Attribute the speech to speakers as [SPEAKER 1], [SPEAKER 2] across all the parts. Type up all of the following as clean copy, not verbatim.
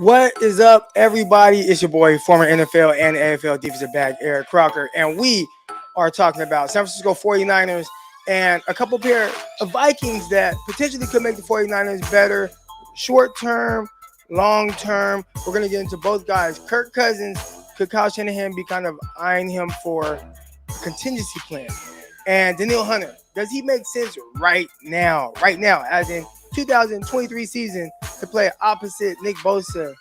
[SPEAKER 1] What is up, everybody? It's your boy, former NFL and AFL defensive back, Eric Crocker, and we are talking about San Francisco 49ers and a couple pair of Vikings that potentially could make the 49ers better short term, long term. We're going to get into both guys. Kirk Cousins, could Kyle Shanahan be kind of eyeing him for a contingency plan? And Danielle Hunter, does he make sense right now, as in 2023 season, to play opposite Nick Bosa?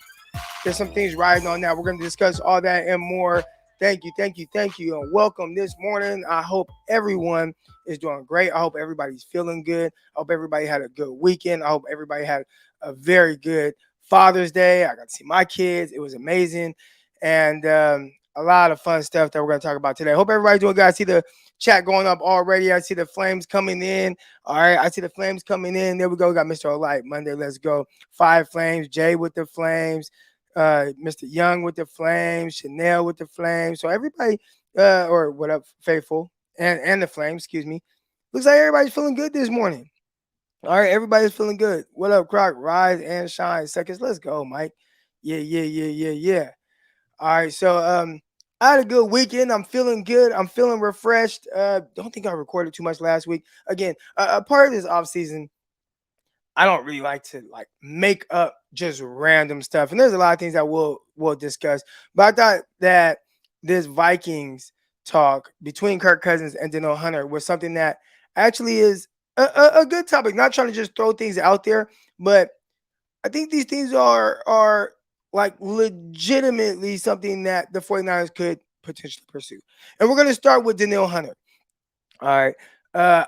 [SPEAKER 1] There's some things riding on that. We're going to discuss all that and more. Thank you, and welcome this morning. I hope everyone is doing great. I hope everybody's feeling good. I hope everybody had a good weekend. I hope everybody had a very good Father's Day. I got to see my kids. It was amazing. And a lot of fun stuff that we're going to talk about today. I hope everybody's doing good. I see the chat going up already. I see the flames coming in. All right, I see the flames coming in. There we go. We got Mr. Olight Monday. Let's go. 5 flames. Jay with the flames. Mr. Young with the flames. Chanel with the flames. So everybody, or what up, Faithful and the flames. Excuse me. Looks like everybody's feeling good this morning. All right, everybody's feeling good. What up, Croc? Rise and shine. Seconds. Let's go, Mike. Yeah. All right, so I had a good weekend. I'm feeling good. I'm feeling refreshed. Don't think I recorded too much last week. Again, a part of this off season, I don't really like to make up just random stuff. And there's a lot of things that we'll discuss. But I thought that this Vikings talk between Kirk Cousins and Danielle Hunter was something that actually is a good topic. Not trying to just throw things out there, but I think these things are like legitimately something that the 49ers could potentially pursue. And we're going to start with Danielle Hunter. All right.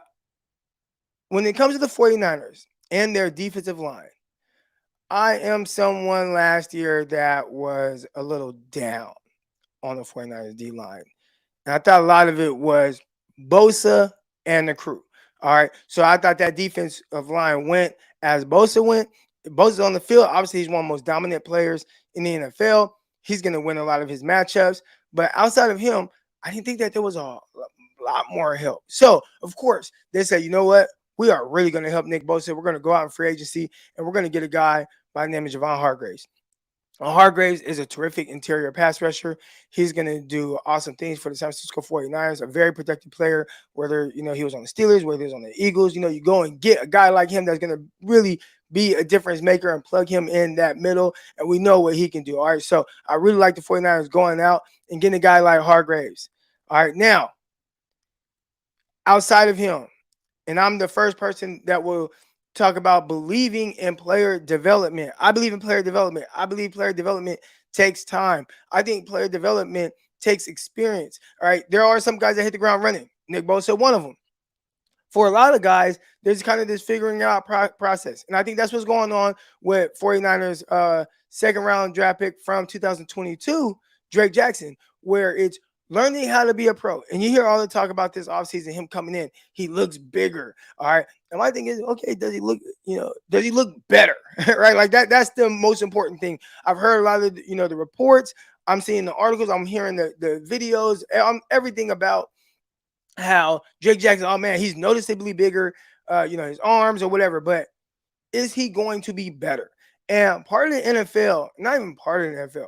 [SPEAKER 1] When it comes to the 49ers and their defensive line, I am someone last year that was a little down on the 49ers D line. And I thought a lot of it was Bosa and the crew. All right. So I thought that defensive line went as Bosa went. Bosa's on the field. Obviously, he's one of the most dominant players in the NFL. He's going to win a lot of his matchups. But outside of him, I didn't think that there was a lot more help. So, of course, they said, you know what? We are really going to help Nick Bosa. We're going to go out in free agency, and we're going to get a guy by the name of Javon Hargraves. Hargraves is a terrific interior pass rusher. He's going to do awesome things for the San Francisco 49ers, a very protected player, whether, he was on the Steelers, whether he was on the Eagles. You go and get a guy like him that's going to really be a difference maker and plug him in that middle, and we know what he can do. All right, so I really like the 49ers going out and getting a guy like Hargraves. All right, now, outside of him, and I'm the first person that will talk about believing in player development. I believe in player development. I believe player development takes time. I think player development takes experience. All right. There are some guys that hit the ground running. Nick Bosa, one of them. For a lot of guys, there's kind of this figuring out process. And I think that's what's going on with 49ers second round draft pick from 2022, Drake Jackson, where it's learning how to be a pro. And you hear all the talk about this offseason, him coming in. He looks bigger. All right. And my thing is, okay, does he look better? Right? Like that's the most important thing. I've heard a lot of the reports. I'm seeing the articles. I'm hearing the videos. Everything about how Drake Jackson, oh man, he's noticeably bigger, his arms or whatever. But is he going to be better? And part of the NFL, not even part of the NFL,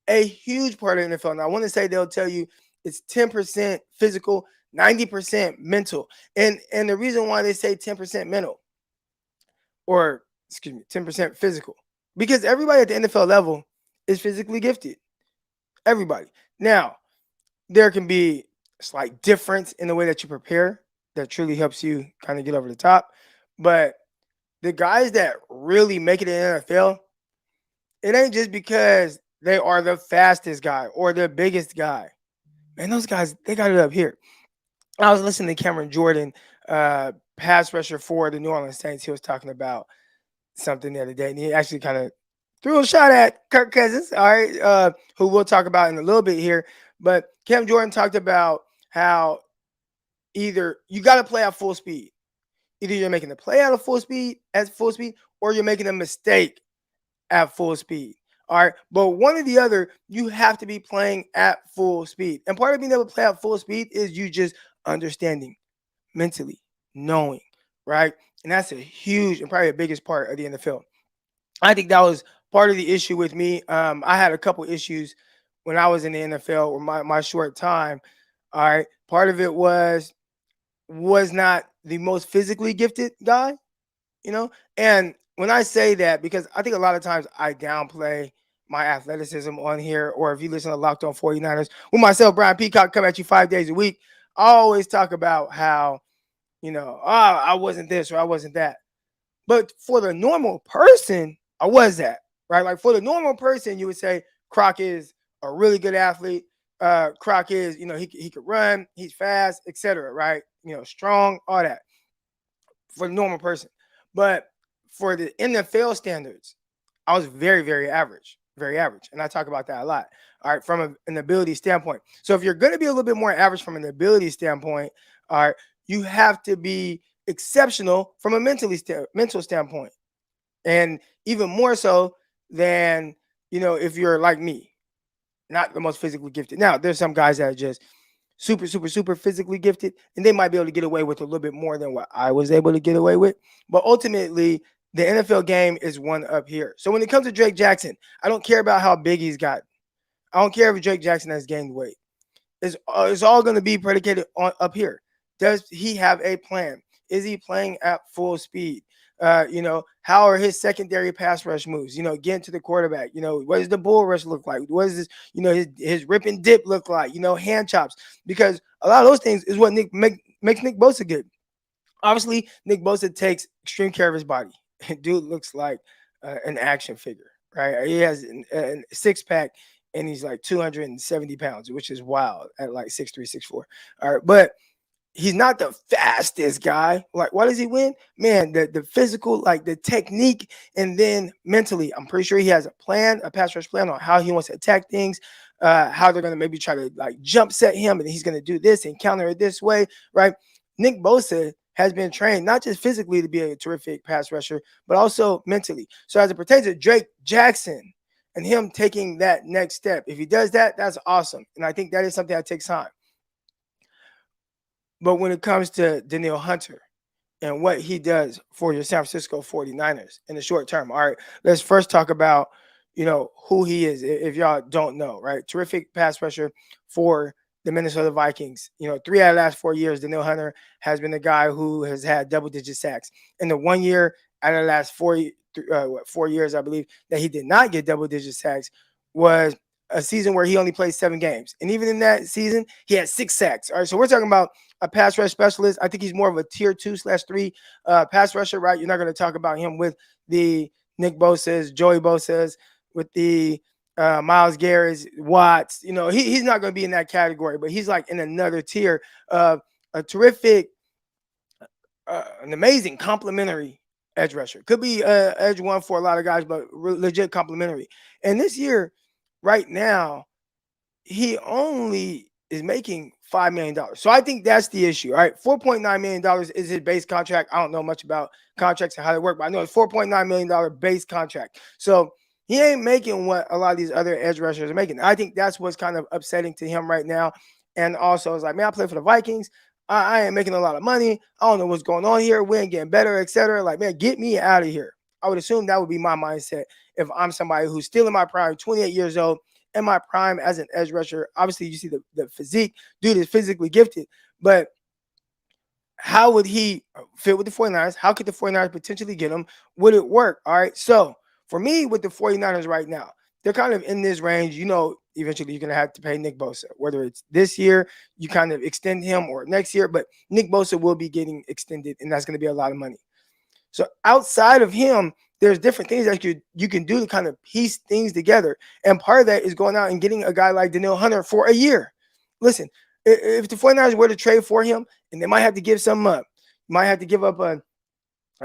[SPEAKER 1] a huge part of the NFL. And I want to say they'll tell you it's 10% physical, 90% mental. And the reason why they say 10% mental, or 10% physical, because everybody at the NFL level is physically gifted. Everybody. Now, there can be a slight difference in the way that you prepare that truly helps you kind of get over the top. But the guys that really make it in the NFL, it ain't just because they are the fastest guy or the biggest guy. Man, those guys, they got it up here. I was listening to Cameron Jordan, pass rusher for the New Orleans Saints. He was talking about something the other day, and he actually kind of threw a shot at Kirk Cousins, all right, who we'll talk about in a little bit here. But Cam Jordan talked about how either you got to play at full speed. Either you're making the play at full speed, or you're making a mistake at full speed. All right. But one or the other, you have to be playing at full speed. And part of being able to play at full speed is you just understanding mentally, knowing, right? And that's a huge and probably the biggest part of the NFL. I think that was part of the issue with me. I had a couple issues when I was in the NFL or my short time. All right. Part of it was not the most physically gifted guy, you know? And when I say that, because I think a lot of times I downplay my athleticism on here, or if you listen to Locked On 49ers, with myself, Brian Peacock, come at you 5 days a week, I always talk about how, I wasn't this or I wasn't that. But for the normal person, I was that, right? Like for the normal person, you would say Croc is a really good athlete. Croc is, he could run, he's fast, etc. Right? Strong, all that for the normal person. But for the NFL standards, I was very, very average, very average. And I talk about that a lot. All right, from an ability standpoint. So if you're going to be a little bit more average from an ability standpoint, all right, you have to be exceptional from a mental standpoint. And even more so than, if you're like me, not the most physically gifted. Now, there's some guys that are just super, super, super physically gifted, and they might be able to get away with a little bit more than what I was able to get away with. But ultimately, the NFL game is one up here. So when it comes to Drake Jackson, I don't care about how big he's got. I don't care if Drake Jackson has gained weight. It's all going to be predicated on up here. Does he have a plan? Is he playing at full speed? How are his secondary pass rush moves? Getting to the quarterback. What does the bull rush look like? What does this, his rip and dip look like? Hand chops. Because a lot of those things is what makes Nick Bosa good. Obviously, Nick Bosa takes extreme care of his body. Dude looks like an action figure, right? He has a six-pack, and he's like 270 pounds, which is wild at like 6'3", 6'4". All right, but he's not the fastest guy. Like, why does he win? Man, the physical, like the technique, and then mentally, I'm pretty sure he has a plan, a pass rush plan on how he wants to attack things, how they're going to maybe try to like jump set him, and he's going to do this and counter it this way, right? Nick Bosa has been trained not just physically to be a terrific pass rusher, but also mentally. So as it pertains to Drake Jackson and him taking that next step, if he does that, that's awesome. And I think that is something that takes time. But when it comes to Danielle Hunter and what he does for your San Francisco 49ers in the short term, all right, let's first talk about, who he is, if y'all don't know, right? Terrific pass rusher for the Minnesota Vikings. 3 out of the last 4 years, Danielle Hunter has been the guy who has had double-digit sacks. In the 1 year out of the last 4 years, I believe, that he did not get double-digit sacks was a season where he only played 7 games. And even in that season, he had 6 sacks. All right, so we're talking about a pass rush specialist. I think he's more of a tier 2/3 pass rusher, right? You're not going to talk about him with the Nick Bosa's, Joey Bosa's, with the Myles Garrett's, Watts. He's not going to be in that category, but he's like in another tier of a terrific, an amazing complementary edge rusher. Could be edge one for a lot of guys, but legit complementary. And this year, right now, he only is making $5 million. So I think that's the issue. All right. $4.9 million is his base contract. I don't know much about contracts and how they work, but I know it's $4.9 million base contract. So he ain't making what a lot of these other edge rushers are making. I think that's what's kind of upsetting to him right now. And also, it's like, man, I play for the Vikings. I ain't making a lot of money. I don't know what's going on here. We ain't getting better, etc. Like, man, get me out of here. I would assume that would be my mindset if I'm somebody who's still in my prime, 28 years old, in my prime as an edge rusher. Obviously, you see the physique. Dude is physically gifted. But how would he fit with the 49ers? How could the 49ers potentially get him? Would it work? All right. So for me, with the 49ers right now, they're kind of in this range. Eventually you're going to have to pay Nick Bosa, whether it's this year, you kind of extend him, or next year. But Nick Bosa will be getting extended, and that's going to be a lot of money. So outside of him, there's different things that you can do to kind of piece things together. And part of that is going out and getting a guy like Danielle Hunter for a year. Listen, if the 49ers were to trade for him, and they might have to give something up, might have to give up a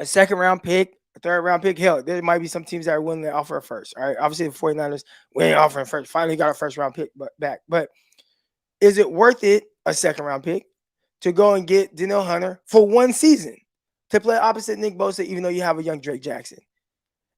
[SPEAKER 1] second-round pick, a third-round pick. Hell, there might be some teams that are willing to offer a first. All right, obviously the 49ers, we ain't offering first. Finally got a first-round pick back. But is it worth it, a second-round pick, to go and get Danielle Hunter for one season to play opposite Nick Bosa, even though you have a young Drake Jackson?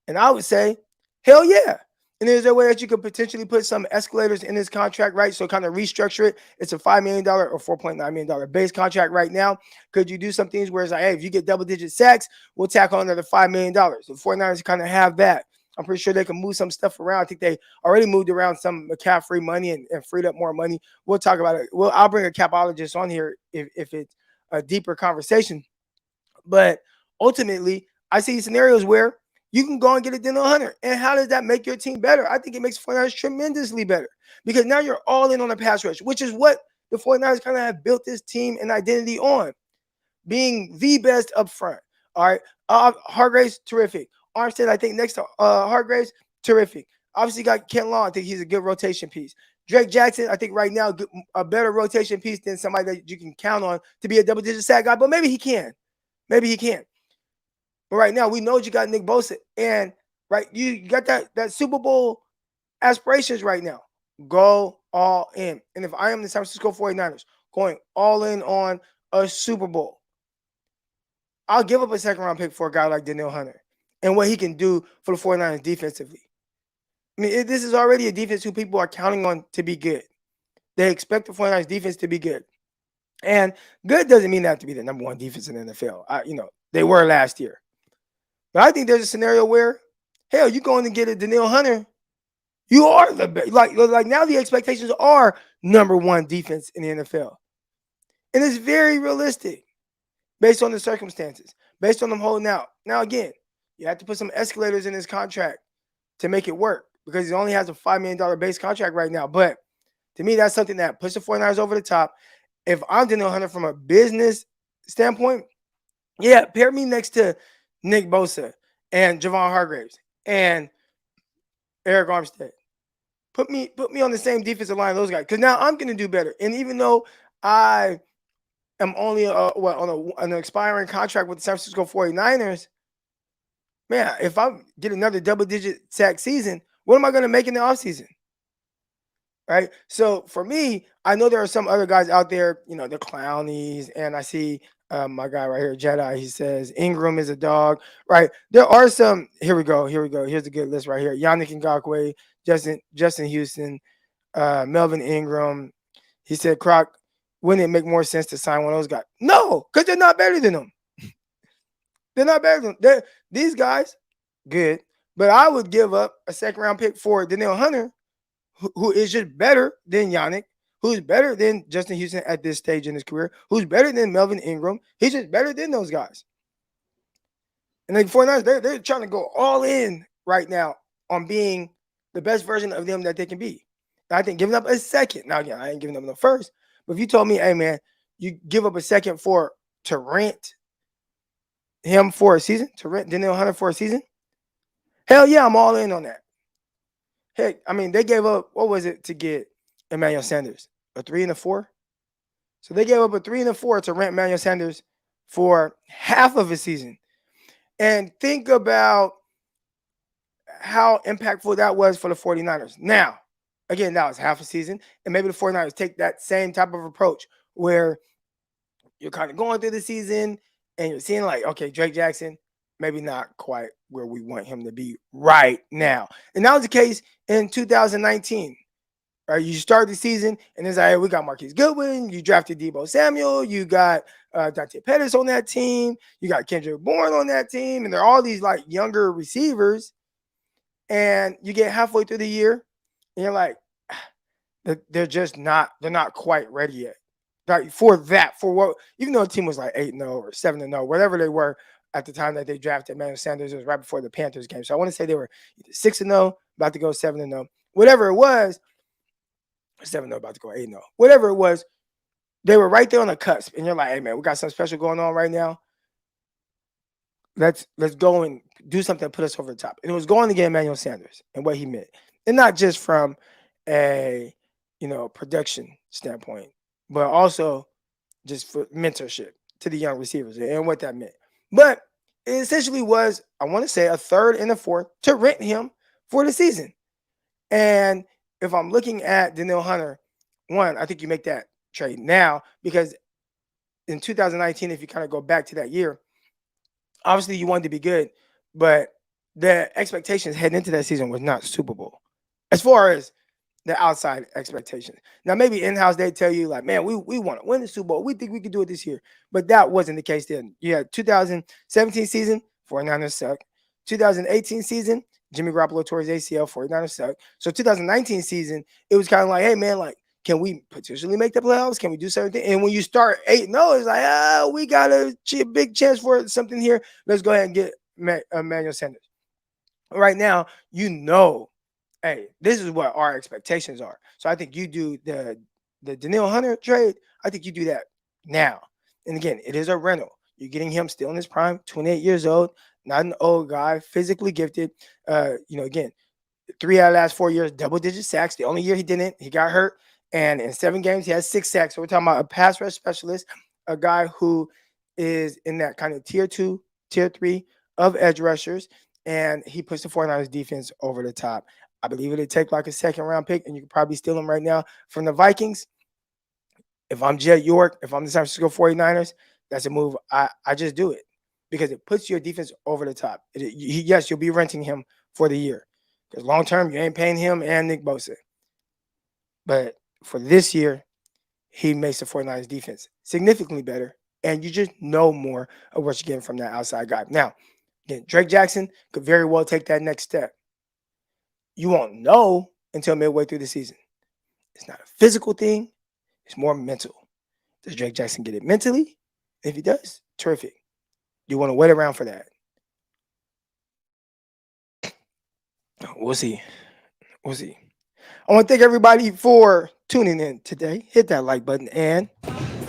[SPEAKER 1] And I would say, hell yeah. And is there a way that you could potentially put some escalators in this contract, right? So kind of restructure it. It's a $5 million or $4.9 million base contract right now. Could you do some things where it's like, hey, if you get double-digit sacks, we'll tack on another $5 million. The 49ers kind of have that. I'm pretty sure they can move some stuff around. I think they already moved around some McCaffrey money and freed up more money. We'll talk about it. I'll bring a capologist on here if it's a deeper conversation. But ultimately, I see scenarios where you can go and get a Danielle Hunter. And how does that make your team better? I think it makes the 49ers tremendously better because now you're all in on the pass rush, which is what the 49ers kind of have built this team and identity on, being the best up front. All right. Hargraves, terrific. Armstead, I think next to Hargraves, terrific. Obviously got Ken Long. I think he's a good rotation piece. Drake Jackson, I think right now, a better rotation piece than somebody that you can count on to be a double-digit sack guy, but maybe he can. Maybe he can. But right now, we know you got Nick Bosa. And right, you got that Super Bowl aspirations right now. Go all in. And if I am the San Francisco 49ers going all in on a Super Bowl, I'll give up a second-round pick for a guy like Danielle Hunter and what he can do for the 49ers defensively. I mean, this is already a defense who people are counting on to be good. They expect the 49ers defense to be good. And good doesn't mean they have to be the number one defense in the NFL. They were last year. But I think there's a scenario where, hell, you going to get a Danielle Hunter, you are the best. Like now the expectations are number one defense in the NFL. And it's very realistic based on the circumstances, based on them holding out. Now, again, you have to put some escalators in his contract to make it work because he only has a $5 million base contract right now. But to me, that's something that puts the 49ers over the top. If I'm Danielle Hunter from a business standpoint, yeah, pair me next to Nick Bosa and Javon Hargraves and Eric Armstead. Put me on the same defensive line, those guys, because now I'm going to do better. And even though I am only on an expiring contract with the San Francisco 49ers, man, if I get another double-digit sack season, what am I going to make in the offseason? Right? So for me, I know there are some other guys out there, the Clownies, and I see my guy right here, Jedi, he says Ingram is a dog, right? There are some, here we go. Here's a good list right here. Yannick Ngakoue, Justin Houston, Melvin Ingram. He said, Croc, wouldn't it make more sense to sign one of those guys? No, because they're not better than them. They're not better than them. These guys, good, but I would give up a second-round pick for Danielle Hunter, who is just better than Yannick, who's better than Justin Houston at this stage in his career, who's better than Melvin Ingram. He's just better than those guys. And the 49ers, they're trying to go all in right now on being the best version of them that they can be. And I think giving up a second, now again, I ain't giving them the first, but if you told me, hey, man, you give up a second to rent him for a season, to rent Danielle Hunter for a season, hell yeah, I'm all in on that. Heck, I mean, they gave up, what was it to get Emmanuel Sanders? A 3 and a 4? So they gave up a 3 and a 4 to rent Emmanuel Sanders for half of a season. And think about how impactful that was for the 49ers. Now, again, that was half a season. And maybe the 49ers take that same type of approach where you're kind of going through the season and you're seeing like, okay, Drake Jackson, maybe not quite where we want him to be right now. And that was the case in 2019. Right? You start the season and it's like, hey, we got Marquise Goodwin, you drafted Deebo Samuel, you got Dante Pettis on that team, you got Kendrick Bourne on that team, and they're all these like younger receivers. And you get halfway through the year and you're like, they're not quite ready yet. Like for what, even though the team was like 8-0 or 7-0, whatever they were at the time that they drafted Emmanuel Sanders, it was right before the Panthers game. So I want to say they were either 6-0, about to go 7-0, whatever it was, 7-0, about to go 8-0, whatever it was, they were right there on the cusp. And you're like, hey man, we got something special going on right now. Let's go and do something to put us over the top. And it was going to get Emmanuel Sanders and what he meant. And not just from a, production standpoint, but also just for mentorship to the young receivers and what that meant. But it essentially was, I want to say, a third and a fourth to rent him for the season. And if I'm looking at Danielle Hunter, one, I think you make that trade now because in 2019, if you kind of go back to that year, obviously you wanted to be good, but the expectations heading into that season was not Super Bowl as far as the outside expectations. Now, maybe in-house, they tell you like, man, we want to win the Super Bowl. We think we could do it this year. But that wasn't the case then. You had 2017 season, 49ers suck. 2018 season, Jimmy Garoppolo tore his ACL, 49ers sucked. So 2019 season, it was kind of like, hey, man, like, can we potentially make the playoffs? Can we do something? And when you start 8-0, it's like, we got a big chance for something here. Let's go ahead and get Emmanuel Sanders. Right now, hey, this is what our expectations are. So I think you do the Danielle Hunter trade. I think you do that now. And again, it is a rental. You're getting him still in his prime, 28 years old, not an old guy, physically gifted. Again, 3 out of the last 4 years, double-digit sacks. The only year he didn't, he got hurt. And in 7 games, he has 6 sacks. So we're talking about a pass rush specialist, a guy who is in that kind of tier 2, tier 3 of edge rushers. And he puts the 49ers defense over the top. I believe it'd take like a second-round pick, and you could probably steal him right now from the Vikings. If I'm Jet York, if I'm the San Francisco 49ers, that's a move. I just do it because it puts your defense over the top. Yes, you'll be renting him for the year because long-term, you ain't paying him and Nick Bosa. But for this year, he makes the 49ers defense significantly better, and you just know more of what you're getting from that outside guy. Now, again, Drake Jackson could very well take that next step. You won't know until midway through the season. It's not a physical thing. It's more mental. Does Drake Jackson get it mentally? If he does, terrific. You want to wait around for that. We'll see. We'll see. I want to thank everybody for tuning in today. Hit that like button and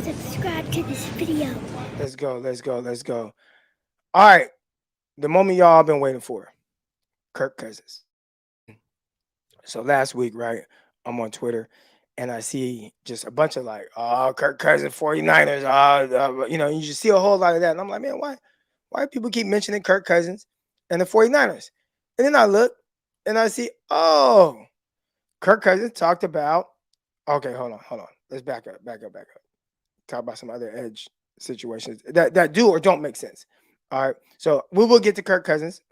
[SPEAKER 2] subscribe to this video.
[SPEAKER 1] Let's go. Let's go. Let's go. All right. The moment y'all been waiting for. Kirk Cousins. So last week, right, I'm on Twitter and I see just a bunch of like, Kirk Cousins, 49ers. You just see a whole lot of that. And I'm like, man, why do people keep mentioning Kirk Cousins and the 49ers? And then I look and I see, Kirk Cousins talked about, okay, hold on. Let's back up. Talk about some other edge situations that do or don't make sense. All right. So we will get to Kirk Cousins,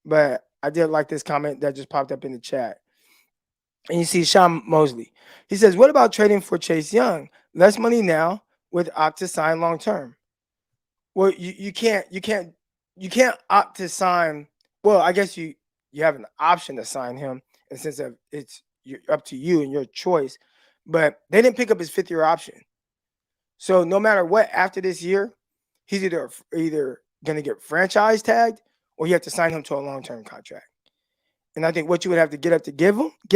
[SPEAKER 1] but I did like this comment that just popped up in the chat. And you see Sean Mosley. He says, what about trading for Chase Young? Less money now with opt to sign long term. Well, you can't opt to sign. Well, I guess you have an option to sign him in the sense of it's up to you and your choice. But they didn't pick up his 5th-year option. So no matter what, after this year, he's either going to get franchise tagged or you have to sign him to a long-term contract. And I think what you would have to get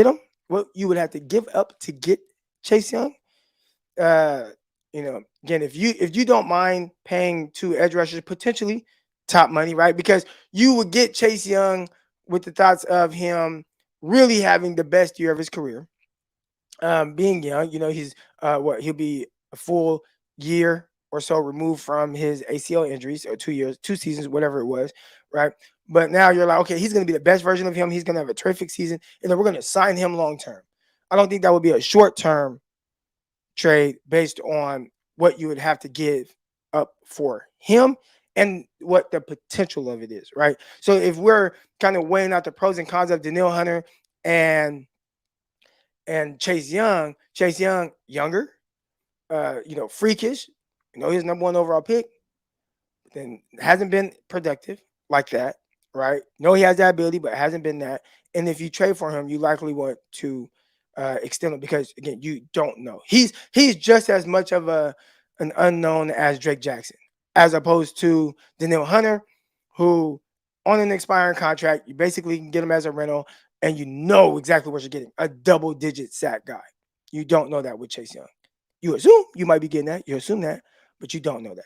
[SPEAKER 1] him, what you would have to give up to get Chase Young, again, if you don't mind paying 2 edge rushers, potentially top money, right? Because you would get Chase Young with the thoughts of him really having the best year of his career. Being young, he's he'll be a full year or so removed from his ACL injuries, or 2 seasons, whatever it was, right? But now you're like, okay, he's going to be the best version of him. He's going to have a terrific season, and then we're going to sign him long term. I don't think that would be a short term trade based on what you would have to give up for him and what the potential of it is, right? So if we're kind of weighing out the pros and cons of Danielle Hunter and Chase Young, younger, freakish, his number 1 overall pick, then hasn't been productive like that, right? He has that ability, but hasn't been that. And if you trade for him, you likely want to extend him because, again, you don't know. He's just as much of an unknown as Drake Jackson, as opposed to Danielle Hunter, who on an expiring contract, you basically can get him as a rental, and you know exactly what you're getting, a double-digit sack guy. You don't know that with Chase Young. You assume you might be getting that. You assume that, but you don't know that.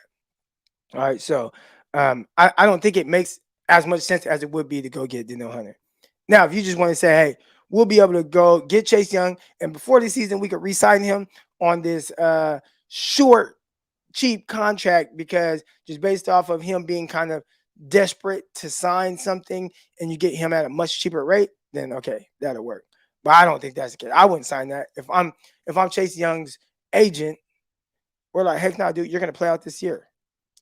[SPEAKER 1] All right, so I don't think it makes as much sense as it would be to go get Danielle Hunter. Now, if you just want to say, hey, we'll be able to go get Chase Young, and before the season, we could re-sign him on this short, cheap contract because just based off of him being kind of desperate to sign something and you get him at a much cheaper rate, then okay, that'll work. But I don't think that's the case. I wouldn't sign that. If I'm Chase Young's agent, we're like, heck no, dude, you're going to play out this year.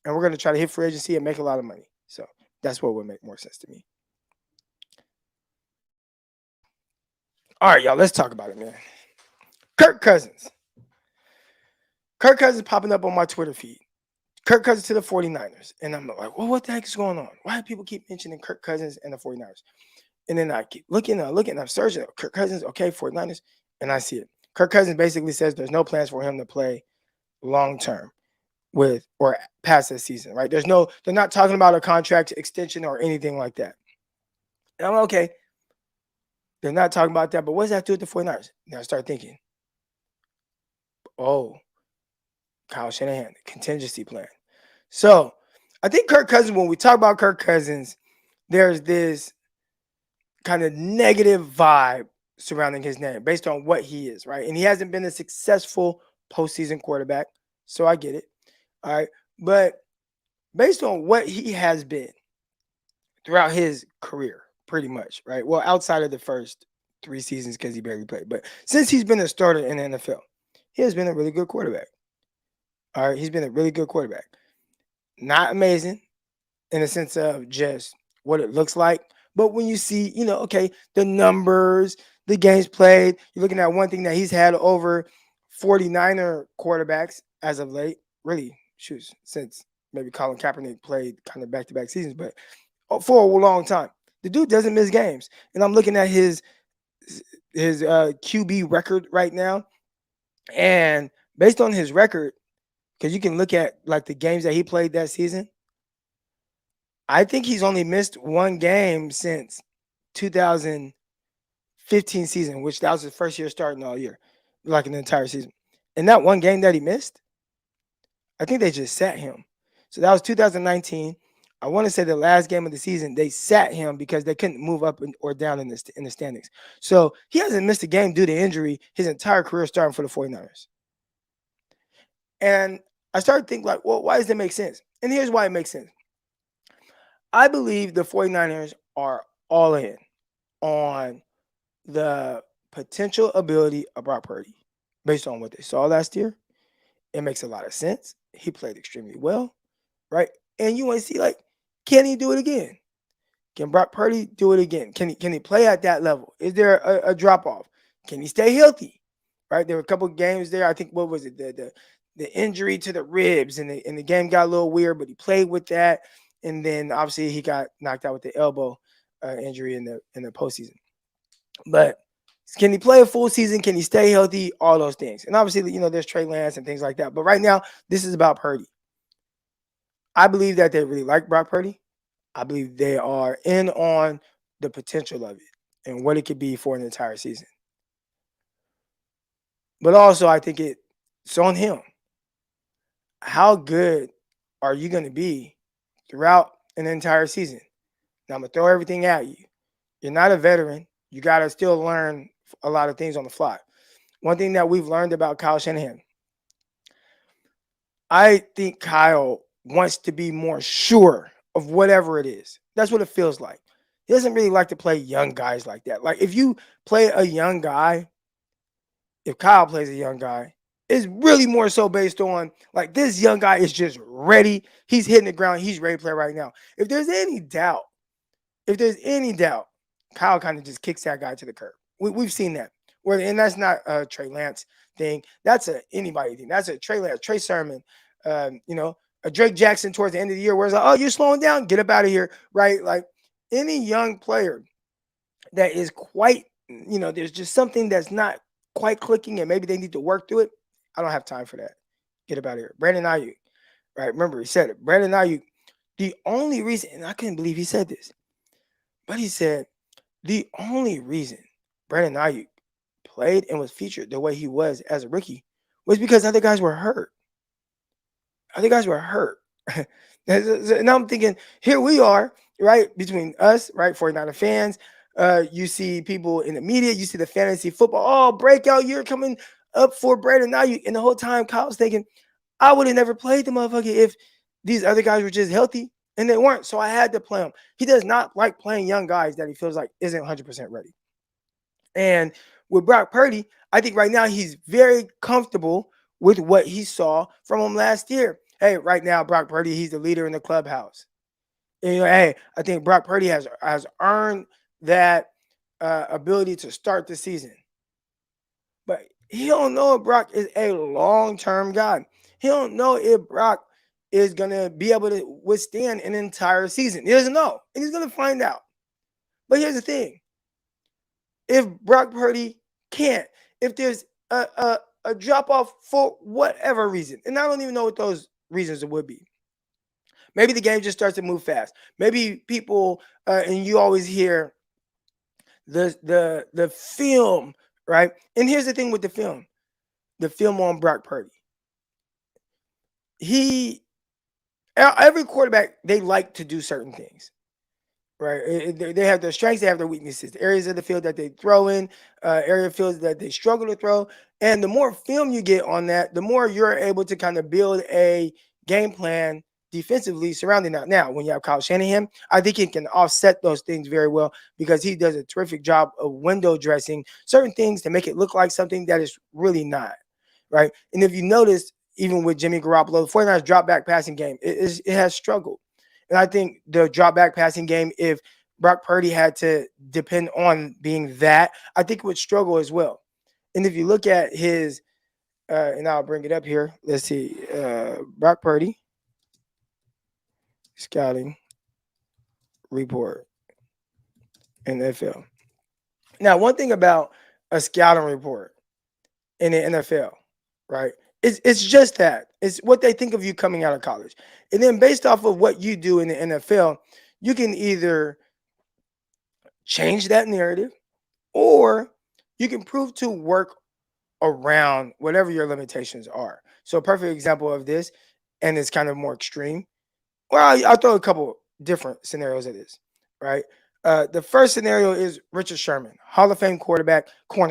[SPEAKER 1] And we're going to try to hit free agency and make a lot of money. So that's what would make more sense to me. All right, y'all, let's talk about it, man. Kirk Cousins. Kirk Cousins popping up on my Twitter feed. Kirk Cousins to the 49ers. And I'm like, well, what the heck is going on? Why do people keep mentioning Kirk Cousins and the 49ers? And then I keep looking, I'm searching. Kirk Cousins, okay, 49ers, and I see it. Kirk Cousins basically says there's no plans for him to play long term with or past this season, right? They're not talking about a contract extension or anything like that. And I'm like, okay, they're not talking about that, but what does that have to do with the 49ers? Now I start thinking, oh, Kyle Shanahan, contingency plan. So I think Kirk Cousins, when we talk about Kirk Cousins, there's this kind of negative vibe surrounding his name based on what he is, right? And he hasn't been a successful postseason quarterback. So I get it. All right. But based on what he has been throughout his career, pretty much, right? Well, outside of the first 3 seasons because he barely played. But since he's been a starter in the NFL, he has been a really good quarterback. All right. He's been a really good quarterback. Not amazing in the sense of just what it looks like. But when you see, okay, the numbers, the games played, you're looking at one thing that he's had over 49er quarterbacks as of late, really, since maybe Colin Kaepernick played kind of back-to-back seasons, but for a long time. The dude doesn't miss games. And I'm looking at his QB record right now. And based on his record, because you can look at like the games that he played that season, I think he's only missed one game since 2015 season, which that was his first year starting all year, like an entire season. And that one game that he missed, I think they just sat him. So that was 2019. I want to say the last game of the season, they sat him because they couldn't move up or down in the standings. So he hasn't missed a game due to injury his entire career starting for the 49ers. And I started thinking like, well, why does that make sense? And here's why it makes sense. I believe the 49ers are all in on the potential ability of Brock Purdy based on what they saw last year. It makes a lot of sense. He played extremely well, right? And you want to see, like, can he do it again? Can Brock Purdy do it again? Can he play at that level? Is there a drop off? Can he stay healthy? Right? There were a couple of games there. I think what was it? The injury to the ribs and the game got a little weird, but he played with that. And then obviously he got knocked out with the elbow injury in the postseason. But can he play a full season? Can he stay healthy? All those things. And obviously, there's Trey Lance and things like that. But right now, this is about Purdy. I believe that they really like Brock Purdy. I believe they are in on the potential of it and what it could be for an entire season. But also, I think it's on him. How good are you going to be throughout an entire season? Now, I'm going to throw everything at you. You're not a veteran. You got to still learn a lot of things on the fly. One thing that we've learned about Kyle Shanahan, I think Kyle wants to be more sure of whatever it is. That's what it feels like. He doesn't really like to play young guys like that. Like if you play a young guy, if Kyle plays a young guy, it's really more so based on like this young guy is just ready. He's hitting the ground. He's ready to play right now. If there's any doubt, Kyle kind of just kicks that guy to the curb. We've seen that. And that's not a Trey Lance thing. That's a anybody thing. That's a Trey Lance, Trey Sermon, a Drake Jackson towards the end of the year where it's like, oh, you're slowing down. Get up out of here, right? Like any young player that is quite, there's just something that's not quite clicking and maybe they need to work through it. I don't have time for that. Get up out of here. Brandon Ayuk, right? Remember, he said it. Brandon Ayuk, the only reason, and I couldn't believe he said this, but he said the only reason Brandon Ayuk played and was featured the way he was as a rookie was because other guys were hurt. Other guys were hurt. And I'm thinking, here we are, right? Between us, right? 49er fans. You see people in the media, you see the fantasy football, oh, breakout year coming up for Brandon Ayuk. And the whole time Kyle's thinking, I would have never played the motherfucker if these other guys were just healthy. And they weren't. So I had to play him. He does not like playing young guys that he feels like isn't 100% ready. And with Brock Purdy, I think right now he's very comfortable with what he saw from him last year. Hey, right now, Brock Purdy, he's the leader in the clubhouse. And, hey, I think Brock Purdy has earned that ability to start the season. But he don't know if Brock is a long-term guy. He don't know if Brock is going to be able to withstand an entire season. He doesn't know. And he's going to find out. But here's the thing: if Brock Purdy can't, if there's a drop off for whatever reason, and I don't even know what those reasons would be. Maybe the game just starts to move fast. Maybe people, and you always hear the film, right? And here's the thing with the film on Brock Purdy. He every quarterback, they like to do certain things, right? They have their strengths, they have their weaknesses, areas of the field that they throw in, area of fields that they struggle to throw. And the more film you get on that, the more you're able to kind of build a game plan defensively surrounding that. Now, when you have Kyle Shanahan, I think he can offset those things very well because he does a terrific job of window dressing certain things to make it look like something that is really not, right? And if you notice, even with Jimmy Garoppolo, the 49ers drop back passing game, it has struggled. And I think the drop back passing game, if Brock Purdy had to depend on being that, I think it would struggle as well. And if you look at his, and I'll bring it up here. Let's see, Brock Purdy scouting report in the NFL. Now, one thing about a scouting report in the NFL, right? It's just that. It's what they think of you coming out of college. And then based off of what you do in the NFL, you can either change that narrative or you can prove to work around whatever your limitations are. So a perfect example of this, and it's kind of more extreme. Well, I'll throw a couple different scenarios at this, right? The first scenario is Richard Sherman, Hall of Fame cornerback,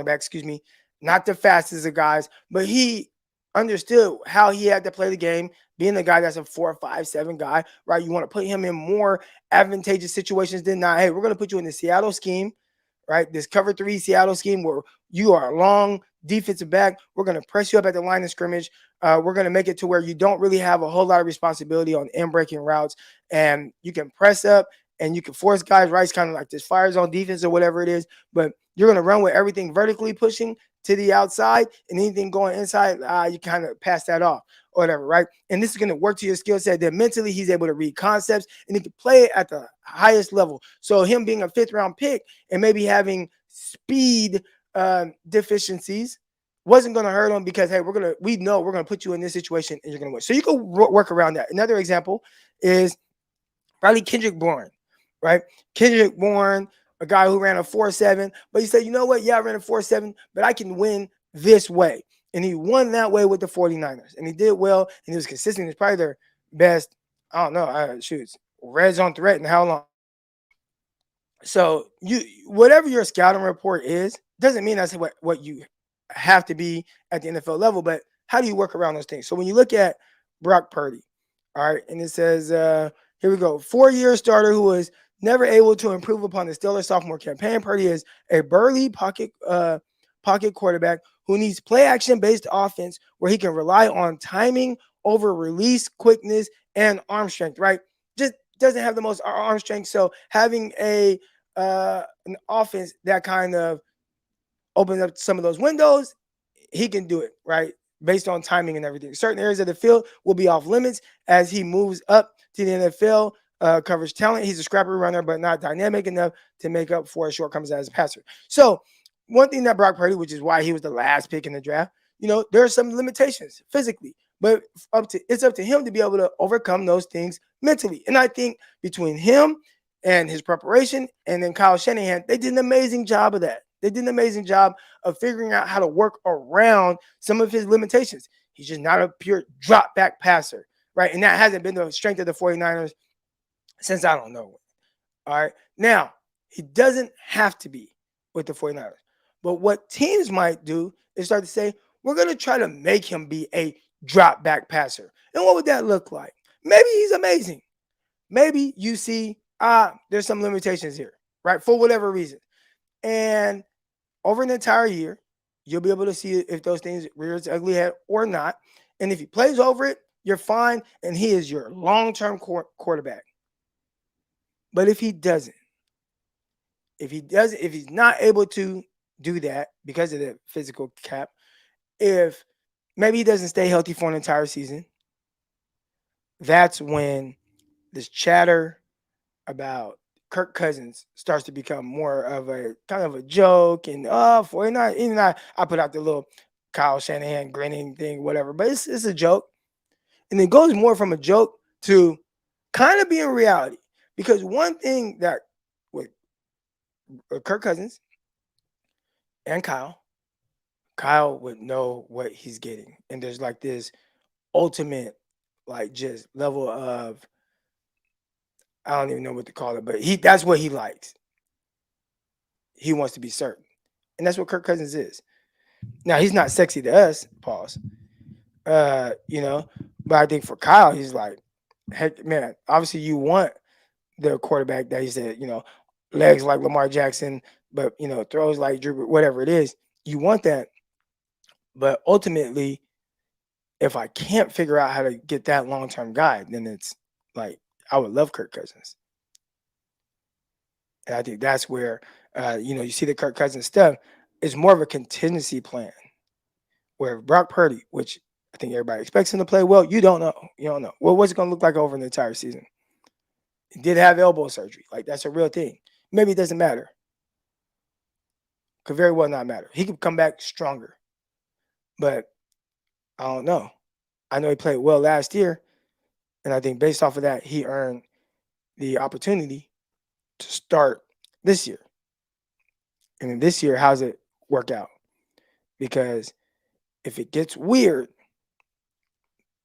[SPEAKER 1] excuse me, not the fastest of guys, but he understood how he had to play the game, being a guy that's a 4, 5, 7 guy, right? You want to put him in more advantageous situations than not. Hey, we're going to put you in the Seattle scheme, right? This cover 3 Seattle scheme where you are a long defensive back. We're going to press you up at the line of scrimmage. We're going to make it to where you don't really have a whole lot of responsibility on in breaking routes, and you can press up and you can force guys, right? It's kind of like this fire zone defense or whatever it is, but you're going to run with everything vertically pushing to the outside and anything going inside, you kind of pass that off or whatever, right? And this is going to work to your skill set. That mentally he's able to read concepts and he can play it at the highest level. So him being a 5th-round pick and maybe having speed deficiencies wasn't going to hurt him because, hey, we know we're going to put you in this situation and you're going to win. So you can work around that. Another example is probably Kendrick Bourne, right? Kendrick Bourne, a guy who ran a 4.7, but he said, you know what? Yeah, I ran a 4.7, but I can win this way. And he won that way with the 49ers. And he did well, and he was consistent. He's probably their best, I don't know, red zone threat in how long. So whatever your scouting report is, doesn't mean that's what you have to be at the NFL level, but how do you work around those things? So when you look at Brock Purdy, all right, and it says, here we go, 4-year starter who was never able to improve upon the stellar sophomore campaign. Purdy is a burly pocket quarterback who needs play action based offense where he can rely on timing over release, quickness, and arm strength, right? Just doesn't have the most arm strength. So having an offense that kind of opens up some of those windows, he can do it, right? Based on timing and everything. Certain areas of the field will be off limits as he moves up to the NFL. Coverage talent. He's a scrappy runner, but not dynamic enough to make up for his shortcomings as a passer. So one thing that Brock Purdy, which is why he was the last pick in the draft, there are some limitations physically, but it's up to him to be able to overcome those things mentally. And I think between him and his preparation and then Kyle Shanahan, they did an amazing job of that. They did an amazing job of figuring out how to work around some of his limitations. He's just not a pure drop back passer, right? And that hasn't been the strength of the 49ers since I don't know when. All right. Now, he doesn't have to be with the 49ers. But what teams might do is start to say, we're going to try to make him be a drop back passer. And what would that look like? Maybe he's amazing. Maybe you see, there's some limitations here, right? For whatever reason. And over an entire year, you'll be able to see if those things rear its ugly head or not. And if he plays over it, you're fine. And he is your long-term quarterback. But if he's not able to do that because of the physical cap, if maybe he doesn't stay healthy for an entire season, that's when this chatter about Kirk Cousins starts to become more of a kind of a joke and 49. Even I put out the little Kyle Shanahan grinning thing, whatever, but it's a joke. And it goes more from a joke to kind of being reality. Because one thing that with Kirk Cousins and Kyle would know what he's getting. And there's like this ultimate, like just level of I don't even know what to call it, but that's what he likes. He wants to be certain. And that's what Kirk Cousins is. Now he's not sexy to us, pause. You know, but I think for Kyle, he's like, heck man, obviously you want the quarterback that he said, legs like Lamar Jackson, but throws like Drew, whatever it is. You want that. But ultimately, if I can't figure out how to get that long term guy, then it's like I would love Kirk Cousins. And I think that's where you see the Kirk Cousins stuff is more of a contingency plan. Where Brock Purdy, which I think everybody expects him to play well, you don't know. You don't know. Well, what's it going to look like over the entire season? He did have elbow surgery. Like that's a real thing. Maybe it doesn't matter. Could very well not matter. He could come back stronger. But I don't know. I know he played well last year. And I think based off of that, he earned the opportunity to start this year. And then this year, how's it work out? Because if it gets weird,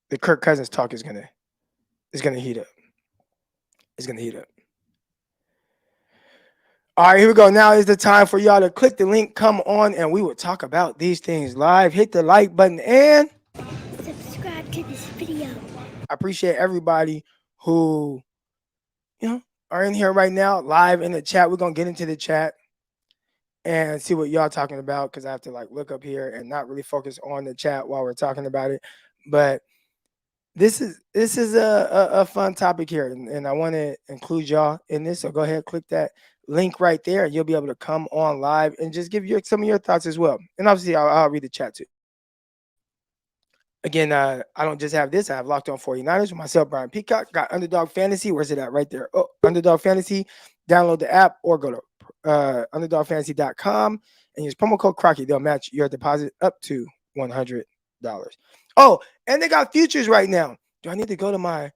[SPEAKER 1] the Kirk Cousins talk is gonna heat up. It's gonna heat up. All right, here we go. Now is the time for y'all to click the link, come on, and we will talk about these things live. Hit the like button and
[SPEAKER 2] Subscribe to this video.
[SPEAKER 1] I appreciate everybody who, are in here right now, live in the chat. We're gonna get into the chat and see what y'all talking about because I have to like look up here and not really focus on the chat while we're talking about it. But this is a fun topic here, and I want to include y'all in this. So go ahead, click that link right there, and you'll be able to come on live and just give some of your thoughts as well. And obviously, I'll read the chat too. Again, I don't just have this. I have Locked On 49ers with myself, Brian Peacock. Got Underdog Fantasy. Where's it at? Right there. Oh, Underdog Fantasy. Download the app or go to underdogfantasy.com and use promo code Crocky. They'll match your deposit up to $100. Oh, and they got futures right now. Do I need to go to my?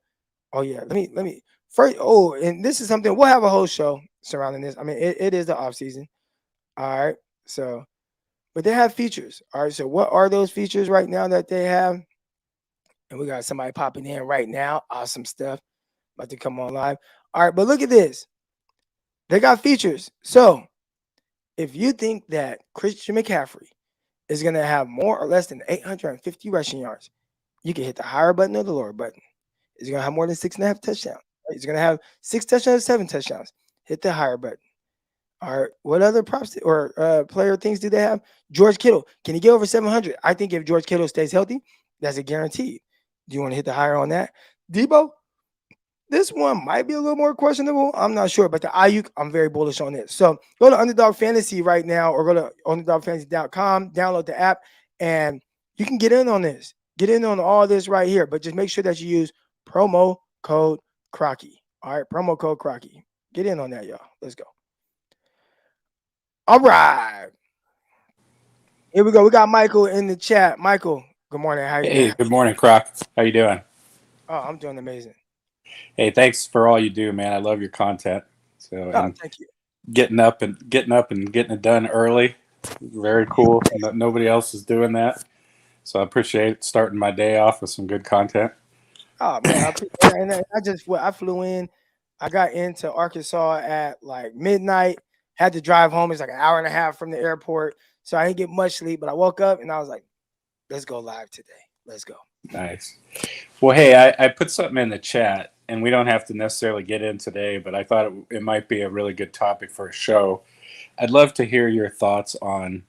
[SPEAKER 1] Oh yeah, let me first. Oh, and this is something we'll have a whole show surrounding this. I mean, it is the off season. All right, so but they have features. All right, so what are those features right now that they have? And we got somebody popping in right now. Awesome stuff. About to come on live. All right, but look at this. They got features. So if you think that Christian McCaffrey is going to have more or less than 850 rushing yards, you can hit the higher button or the lower button. Is he going to have more than 6.5 touchdowns? He's going to have 6 touchdowns, 7 touchdowns. Hit the higher button. All right. What other props or player things do they have? George Kittle. Can he get over 700? I think if George Kittle stays healthy, that's a guarantee. Do you want to hit the higher on that? Debo, this one might be a little more questionable. I'm not sure, but the Ayuk, I'm very bullish on it. So go to Underdog Fantasy right now or go to underdogfantasy.com, download the app, and you can get in on this. Get in on all this right here, but just make sure that you use promo code Crocky. All right, promo code Crocky. Get in on that, y'all. Let's go. All right. Here we go. We got Michael in the chat. Michael, good morning. How you
[SPEAKER 3] Hey,
[SPEAKER 1] doing?
[SPEAKER 3] good morning, Croc. How you doing?
[SPEAKER 1] Oh, I'm doing amazing.
[SPEAKER 3] Hey, thanks for all you do, man. I love your content. So
[SPEAKER 1] Oh,
[SPEAKER 3] and
[SPEAKER 1] thank you.
[SPEAKER 3] getting up and getting it done early, very cool. Nobody else is doing that, so I appreciate starting my day off with some good content.
[SPEAKER 1] Oh man, I appreciate that. And I flew in. I got into Arkansas at like midnight. Had to drive home. It's like an hour and a half from the airport, so I didn't get much sleep. But I woke up and I was like, "Let's go live today. Let's go."
[SPEAKER 3] Nice. Well, hey, I put something in the chat, and we don't have to necessarily get in today, but I thought it might be a really good topic for a show. I'd love to hear your thoughts on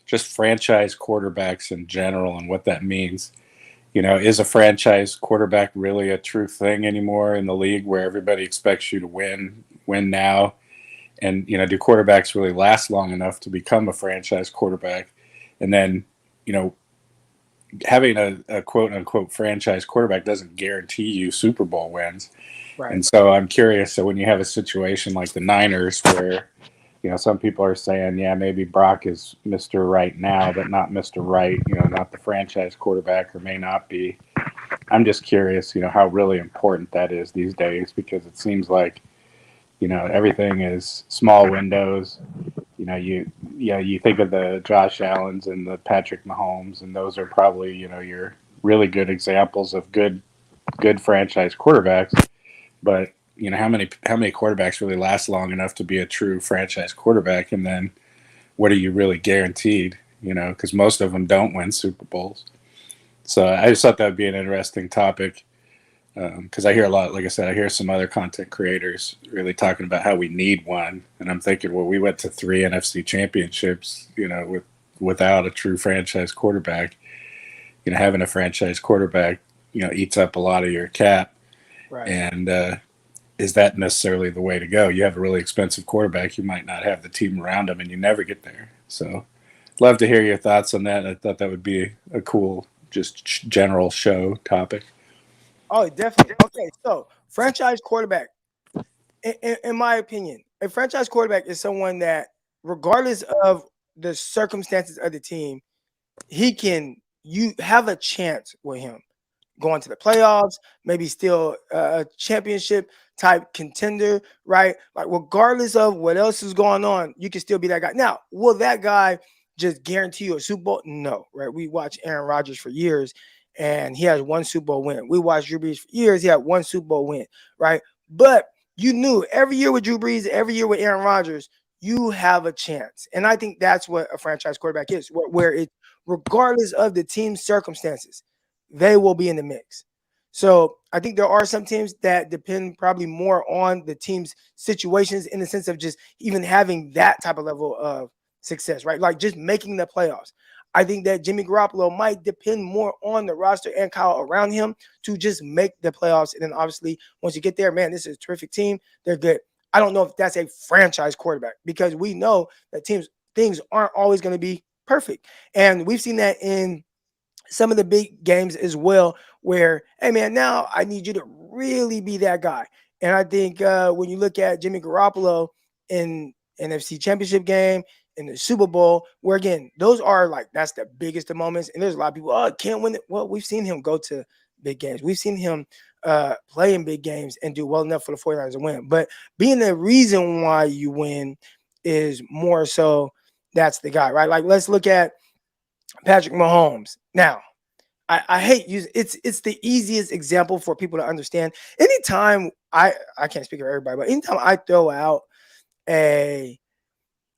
[SPEAKER 3] just franchise quarterbacks in general and what that means. Is a franchise quarterback really a true thing anymore in the league where everybody expects you to win now? And, do quarterbacks really last long enough to become a franchise quarterback? And then, having a quote unquote franchise quarterback doesn't guarantee you Super Bowl wins.
[SPEAKER 1] Right.
[SPEAKER 3] And so I'm curious. So when you have a situation like the Niners, where some people are saying, yeah, maybe Brock is Mr. Right now, but not Mr. Right. Not the franchise quarterback, or may not be. I'm just curious, how really important that is these days, because it seems like everything is small windows. You think of the Josh Allens and the Patrick Mahomes, and those are probably your really good examples of good franchise quarterbacks. But how many quarterbacks really last long enough to be a true franchise quarterback? And then what are you really guaranteed? Because most of them don't win Super Bowls. So I just thought that would be an interesting topic, because I hear a lot. Like I said, I hear some other content creators really talking about how we need one, and I'm thinking, well, we went to 3 NFC championships, without a true franchise quarterback. Having a franchise quarterback, eats up a lot of your cap,
[SPEAKER 1] Right.
[SPEAKER 3] and is that necessarily the way to go? You have a really expensive quarterback, you might not have the team around him, and you never get there. So, love to hear your thoughts on that. I thought that would be a cool, just general show topic.
[SPEAKER 1] Oh, definitely. Okay, so franchise quarterback, in my opinion, a franchise quarterback is someone that, regardless of the circumstances of the team, he can you have a chance with him going to the playoffs, maybe still a championship type contender, right? Like, regardless of what else is going on, you can still be that guy. Now, will that guy just guarantee you a Super Bowl? No, right? We watched Aaron Rodgers for years, and he has one Super Bowl win. We watched Drew Brees for years; he had one Super Bowl win, right? But you knew every year with Drew Brees, every year with Aaron Rodgers, you have a chance, and I think that's what a franchise quarterback is, where it, regardless of the team's circumstances, they will be in the mix. So I think there are some teams that depend probably more on the team's situations, in the sense of just even having that type of level of success, right? Like just making the playoffs. I think that Jimmy Garoppolo might depend more on the roster and Kyle around him to just make the playoffs. And then obviously, once you get there, man, this is a terrific team. They're good. I don't know if that's a franchise quarterback, because we know that teams things aren't always going to be perfect. And we've seen that in some of the big games as well, where, hey man, now I need you to really be that guy. And I think when you look at Jimmy Garoppolo in NFC Championship game, in the Super Bowl, where again, those are like, that's the biggest of moments. And there's a lot of people, oh, can't win it. Well, we've seen him go to big games. We've seen him play in big games and do well enough for the 49ers to win. But being the reason why you win is more so that's the guy, right? Like, let's look at Patrick Mahomes. Now, I hate using it's the easiest example for people to understand. Anytime I can't speak for everybody, but anytime I throw out a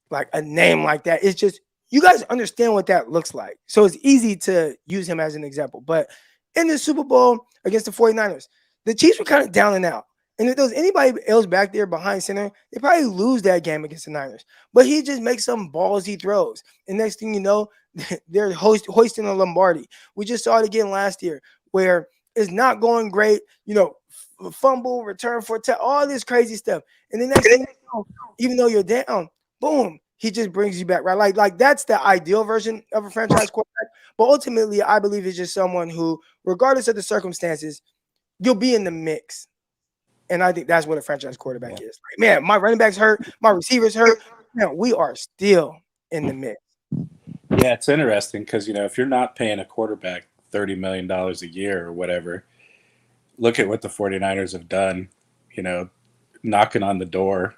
[SPEAKER 1] like a name like that, it's just, you guys understand what that looks like. So it's easy to use him as an example. But in the Super Bowl against the 49ers, the Chiefs were kind of down and out. And if there was anybody else back there behind center, they probably lose that game against the Niners. But he just makes some ballsy throws. And next thing you know, they're hoisting a Lombardi. We just saw it again last year, where it's not going great, fumble, return for all this crazy stuff. And the next thing you know, even though you're down, boom, he just brings you back, right? Like that's the ideal version of a franchise quarterback. But ultimately, I believe it's just someone who, regardless of the circumstances, you'll be in the mix. And I think that's what a franchise quarterback is. Like, man, my running backs hurt, my receivers hurt. Man, we are still in the mix.
[SPEAKER 3] Yeah, it's interesting because if you're not paying a quarterback $30 million a year or whatever, look at what the 49ers have done. You know, knocking on the door,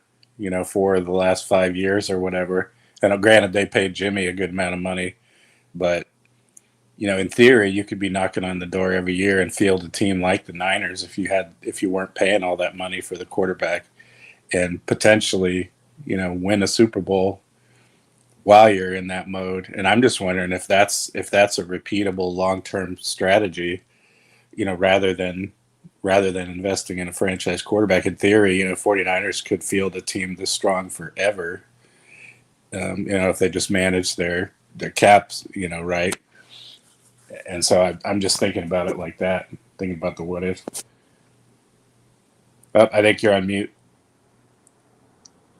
[SPEAKER 3] for the last 5 years or whatever. And granted, they paid Jimmy a good amount of money, but in theory, you could be knocking on the door every year and field a team like the Niners if you weren't paying all that money for the quarterback, and potentially, win a Super Bowl while you're in that mode. And I'm just wondering if that's a repeatable long-term strategy, rather than investing in a franchise quarterback. In theory, 49ers could field a team this strong forever, if they just manage their caps, right. And so I'm just thinking about it like that, thinking about the what if. Oh, I think you're on mute.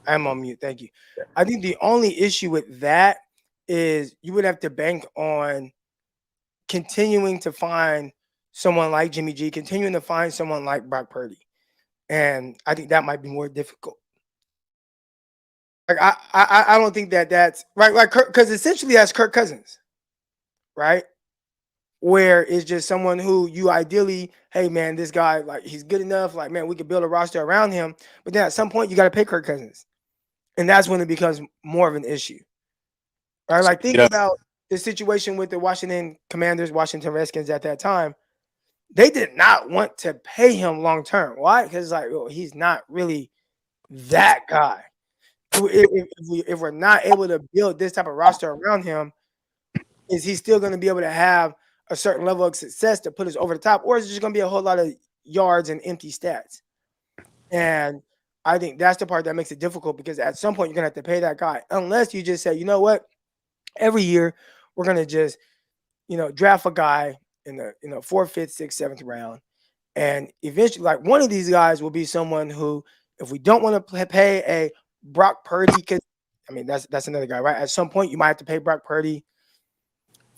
[SPEAKER 1] I'm on mute. Thank you. I think the only issue with that is you would have to bank on continuing to find someone like Jimmy G, continuing to find someone like Brock Purdy. and I think that might be more difficult. Like I don't think that that's right. Like because essentially that's Kirk Cousins, right? Where it's just someone who you ideally, hey man, this guy like he's good enough. Like man, we could build a roster around him. But then at some point you got to pay Kirk Cousins, and that's when it becomes more of an issue, right?
[SPEAKER 3] So
[SPEAKER 1] Like
[SPEAKER 3] you
[SPEAKER 1] think
[SPEAKER 3] don't,
[SPEAKER 1] about the situation with the Washington Commanders, Washington Redskins at that time. They did not want to pay him long term. Why? Because like he's not really that guy. If we're not able to build this type of roster around him, is he still going to be able to have a certain level of success to put us over the top, or is it just going to be a whole lot of yards and empty stats? And I think that's the part that makes it difficult because at some point you're going to have to pay that guy, unless you just say, you know what, every year we're going to just draft a guy in the fourth, fifth, sixth, seventh round, and eventually, like one of these guys will be someone who, if we don't want to pay a Brock Purdy, because I mean that's another guy, right? At some point, you might have to pay Brock Purdy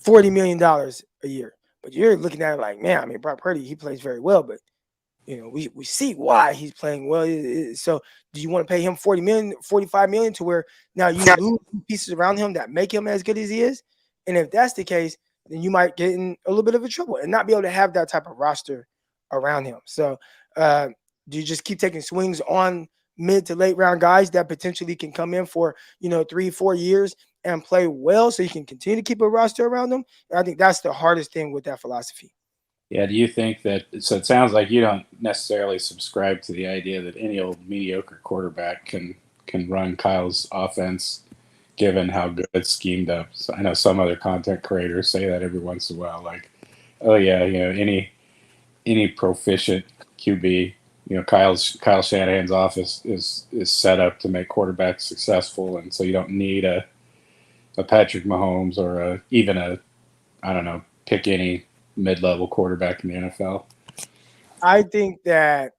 [SPEAKER 1] $40 million a year. But you're looking at it like, man, I mean, Brock Purdy, he plays very well, but we see why he's playing well. So do you want to pay him 40 million, 45 million to where now you lose pieces around him that make him as good as he is? And if that's the case, then you might get in a little bit of a trouble and not be able to have that type of roster around him. So do you just keep taking swings on mid to late round guys that potentially can come in for 3-4 years and play well so you can continue to keep a roster around them? And I think that's the hardest thing with that philosophy.
[SPEAKER 3] yeah, do you think that? So it sounds like you don't necessarily subscribe to the idea that any old mediocre quarterback can run Kyle's offense, given how good it's schemed up. So I know some other content creators say that every once in a while, like, oh yeah, any proficient QB, Kyle Shanahan's office is set up to make quarterbacks successful, and so you don't need a Patrick Mahomes or even a, I don't know, pick any mid-level quarterback in the NFL.
[SPEAKER 1] I think that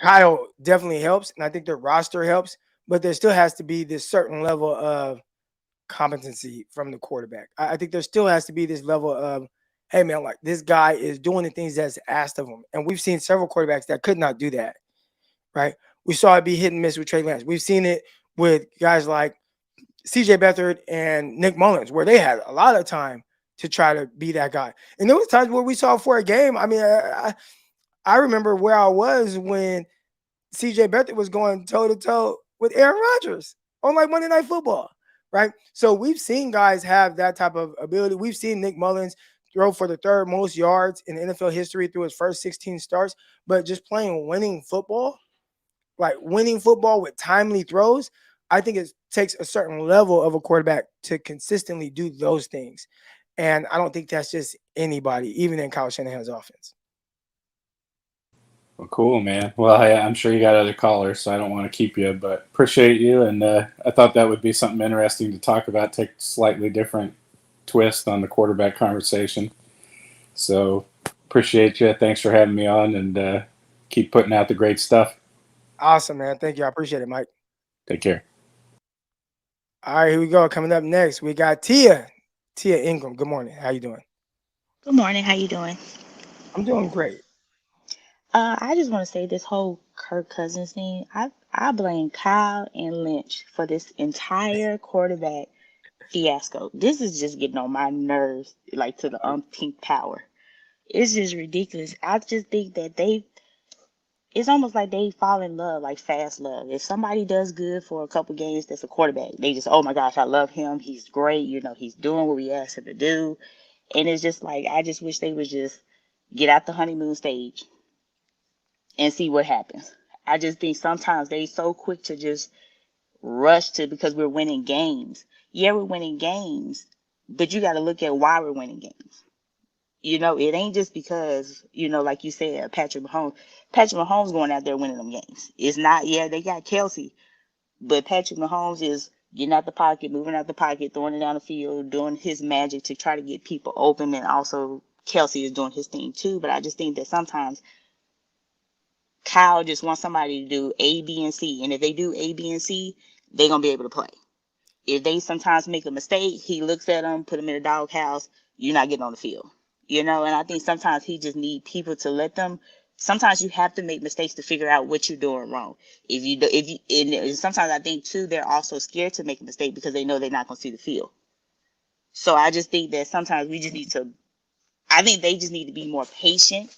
[SPEAKER 1] Kyle definitely helps, and I think the roster helps, but there still has to be this certain level of competency from the quarterback. I think there still has to be this level of, hey man, like this guy is doing the things that's asked of him, and we've seen several quarterbacks that could not do that. Right? We saw it be hit and miss with Trey Lance. We've seen it with guys like CJ Beathard and Nick Mullins, where they had a lot of time to try to be that guy. And there was times where we saw for a game. I mean, I remember where I was when CJ Beathard was going toe to toe with Aaron Rodgers on like Monday Night Football, right? So we've seen guys have that type of ability. We've seen Nick Mullins throw for the third most yards in NFL history through his first 16 starts, but just playing winning football, like winning football with timely throws, I think it takes a certain level of a quarterback to consistently do those things. And I don't think that's just anybody, even in Kyle Shanahan's offense.
[SPEAKER 3] Well, cool, man. Well, I'm sure you got other callers, so I don't want to keep you, but appreciate you. And I thought that would be something interesting to talk about, take a slightly different twist on the quarterback conversation. So appreciate you. Thanks for having me on, and keep putting out the great stuff.
[SPEAKER 1] Awesome, man. Thank you. I appreciate it, Mike.
[SPEAKER 3] Take care.
[SPEAKER 1] All right, here we go. Coming up next, we got Tia Ingram. Good morning. How you doing?
[SPEAKER 4] Good morning. How you doing?
[SPEAKER 1] I'm doing great.
[SPEAKER 4] I just want to say this whole Kirk Cousins thing. I blame Kyle and Lynch for this entire quarterback fiasco. This is just getting on my nerves, like to the umpteenth power. It's just ridiculous. I just think that it's almost like they fall in love, like fast love. If somebody does good for a couple games, that's a quarterback. They just, oh my gosh, I love him. He's great. He's doing what we asked him to do. And it's just like, I just wish they would just get out the honeymoon stage and see what happens. I just think sometimes they so quick to just rush to because we're winning games. Yeah, we're winning games, but you got to look at why we're winning games. It ain't just because, like you said, Patrick Mahomes. Patrick Mahomes going out there winning them games. It's not, yeah, they got Kelsey, but Patrick Mahomes is getting out the pocket, moving out the pocket, throwing it down the field, doing his magic to try to get people open. And also Kelsey is doing his thing too. But I just think that sometimes Kyle just wants somebody to do A, B, and C. And if they do A, B, and C, they're going to be able to play. If they sometimes make a mistake, he looks at them, put them in a doghouse, you're not getting on the field. And I think sometimes he just need people to let them sometimes you have to make mistakes to figure out what you're doing wrong. And sometimes I think too, they're also scared to make a mistake because they know they're not going to see the field. So I just think that sometimes we just need to, I think they just need to be more patient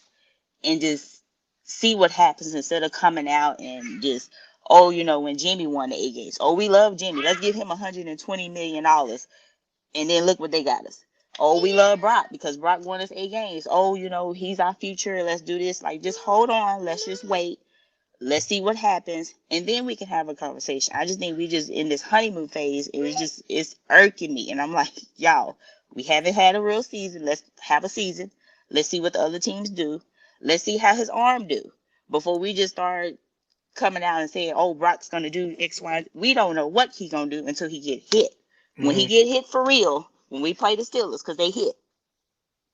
[SPEAKER 4] and just see what happens instead of coming out and just, oh, when Jimmy won the 8 games, oh, we love Jimmy, let's give him $120 million, and then look what they got us. Oh, we love Brock because Brock won us 8 games. Oh, he's our future. Let's do this. Like, just hold on. Let's just wait. Let's see what happens, and then we can have a conversation. I just think we just in this honeymoon phase. It's irking me, and I'm like, y'all, we haven't had a real season. Let's have a season. Let's see what the other teams do. Let's see how his arm do before we just start coming out and saying, "Oh, Brock's gonna do X, Y." We don't know what he's gonna do until he get hit. When he
[SPEAKER 1] Mhm.
[SPEAKER 4] get hit for real, when we play the Steelers, because they hit,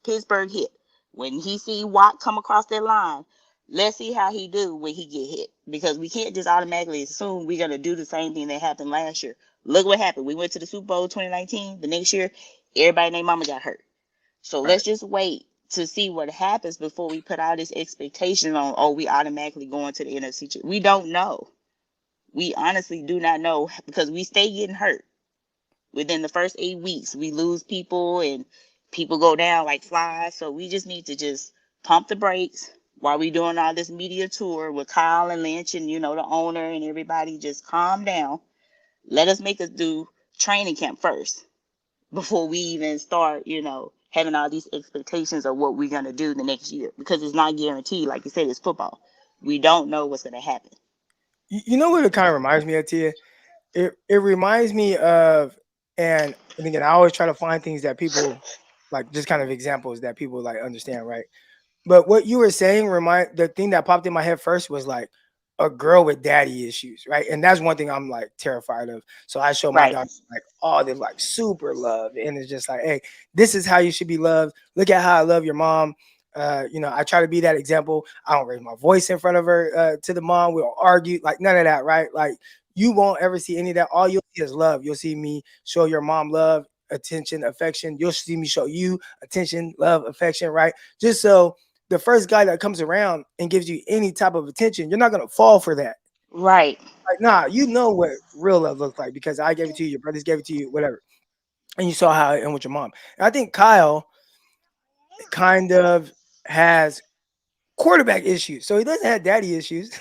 [SPEAKER 4] Pittsburgh hit. When he see Watt come across that line, let's see how he do when he get hit. Because we can't just automatically assume we're gonna do the same thing that happened last year. Look what happened. We went to the Super Bowl 2019. The next year, everybody named Mama got hurt. So
[SPEAKER 1] Right.
[SPEAKER 4] let's just wait to see what happens before we put all this expectation on. Oh, we automatically going to the NFC. We don't know. We honestly do not know because we stay getting hurt. Within the first 8 weeks, we lose people and people go down like flies. So we just need to just pump the brakes while we doing all this media tour with Kyle and Lynch and the owner and everybody. Just calm down. Let us make us do training camp first before we even start, having all these expectations of what we're gonna do the next year because it's not guaranteed. Like you said, it's football. We don't know what's gonna happen.
[SPEAKER 1] You know what it kind of reminds me of, Tia? It reminds me of, and again, I always try to find things that people like, just kind of examples that people like understand, right? But what you were saying, remind the thing that popped in my head first was like a girl with daddy issues, right? And that's one thing I'm like terrified of. So I show my
[SPEAKER 4] Right.
[SPEAKER 1] daughter like all this like super love, and it's just like, hey, this is how you should be loved. Look at how I love your mom. I try to be that example. I don't raise my voice in front of her to the mom. We don't argue, like none of that, right? Like you won't ever see any of that. All you'll see is love. You'll see me show your mom love, attention, affection. You'll see me show you attention, love, affection, right? Just so the first guy that comes around and gives you any type of attention, you're not gonna fall for that.
[SPEAKER 4] Right.
[SPEAKER 1] Like, nah, you know what real love looks like because I gave it to you, your brothers gave it to you, whatever. And you saw how it went with your mom. And I think Kyle kind of has quarterback issues. So he doesn't have daddy issues,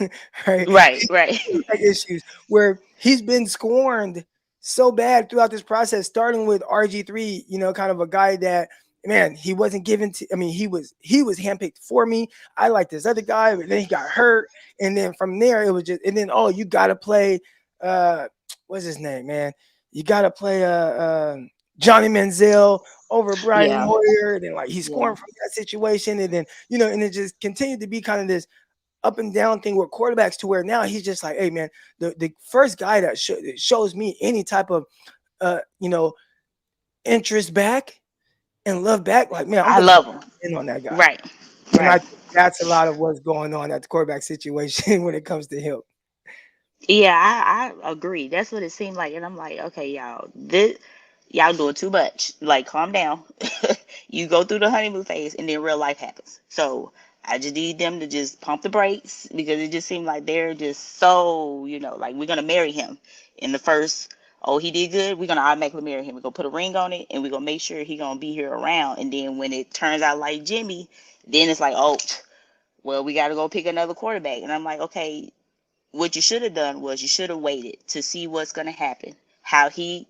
[SPEAKER 1] right?
[SPEAKER 4] Right. Right.
[SPEAKER 1] Quarterback issues where he's been scorned so bad throughout this process, starting with RG3, kind of a guy that, man, he wasn't given to. I mean, he was handpicked for me. I like this other guy, but then he got hurt, and then from there it was just, and then you gotta play, uh, what's his name, man? You gotta play Johnny Manziel over Brian
[SPEAKER 4] Yeah.
[SPEAKER 1] Hoyer, and then like he's
[SPEAKER 4] Yeah.
[SPEAKER 1] scoring from that situation, and then and it just continued to be kind of this up and down thing with quarterbacks to where now he's just like, hey man, the first guy that shows me any type of uh you know interest back and love back, like man, I'm
[SPEAKER 4] I
[SPEAKER 1] gonna
[SPEAKER 4] love them.
[SPEAKER 1] in on that guy.
[SPEAKER 4] Right.
[SPEAKER 1] And I
[SPEAKER 4] Right.
[SPEAKER 1] think that's a lot of what's going on at the quarterback situation when it comes to him.
[SPEAKER 4] Yeah, I agree. That's what it seemed like. And I'm like, okay, y'all doing too much. Like, calm down. You go through the honeymoon phase and then real life happens. So I just need them to just pump the brakes because it just seemed like they're just so, like we're gonna marry him in the first, oh, he did good, we're gonna automatically marry him. We're gonna put a ring on it and we're gonna make sure he gonna be here around. And then when it turns out like Jimmy, then it's like, oh, well, we gotta go pick another quarterback. And I'm like, okay, what you should have done was you should have waited to see what's going to happen, how he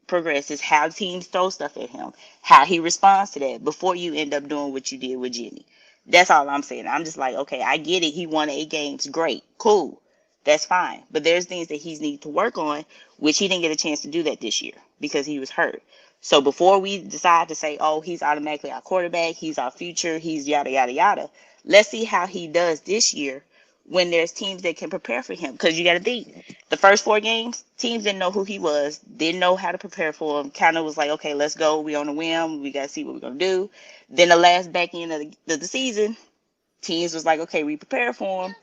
[SPEAKER 4] progresses, how teams throw stuff at him, how he responds to that before you end up doing what you did with Jimmy. That's all I'm saying. I'm just like, okay, I get it. He won 8 games. Great. Cool. That's fine. But there's things that he needs to work on, which he didn't get a chance to do that this year because he was hurt. So before we decide to say, oh, he's automatically our quarterback, he's our future, he's yada, yada, yada, let's see how he does this year when there's teams that can prepare for him. Because you got to think, the first 4 games, teams didn't know who he was, didn't know how to prepare for him. Kind of was like, okay, let's go. We on a whim. We got to see what we're going to do. Then the last back end of the season, teams was like, okay, we prepare for him.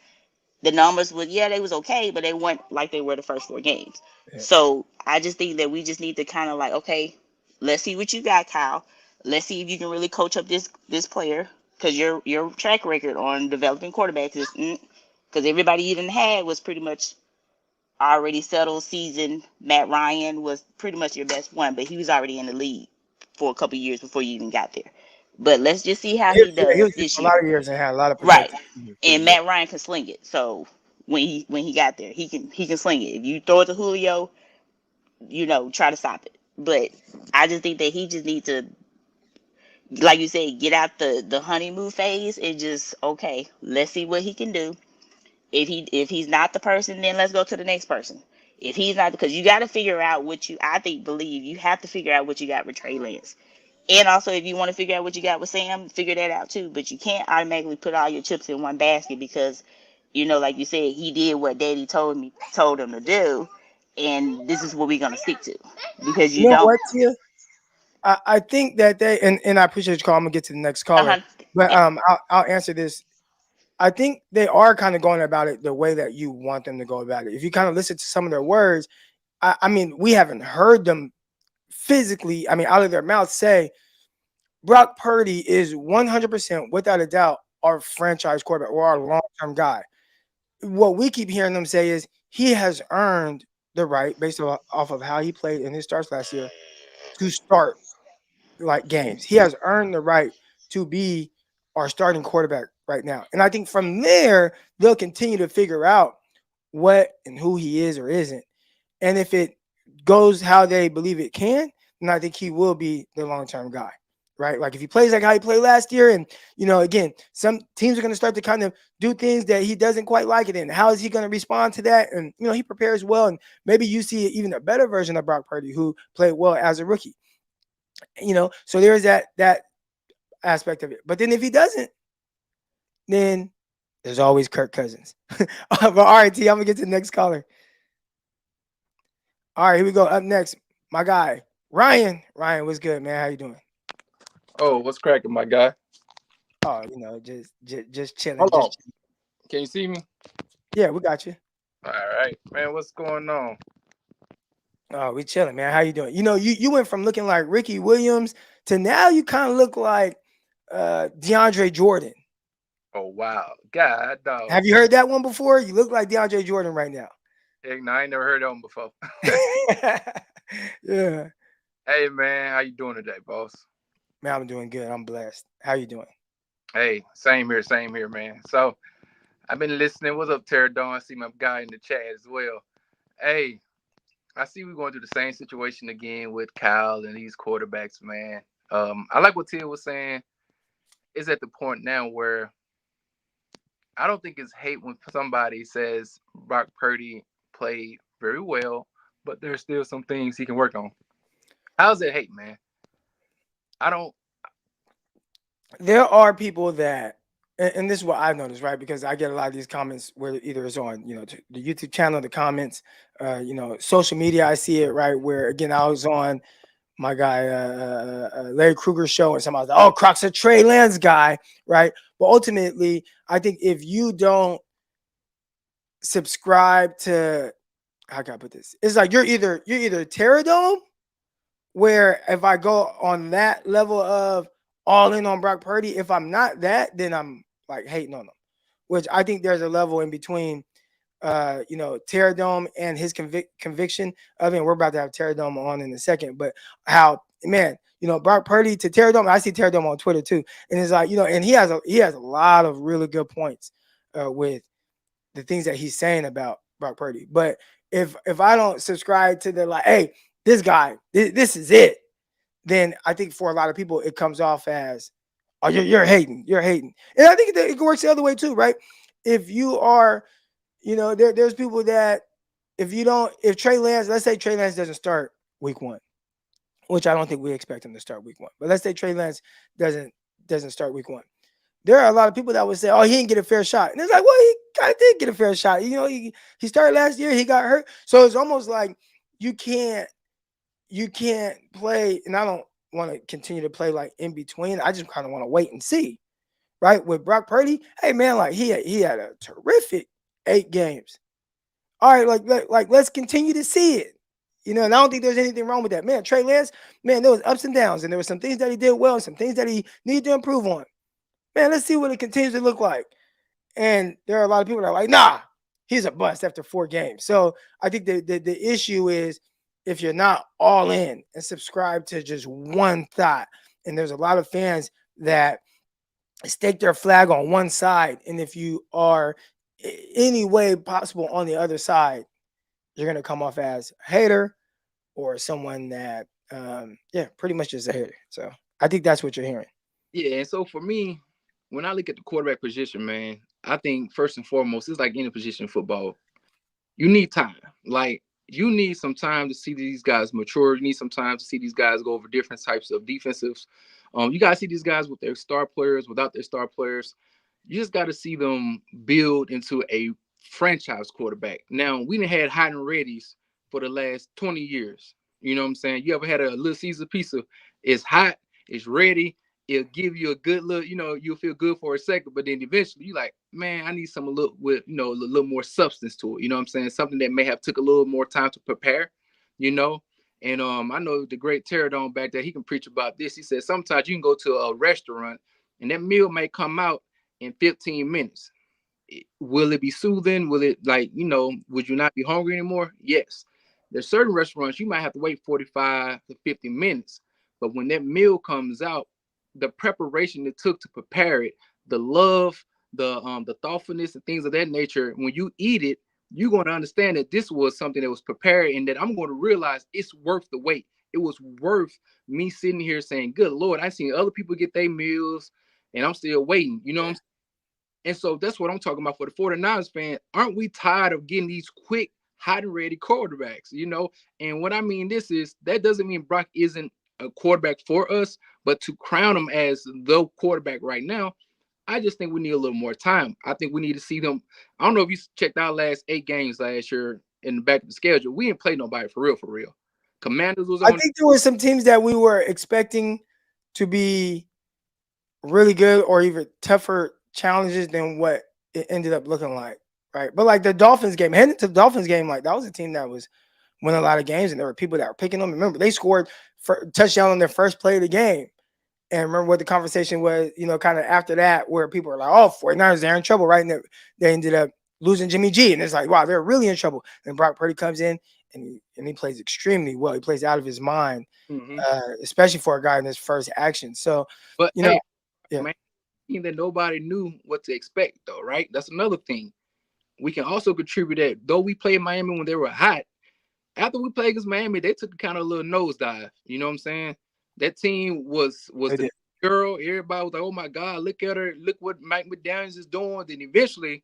[SPEAKER 4] The numbers was, yeah, they was okay, but they weren't like they were the first 4 games.
[SPEAKER 1] Yeah.
[SPEAKER 4] So I just think that we just need to kind of like, okay, let's see what you got, Kyle. Let's see if you can really coach up this player because your track record on developing quarterbacks is because everybody you didn't had was pretty much already settled season. Matt Ryan was pretty much your best one, but he was already in the league for a couple years before you even got there. But let's just see how he
[SPEAKER 1] He
[SPEAKER 4] does
[SPEAKER 1] was here
[SPEAKER 4] this
[SPEAKER 1] for a
[SPEAKER 4] year.
[SPEAKER 1] lot of years and had a lot of
[SPEAKER 4] Right.
[SPEAKER 1] productive years too.
[SPEAKER 4] And Matt Ryan can sling it. So when he got there, he can sling it. If you throw it to Julio, try to stop it. But I just think that he just needs to, like you said, get out the honeymoon phase and just, okay, let's see what he can do. If he's not the person, then let's go to the next person. If he's not, because you got to figure out believe you have to figure out what you got with Trey Lance. And also, if you want to figure out what you got with Sam, figure that out too. But you can't automatically put all your chips in one basket because, like you said, he did what Daddy told him to do, and this is what we're gonna stick to because
[SPEAKER 1] You
[SPEAKER 4] you
[SPEAKER 1] know
[SPEAKER 4] don't.
[SPEAKER 1] what, Tia? I think that and I appreciate your call. I'm gonna get to the next caller,
[SPEAKER 4] Uh-huh.
[SPEAKER 1] but I'll answer this. I think they are kind of going about it the way that you want them to go about it. If you kind of listen to some of their words, I mean, we haven't heard them physically, I mean, out of their mouth say Brock Purdy is 100% without a doubt our franchise quarterback or our long-term guy. What we keep hearing them say is he has earned the right, based off of how he played in his starts last year, to start like games. He has earned the right to be our starting quarterback right now. And I think from there, they'll continue to figure out what and who he is or isn't. And if it goes how they believe it can, then I think he will be the long-term guy. Right. Like if he plays like how he played last year, and again, some teams are going to start to kind of do things that he doesn't quite like it in. How is he going to respond to that? And he prepares well, and maybe you see even a better version of Brock Purdy who played well as a rookie. So there's that aspect of it. But then if he doesn't, then there's always Kirk Cousins. But all right, T, I'm gonna get to the next caller. All right, here we go. Up next, my guy Ryan. Ryan, what's good, man? How you doing?
[SPEAKER 5] Oh, what's cracking, my guy?
[SPEAKER 1] Oh, just chilling.
[SPEAKER 5] Hold on.
[SPEAKER 1] Just chilling.
[SPEAKER 5] Can you see me?
[SPEAKER 1] Yeah, we got you.
[SPEAKER 5] All right, man. What's going on?
[SPEAKER 1] Oh, we chilling, man. How you doing? You went from looking like Ricky Williams to now you kind of look like DeAndre Jordan.
[SPEAKER 5] Oh, wow. God, dog.
[SPEAKER 1] Have you heard that one before? You look like DeAndre Jordan right now.
[SPEAKER 5] Hey, no, I ain't never heard that one before.
[SPEAKER 1] Yeah.
[SPEAKER 5] Hey, man. How you doing today, boss?
[SPEAKER 1] Man, I'm doing good. I'm blessed. How you doing?
[SPEAKER 5] Hey, same here, man. So, I've been listening. What's up, Teradome? I see my guy in the chat as well. Hey, I see we're going through the same situation again with Kyle and these quarterbacks, man. I like what Tia was saying. It's at the point now where I don't think it's hate when somebody says Brock Purdy played very well, but there's still some things he can work on. How's it hate, man? I don't.
[SPEAKER 1] There are people that, and this is what I've noticed, right? Because I get a lot of these comments where either it's on, the YouTube channel, the comments, social media. I see it, right? Where again, I was on my guy Larry Kruger's show, and somebody was like, "Oh, Croc's a Trey Lance guy," right? But ultimately, I think if you don't subscribe to, how can I put this? It's like you're either Teradome, where if I go on that level of all in on Brock Purdy, if I'm not that, then I'm like hating on him. Which I think there's a level in between Teradome and his conviction of it. And we're about to have Teradome on in a second, but how, man, Brock Purdy to Teradome, I see Teradome on Twitter too. And it's like, and he has a lot of really good points with the things that he's saying about Brock Purdy. But if I don't subscribe to the like, hey, this guy, this is it, then I think for a lot of people it comes off as, oh, you're hating. And I think that it works the other way too, right? If you are, there's people that if Trey Lance, let's say Trey Lance doesn't start week 1, which I don't think we expect him to start week 1, but let's say Trey Lance doesn't start week 1. There are a lot of people that would say, oh, he didn't get a fair shot. And it's like, well, he kind of did get a fair shot. He started last year, he got hurt. So it's almost like you can't play, and I don't want to continue to play like in between. I just kind of want to wait and see. Right? With Brock Purdy, hey man, like he had a terrific 8 games. All right, like let's continue to see it. And I don't think there's anything wrong with that. Man, Trey Lance, man, there was ups and downs, and there were some things that he did well and some things that he needed to improve on. Man, let's see what it continues to look like. And there are a lot of people that are like, nah, he's a bust after 4 games. So I think the issue is if you're not all in and subscribe to just one thought, and there's a lot of fans that stake their flag on one side, and if you are any way possible on the other side, you're gonna come off as a hater or someone that, yeah, pretty much just a hater. So I think that's what you're hearing.
[SPEAKER 5] Yeah, and so for me, when I look at the quarterback position, man, I think first and foremost, it's like any position in football. You need time. Like you need some time to see these guys mature. You need some time to see these guys go over different types of defensives. You gotta see these guys with their star players, without their star players. You just got to see them build into a franchise quarterback. Now we done had hot and readies for the last 20 years. You know what I'm saying? You ever had a Little Caesar pizza? It's hot, it's ready, it'll give you a good look, you'll feel good for a second, but then eventually you like, man, I need some a little with, a little more substance to it. You know what I'm saying? Something that may have took a little more time to prepare, you know. And I know the great Teradome back there, he can preach about this. He said sometimes you can go to a restaurant and that meal may come out in 15 minutes. Will it be soothing? Will it would you not be hungry anymore? Yes. There's certain restaurants you might have to wait 45 to 50 minutes. But when that meal comes out, the preparation it took to prepare it, the love, the thoughtfulness and things of that nature, when you eat it, you're going to understand that this was something that was prepared and that I'm going to realize it's worth the wait. It was worth me sitting here saying, good Lord, I seen other people get their meals and I'm still waiting. You know what I'm saying? And so that's what I'm talking about for the 49ers fan. Aren't we tired of getting these quick, hot and ready quarterbacks? And what I mean this is that doesn't mean Brock isn't a quarterback for us, but to crown him as the quarterback right now, I just think we need a little more time. I think we need to see them. I don't know if you checked our last 8 games last year in the back of the schedule. We didn't play nobody for real, for real. Commanders was
[SPEAKER 1] I
[SPEAKER 5] on.
[SPEAKER 1] think there were some teams that we were expecting to be really good or even tougher challenges than what it ended up looking like, right? But like the Dolphins game, heading to the Dolphins game, like that was a team that was winning a lot of games, and there were people that were picking them. Remember, they scored for touchdown on their first play of the game. And remember what the conversation was, kind of after that, where people were like, oh, 49ers, they're in trouble, right? And they ended up losing Jimmy G. And it's like, wow, they're really in trouble. And Brock Purdy comes in and he plays extremely well. He plays out of his mind,
[SPEAKER 5] Mhm.
[SPEAKER 1] especially for a guy in his first action. So,
[SPEAKER 5] But
[SPEAKER 1] you know,
[SPEAKER 5] hey,
[SPEAKER 1] yeah.
[SPEAKER 5] man, that nobody knew what to expect, though, right? That's another thing. We can also contribute that though we played Miami when they were hot, after we played against Miami, they took kind of a little nosedive. You know what I'm saying? That team was
[SPEAKER 1] They
[SPEAKER 5] the
[SPEAKER 1] did.
[SPEAKER 5] girl. Everybody was like, "Oh my God, look at her! Look what Mike McDaniels is doing." Then eventually,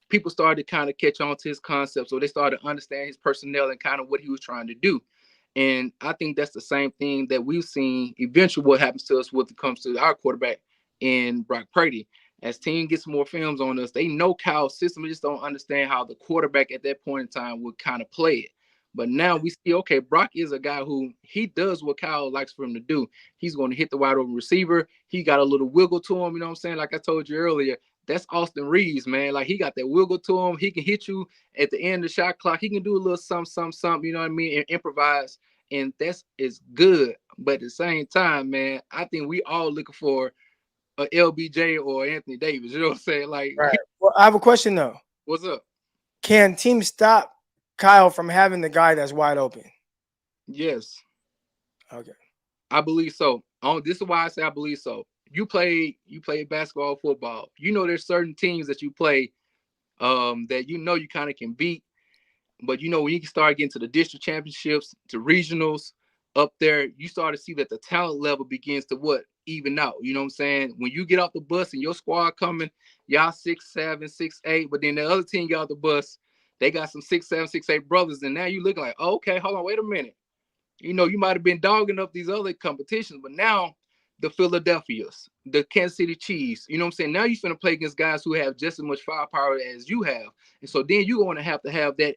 [SPEAKER 5] people started to kind of catch on to his concept, so they started to understand his personnel and kind of what he was trying to do. And I think that's the same thing that we've seen eventually what happens to us when it comes to our quarterback in Brock Purdy. As team gets more films on us, they know Kyle's system. They just don't understand how the quarterback at that point in time would kind of play it. But now we see, okay, Brock is a guy who he does what Kyle likes for him to do. He's going to hit the wide open receiver. He got a little wiggle to him. You know what I'm saying? Like I told you earlier, that's Austin Reeves, man. Like he got that wiggle to him. He can hit you at the end of the shot clock. He can do a little something, you know what I mean, and improvise. And that's is good. But at the same time, man, I think we all looking for a LBJ or Anthony Davis. You know what I'm saying? Like,
[SPEAKER 1] Right. Well, I have a question though.
[SPEAKER 5] what's up?
[SPEAKER 1] Can teams stop Kyle from having the guy that's wide open?
[SPEAKER 5] Yes,
[SPEAKER 1] Okay.
[SPEAKER 5] I believe so. This is why I say I believe so. You play basketball, football. You know there's certain teams that you play that you kind of can beat. But when you start getting to the district championships, to regionals, up there, you start to see that the talent level begins to what even out. You know what I'm saying? When you get off the bus and your squad coming, y'all 6'7", 6'8", but then the other team get off the bus, they got some 6'7", 6'8" brothers, and now you looking like, oh, okay, hold on, wait a minute. You might have been dogging up these other competitions, but now the Philadelphias, the Kansas City Chiefs, you know what I'm saying? Now you're going to play against guys who have just as much firepower as you have. And so then you're going to have that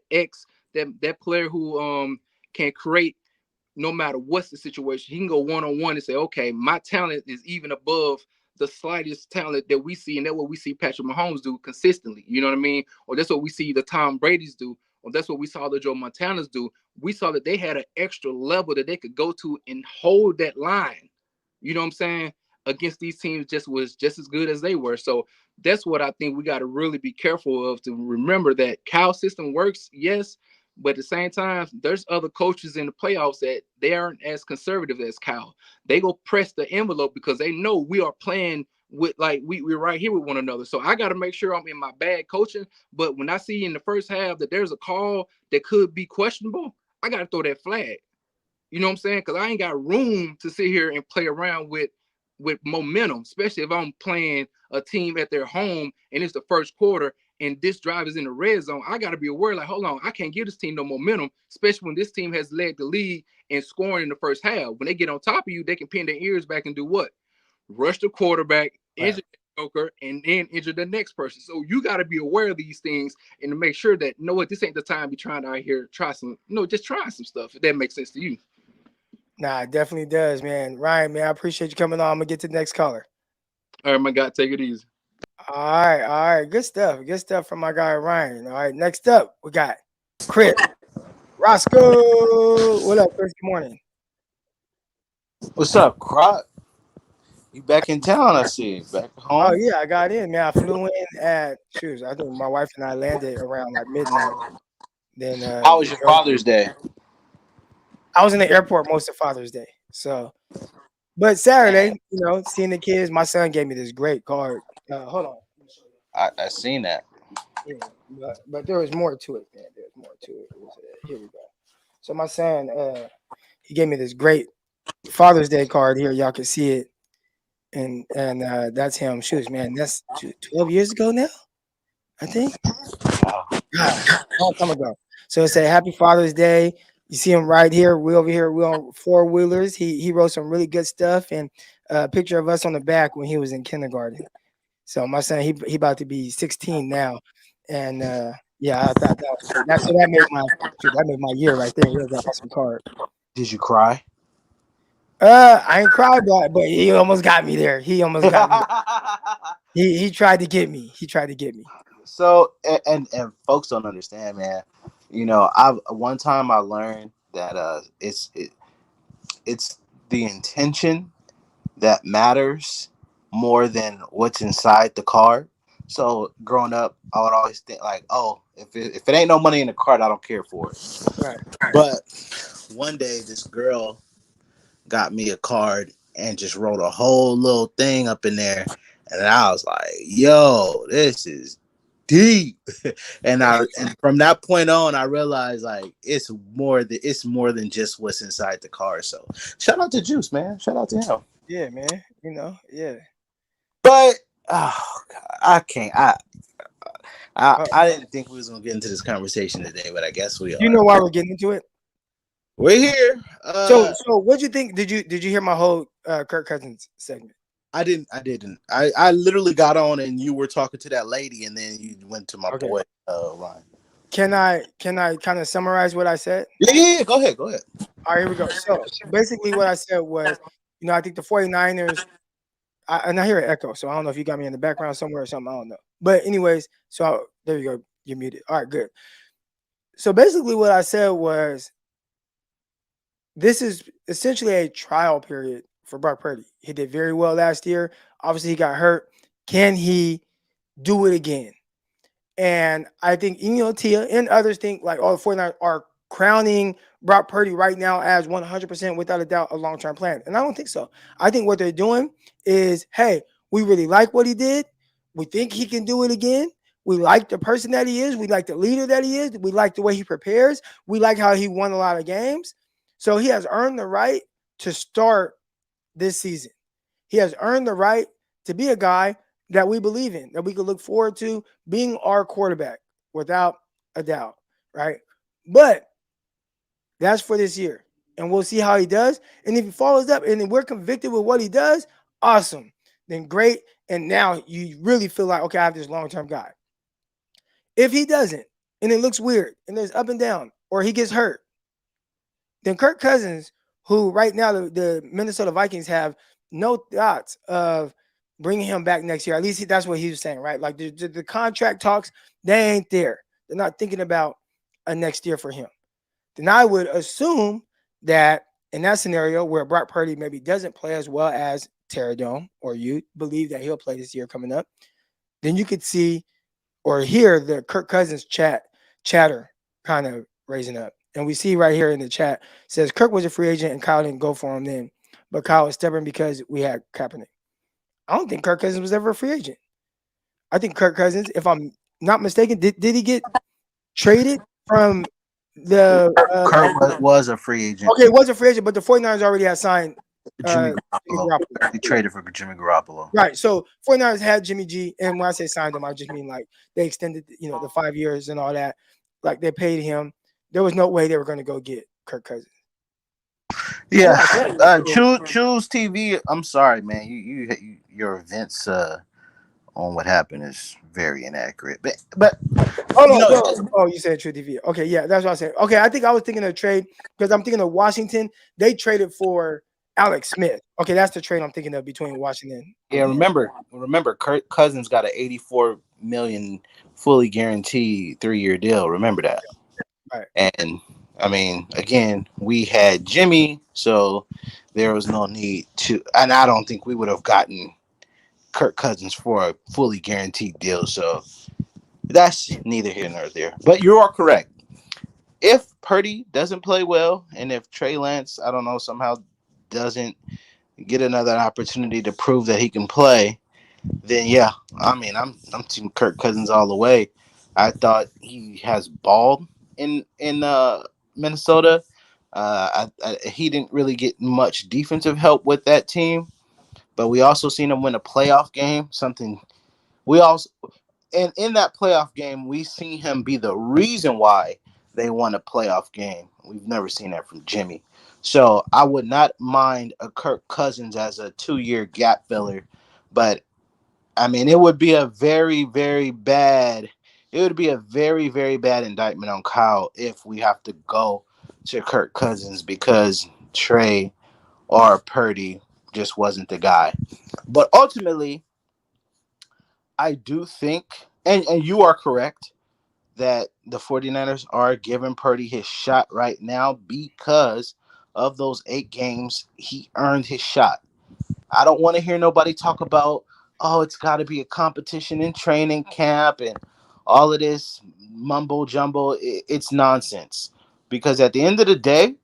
[SPEAKER 5] that player who can create no matter what's the situation. He can go one-on-one and say, okay, my talent is even above the slightest talent that we see. And that's what we see Patrick Mahomes do consistently. You know what I mean? Or that's what we see the Tom Brady's do. Or that's what we saw the Joe Montanas do. We saw that they had an extra level that they could go to and hold that line. You know what I'm saying? against these teams was just as good as they were. So that's what I think we got to really be careful of, to remember that Cal's system works, yes, but at the same time, there's other coaches in the playoffs that they aren't as conservative as Cal. They go press the envelope because they know we are playing with, like, we're right here with one another. So I got to make sure I'm in my bag coaching. But when I see in the first half that there's a call that could be questionable, I got to throw that flag. You know what I'm saying? Because I ain't got room to sit here and play around with momentum, especially if I'm playing a team at their home and it's the first quarter and this drive is in the red zone. I got to be aware, like, hold on, I can't give this team no momentum, especially when this team has led the league in scoring in the first half. When they get on top of you, they can pin their ears back and do what? Rush the quarterback, injure the joker, and then injure the next person. So you got to be aware of these things and to make sure that, you know what, this ain't the time to be trying to out here try some, just try some stuff, if that makes sense to you.
[SPEAKER 1] Nah, it definitely does, man. Ryan, man, I appreciate you coming on. I'm gonna get to the next caller.
[SPEAKER 5] All right, my guy, take it easy.
[SPEAKER 1] All right. Good stuff. Good stuff from my guy Ryan. All right, next up, we got Chris Roscoe. What up, Chris? Good morning.
[SPEAKER 6] What's up, Croc? You back in town? I see you back
[SPEAKER 1] Oh
[SPEAKER 6] home.
[SPEAKER 1] yeah, I got in, man. I flew in at I think my wife and I landed around like midnight. Then
[SPEAKER 6] How was your Father's Day?
[SPEAKER 1] I was in the airport most of Father's Day. So, but Saturday, seeing the kids, my son gave me this great card. Hold on.
[SPEAKER 6] I seen that.
[SPEAKER 1] Yeah, but there was more to it, man. There's more to it. Here we go. So my son, he gave me this great Father's Day card here. Y'all can see it, and that's him. Shoes, man. That's 12 years ago now, I think.
[SPEAKER 6] Wow.
[SPEAKER 1] Gosh, a long time ago. So it said Happy Father's Day. You see him right here. We over here. We on four wheelers. He wrote some really good stuff and a picture of us on the back when he was in kindergarten. So my son, he about to be 16 now, and yeah, I thought that made my year right there. He got an awesome card.
[SPEAKER 6] Did you cry?
[SPEAKER 1] I ain't cried, but he almost got me there. He almost got me. He tried to get me. He tried to get me.
[SPEAKER 6] So and folks don't understand, man. I've one time I learned that it's the intention that matters more than what's inside the card. So growing up, I would always think like, oh, if it ain't no money in the card, I don't care for it.
[SPEAKER 1] Right.
[SPEAKER 6] But one day, this girl got me a card and just wrote a whole little thing up in there, and I was like, yo, this is deep. and from that point on, I realized like it's more than just what's inside the card. So shout out to Juice, man. Shout out to him.
[SPEAKER 1] Yeah, man. Yeah.
[SPEAKER 6] But oh God, I can't. I didn't think we was gonna get into this conversation today, but I guess we are.
[SPEAKER 1] You know why we're getting into it?
[SPEAKER 6] We're here.
[SPEAKER 1] So what'd you think? Did you hear my whole Kirk Cousins segment?
[SPEAKER 6] I didn't. I literally got on and you were talking to that lady, and then you went to my boy Ryan.
[SPEAKER 1] Can I kind of summarize what I said?
[SPEAKER 6] Yeah. Go ahead.
[SPEAKER 1] All right, here we go. So basically, what I said was, I think the 49ers. And I hear an echo, so I don't know if you got me in the background somewhere or something. I don't know. But anyways, there you go. You're muted. All right, good. So basically, what I said was, this is essentially a trial period for Brock Purdy. He did very well last year. Obviously, he got hurt. Can he do it again? And I think Tia and others think like all the 49ers are crowning Brock Purdy right now as 100% without a doubt a long-term plan. And I don't think so. I think what they're doing is, hey, we really like what he did. We think he can do it again. We like the person that he is. We like the leader that he is. We like the way he prepares. We like how he won a lot of games. So he has earned the right to start this season. He has earned the right to be a guy that we believe in, that we could look forward to being our quarterback without a doubt, right? But that's for this year, and we'll see how he does. And if he follows up and we're convicted with what he does, awesome. Then great. And now you really feel like, okay, I have this long-term guy. If he doesn't, and it looks weird, and there's up and down, or he gets hurt, then Kirk Cousins, who right now the Minnesota Vikings have no thoughts of bringing him back next year. At least that's what he was saying, right? Like the contract talks, they ain't there. They're not thinking about a next year for him. Then I would assume that in that scenario where Brock Purdy maybe doesn't play as well as Teradome, or you believe that he'll play this year coming up, then you could see or hear the Kirk Cousins chatter kind of raising up. And we see right here in the chat says Kirk was a free agent and Kyle didn't go for him then, but Kyle was stubborn because we had Kaepernick. I don't think Kirk Cousins was ever a free agent. I think Kirk Cousins, if I'm not mistaken, did he get traded from the
[SPEAKER 6] Kirk was a free agent.
[SPEAKER 1] okay, it was a free agent, but the 49ers already had signed
[SPEAKER 6] Jimmy
[SPEAKER 1] Jimmy
[SPEAKER 6] Garoppolo.
[SPEAKER 1] Garoppolo.
[SPEAKER 6] He traded for Jimmy Garoppolo.
[SPEAKER 1] Right. So 49ers had Jimmy G, and when I say signed him, I just mean like they extended, the 5 years and all that. Like they paid him. There was no way they were going to go get Kirk Cousins.
[SPEAKER 6] Yeah. Choose TV. I'm sorry, man. Your events on what happened is very inaccurate. But
[SPEAKER 1] Oh no. Oh, you said True TV. Okay, yeah, that's what I said. Okay, I think I was thinking of trade because I'm thinking of Washington. They traded for Alex Smith. Okay, that's the trade I'm thinking of between Washington.
[SPEAKER 6] Yeah, remember, Kirk Cousins got an $84 million fully guaranteed 3-year deal. Remember that,
[SPEAKER 1] Right?
[SPEAKER 6] And I mean, again, we had Jimmy, so there was no need to. And I don't think we would have gotten Kirk Cousins for a fully guaranteed deal. So that's neither here nor there. But you are correct. If Purdy doesn't play well, and if Trey Lance, I don't know, somehow doesn't get another opportunity to prove that he can play, then yeah, I mean, I'm team Kirk Cousins all the way. I thought he has balled in Minnesota. He didn't really get much defensive help with that team, but we also seen him win a playoff game. Something we also and in that playoff game, we seen him be the reason why they won a playoff game. We've never seen that from Jimmy. So I would not mind a Kirk Cousins as a 2-year gap filler, but I mean, it would be a very, very bad. It would be a very, very bad indictment on Kyle if we have to go to Kirk Cousins because Trey or Purdy just wasn't the guy. But ultimately, I do think, and you are correct, that the 49ers are giving Purdy his shot right now because of those 8 games. He earned his shot. I don't want to hear nobody talk about, oh, it's got to be a competition in training camp and all of this mumbo jumbo. It's nonsense. Because at the end of the day,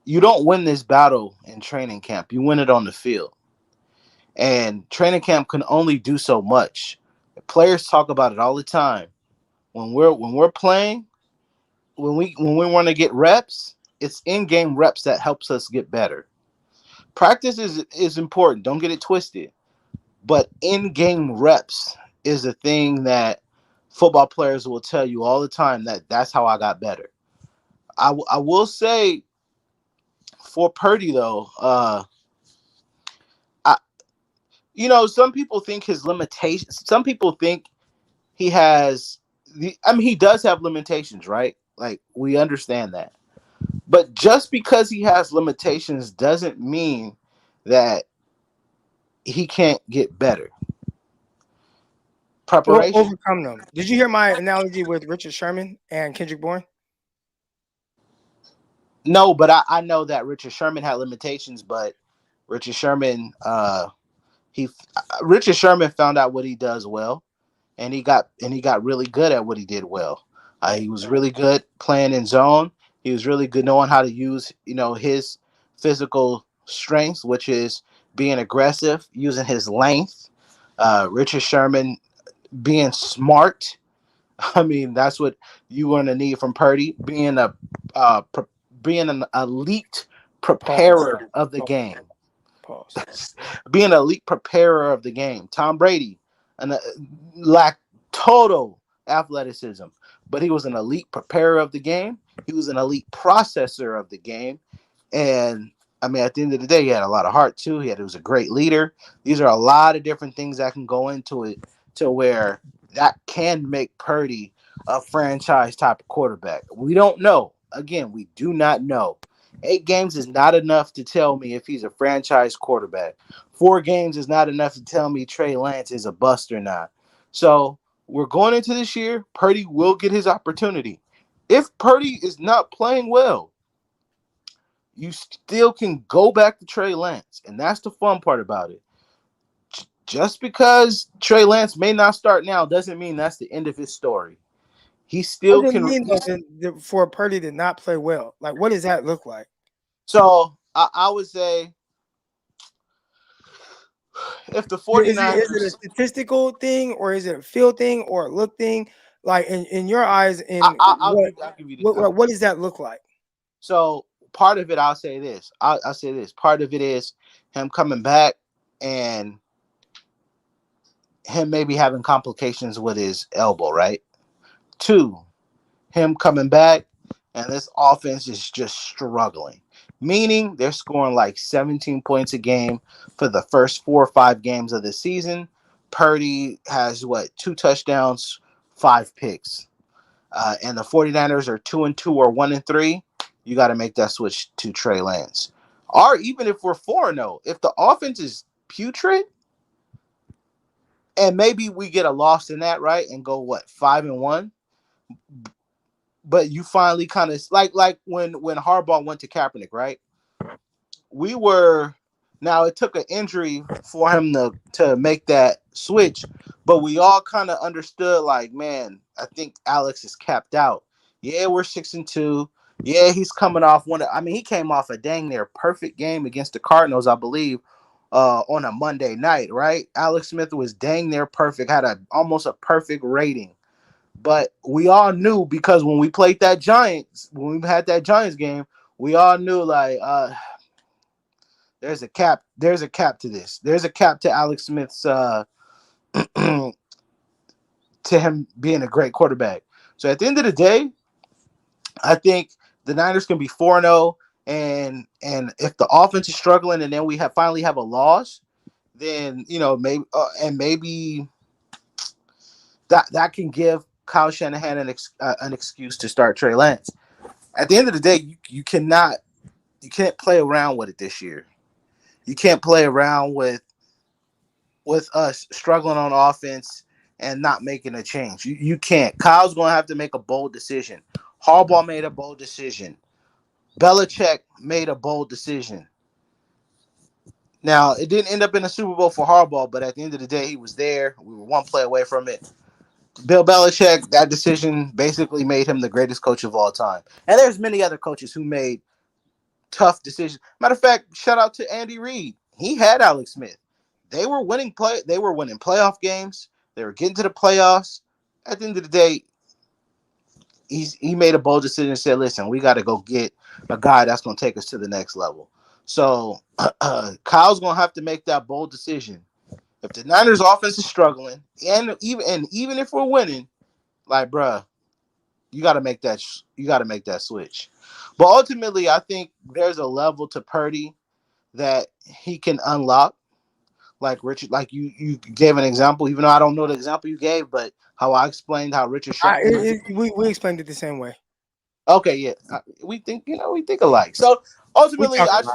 [SPEAKER 6] you don't win this battle in training camp. You win it on the field. And training camp can only do so much. Players talk about it all the time. When we're playing, when we want to get reps, it's in-game reps that helps us get better. Practice is important. Don't get it twisted. But in-game reps is a thing that football players will tell you all the time that's how I got better. I will say for Purdy though, some people think his limitations. Some people think he has he does have limitations, right? Like we understand that. But just because he has limitations doesn't mean that he can't get better. Preparation.
[SPEAKER 1] Overcome them. Did you hear my analogy with Richard Sherman and Kendrick Bourne?
[SPEAKER 6] No, but I know that Richard Sherman had limitations, but Richard Sherman, Richard Sherman found out what he does well, and he got really good at what he did well. He was really good playing in zone. He was really good knowing how to use his physical strengths, which is being aggressive, using his length. Richard Sherman being smart. I mean, that's what you want to need from Purdy. Being being an elite preparer of the game.
[SPEAKER 1] Pause.
[SPEAKER 6] Being an elite preparer of the game. Tom Brady lacked total athleticism, but he was an elite preparer of the game. He was an elite processor of the game. And I mean, at the end of the day, he had a lot of heart too. He was a great leader. These are a lot of different things that can go into it to where that can make Purdy a franchise type of quarterback. We don't know. Again, we do not know. 8 games is not enough to tell me if he's a franchise quarterback. 4 games is not enough to tell me Trey Lance is a bust or not. So we're going into this year. Purdy will get his opportunity. If Purdy is not playing well, you still can go back to Trey Lance, and that's the fun part about it. Just because Trey Lance may not start now doesn't mean that's the end of his story. He
[SPEAKER 1] What
[SPEAKER 6] still
[SPEAKER 1] does it
[SPEAKER 6] can.
[SPEAKER 1] mean for Purdy to not play well? Like, what does that look like?
[SPEAKER 6] So I would say if the
[SPEAKER 1] Is it
[SPEAKER 6] 49ers,
[SPEAKER 1] a statistical thing, or is it a feel thing, or a look thing? Like in your eyes,
[SPEAKER 6] I,
[SPEAKER 1] in
[SPEAKER 6] I, I'll give you this.
[SPEAKER 1] what does that look like?
[SPEAKER 6] So part of it, I'll say this. I'll say this. Part of it is him coming back and him maybe having complications with his elbow, right? Two, him coming back and this offense is just struggling. Meaning they're scoring like 17 points a game for the first 4 or 5 games of the season. Purdy has 2 touchdowns, 5 picks. And the 49ers are 2-2 or 1-3. You got to make that switch to Trey Lance. Or even if we're 4-0, if the offense is putrid, and maybe we get a loss in that, right? And go 5-1. But you finally kind of like when Harbaugh went to Kaepernick, right? We were now it took an injury for him to make that switch, but we all kind of understood like, man, I think Alex is capped out. Yeah, we're 6-2. Yeah, he's coming off he came off a dang near perfect game against the Cardinals, I believe, on a Monday night, right? Alex Smith was dang near perfect, had almost a perfect rating. But we all knew because when we played when we had that Giants game, we all knew like there's a cap to this. There's a cap to Alex Smith's to him being a great quarterback. So at the end of the day, I think the Niners can be 4-0, and if the offense is struggling and then we finally have a loss, then maybe that can give Kyle Shanahan an excuse to start Trey Lance. At the end of the day, you can't play around with it this year. You can't play around with us struggling on offense and not making a change. You can't. Kyle's going to have to make a bold decision. Harbaugh made a bold decision. Belichick made a bold decision. Now, it didn't end up in a Super Bowl for Harbaugh, but at the end of the day, he was there. We were one play away from it. Bill Belichick, that decision basically made him the greatest coach of all time. And there's many other coaches who made tough decisions. Matter of fact, shout out to Andy Reid. He had Alex Smith. They were winning playoff games. They were getting to the playoffs. At the end of the day, he made a bold decision and said, listen, we got to go get a guy that's going to take us to the next level. So Kyle's going to have to make that bold decision. If the Niners offense is struggling, and even if we're winning, like, bruh, you got to make that switch. But ultimately, I think there's a level to Purdy that he can unlock. Like Richard, like you gave an example, even though I don't know the example you gave, but how I explained how Richard Sherman.
[SPEAKER 1] We explained it the same way.
[SPEAKER 6] Okay, yeah, we think alike. So
[SPEAKER 1] We
[SPEAKER 6] ultimately,
[SPEAKER 1] talked
[SPEAKER 6] I
[SPEAKER 1] about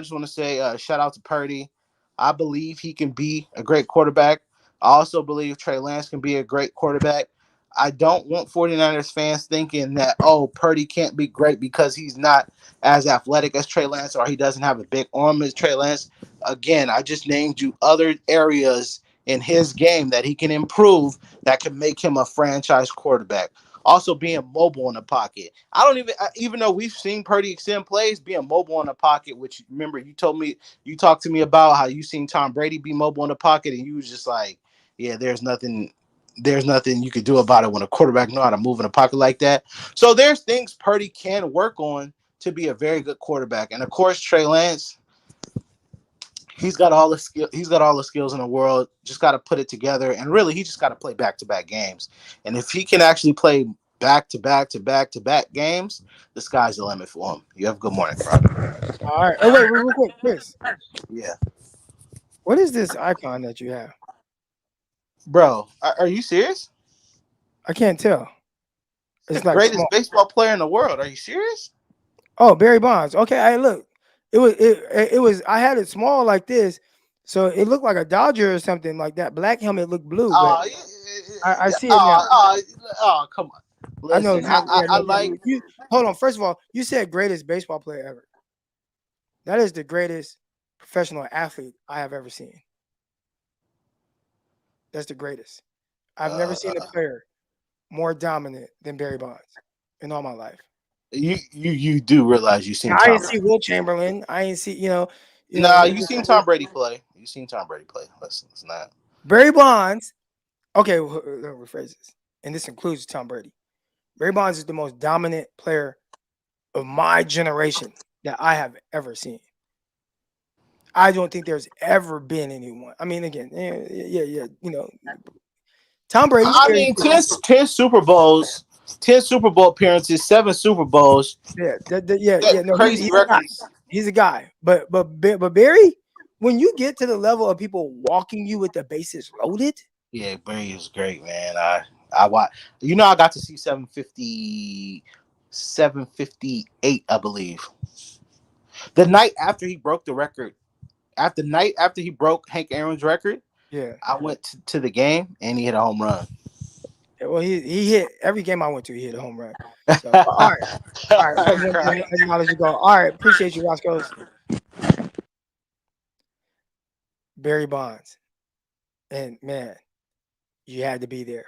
[SPEAKER 6] just want to say, shout out to Purdy. I believe he can be a great quarterback. I also believe Trey Lance can be a great quarterback. I don't want 49ers fans thinking that, Purdy can't be great because he's not as athletic as Trey Lance or he doesn't have a big arm as Trey Lance. Again, I just named you other areas in his game that he can improve that can make him a franchise quarterback. Also, being mobile in the pocket. I don't even though we've seen Purdy extend plays, being mobile in the pocket, which remember you talked to me about how you seen Tom Brady be mobile in the pocket, and you was just like, yeah, there's nothing you could do about it when a quarterback know how to move in a pocket like that. So there's things Purdy can work on to be a very good quarterback. And of course, Trey Lance, he's got all the skill. He's got all the skills in the world. Just got to put it together, and really, he just got to play back-to-back games. And if he can actually play back-to-back games, the sky's the limit for him. You have a good morning, bro.
[SPEAKER 1] All right. Oh wait, real quick, Chris.
[SPEAKER 6] Yeah,
[SPEAKER 1] What is this icon that you have?
[SPEAKER 6] bro. Are you serious?
[SPEAKER 1] I can't tell.
[SPEAKER 6] The
[SPEAKER 1] It's like
[SPEAKER 6] greatest
[SPEAKER 1] small.
[SPEAKER 6] baseball player in the world. Are you serious?
[SPEAKER 1] Oh, Barry Bonds. Okay, I look. It was. I had it small like this, so it looked like a Dodger or something like that. Black helmet looked blue, but
[SPEAKER 6] Oh,
[SPEAKER 1] I see it now.
[SPEAKER 6] oh, come on.
[SPEAKER 1] I know
[SPEAKER 6] Listen,
[SPEAKER 1] exactly. Yeah,
[SPEAKER 6] I
[SPEAKER 1] no,
[SPEAKER 6] like.
[SPEAKER 1] you hold on. First of all, you said greatest baseball player ever. That is the greatest professional athlete I have ever seen. That's the greatest. I've never seen a
[SPEAKER 6] Uh,
[SPEAKER 1] player more dominant than Barry Bonds in all my life.
[SPEAKER 6] you do realize you
[SPEAKER 1] Now,
[SPEAKER 6] seen
[SPEAKER 1] I
[SPEAKER 6] Tom.
[SPEAKER 1] ain't see Will Chamberlain. I ain't see
[SPEAKER 6] Nah, you seen Tom Brady play. You seen Tom Brady play. Listen, it's not.
[SPEAKER 1] Barry Bonds. Okay, let me rephrase this, and this includes Tom Brady. Barry Bonds is the most dominant player of my generation that I have ever seen. I don't think there's ever been anyone. I mean, again, yeah. Tom Brady's
[SPEAKER 6] I
[SPEAKER 1] scary.
[SPEAKER 6] mean, 10 Super Bowls, 10 Super Bowl appearances, 7 Super Bowls.
[SPEAKER 1] Yeah,
[SPEAKER 6] That
[SPEAKER 1] no,
[SPEAKER 6] crazy
[SPEAKER 1] he's a guy.
[SPEAKER 6] records.
[SPEAKER 1] He's a guy. But Barry, when you get to the level of people walking you with the bases loaded,
[SPEAKER 6] Yeah, Brady is great, man. I watch. I got to see 750, 758, I believe. The night after he broke the record, after he broke Hank Aaron's record,
[SPEAKER 1] yeah.
[SPEAKER 6] I went to the game and he hit a home run.
[SPEAKER 1] Well, he hit every game I went to. He hit a home run. So all right. I just want to acknowledge you. Go. All right, appreciate you, Roscoe's. Barry Bonds, and man, you had to be there.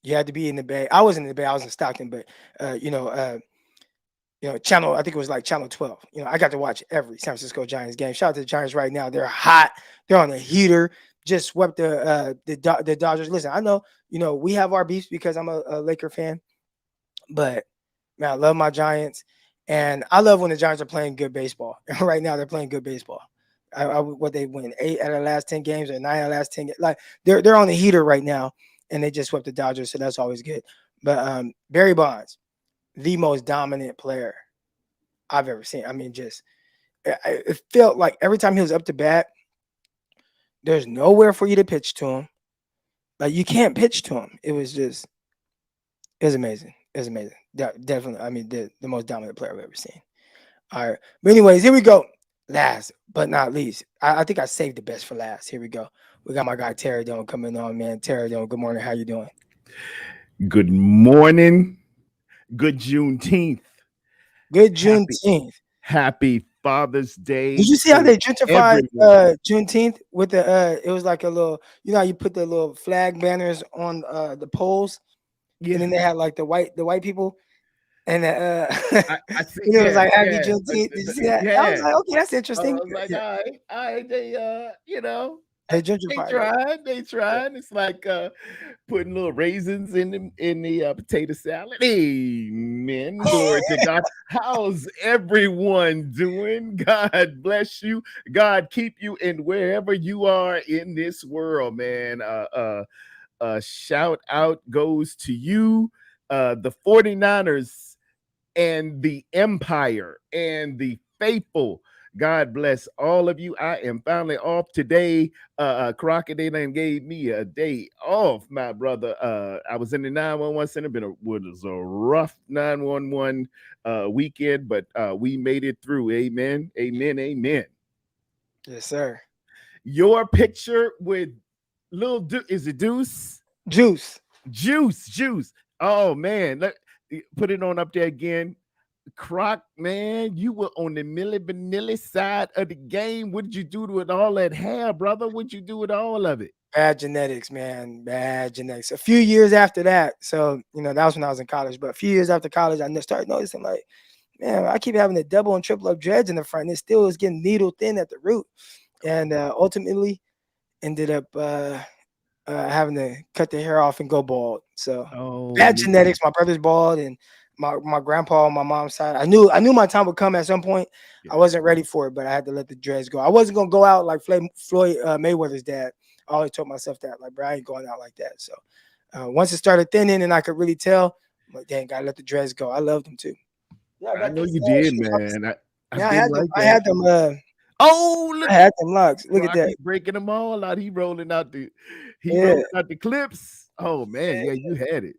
[SPEAKER 1] You had to be in the Bay. I wasn't in the Bay. I was in Stockton, but uh, you know, uh, channel. I think it was like channel 12. I got to watch every San Francisco Giants game. Shout out to the Giants right now. They're hot. They're on a heater. Just swept the Dodgers. Listen, I know. We have our beefs because I'm a Laker fan, but man, I love my Giants, and I love when the Giants are playing good baseball. Right now, they're playing good baseball. What they win 8 out of the last 10 games or 9 out of the last 10. Like they're on the heater right now, and they just swept the Dodgers, so that's always good. But Barry Bonds, the most dominant player I've ever seen. I mean, just it felt like every time he was up to bat, there's nowhere for you to pitch to him. Like you can't pitch to him. It was amazing. It was amazing. Definitely. I mean, the most dominant player I've ever seen. All right. But anyways, here we go. Last but not least, I think I saved the best for last. Here we go. We got my guy Teradome coming on, man. Teradome, good morning. How you doing?
[SPEAKER 7] Good morning. Good Juneteenth.
[SPEAKER 1] Good
[SPEAKER 7] Happy,
[SPEAKER 1] Juneteenth.
[SPEAKER 7] happy Father's Day.
[SPEAKER 1] Did you see how they gentrified
[SPEAKER 7] everyone.
[SPEAKER 1] Juneteenth with it was like a little, how you put the little flag banners on the poles, and then they had like the white people, and
[SPEAKER 7] I see.
[SPEAKER 1] it was like Happy
[SPEAKER 7] Yeah.
[SPEAKER 1] Juneteenth. Did you see that? I was
[SPEAKER 7] Yeah.
[SPEAKER 1] like, okay, that's
[SPEAKER 7] I
[SPEAKER 1] interesting.
[SPEAKER 7] was like,
[SPEAKER 1] Yeah,
[SPEAKER 7] all right, they
[SPEAKER 1] they
[SPEAKER 7] they
[SPEAKER 1] gentrified it.
[SPEAKER 7] tried. They
[SPEAKER 1] Yeah.
[SPEAKER 7] tried. It's like putting little raisins in the potato salad. Amen. Glory to God. How's everyone doing? God bless you. God keep you in wherever you are in this world, man. Shout out goes to you, the 49ers and the Empire and the faithful. God bless all of you. I am finally off today. Crockett, they done gave me a day off, my brother. I was in the 911 center. Was a rough 911 weekend, but we made it through. Amen. Amen. Amen.
[SPEAKER 1] Yes, sir.
[SPEAKER 7] Your picture with is it Deuce?
[SPEAKER 1] Juice.
[SPEAKER 7] Juice. Oh man, put it on up there again. Croc, man, you were on the Milli Vanilli side of the game. What did you do with all that hair, brother? What'd you do with all of it?
[SPEAKER 1] Bad genetics, man. Bad genetics. A few years after that, so that was when I was in college. But a few years after college, I started noticing like, man, I keep having the double and triple up dreads in the front. And it still is getting needle thin at the root, and ultimately ended up having to cut the hair off and go bald. So bad genetics. My brother's bald, and my grandpa on my mom's side. I knew my time would come at some point. Yeah. I wasn't ready for it, but I had to let the dreads go. I wasn't gonna go out like Floyd Mayweather's dad. I always told myself that, like, bro, I ain't going out like that. So once it started thinning, and I could really tell, I'm like, dang, gotta let the dreads go. I loved them too.
[SPEAKER 7] Yeah, I know you did, man.
[SPEAKER 1] I had them. I had them.
[SPEAKER 7] Look,
[SPEAKER 1] I had them locks. Look at that.
[SPEAKER 7] He's breaking them all out. He rolling out the clips. Oh man, yeah, you had it.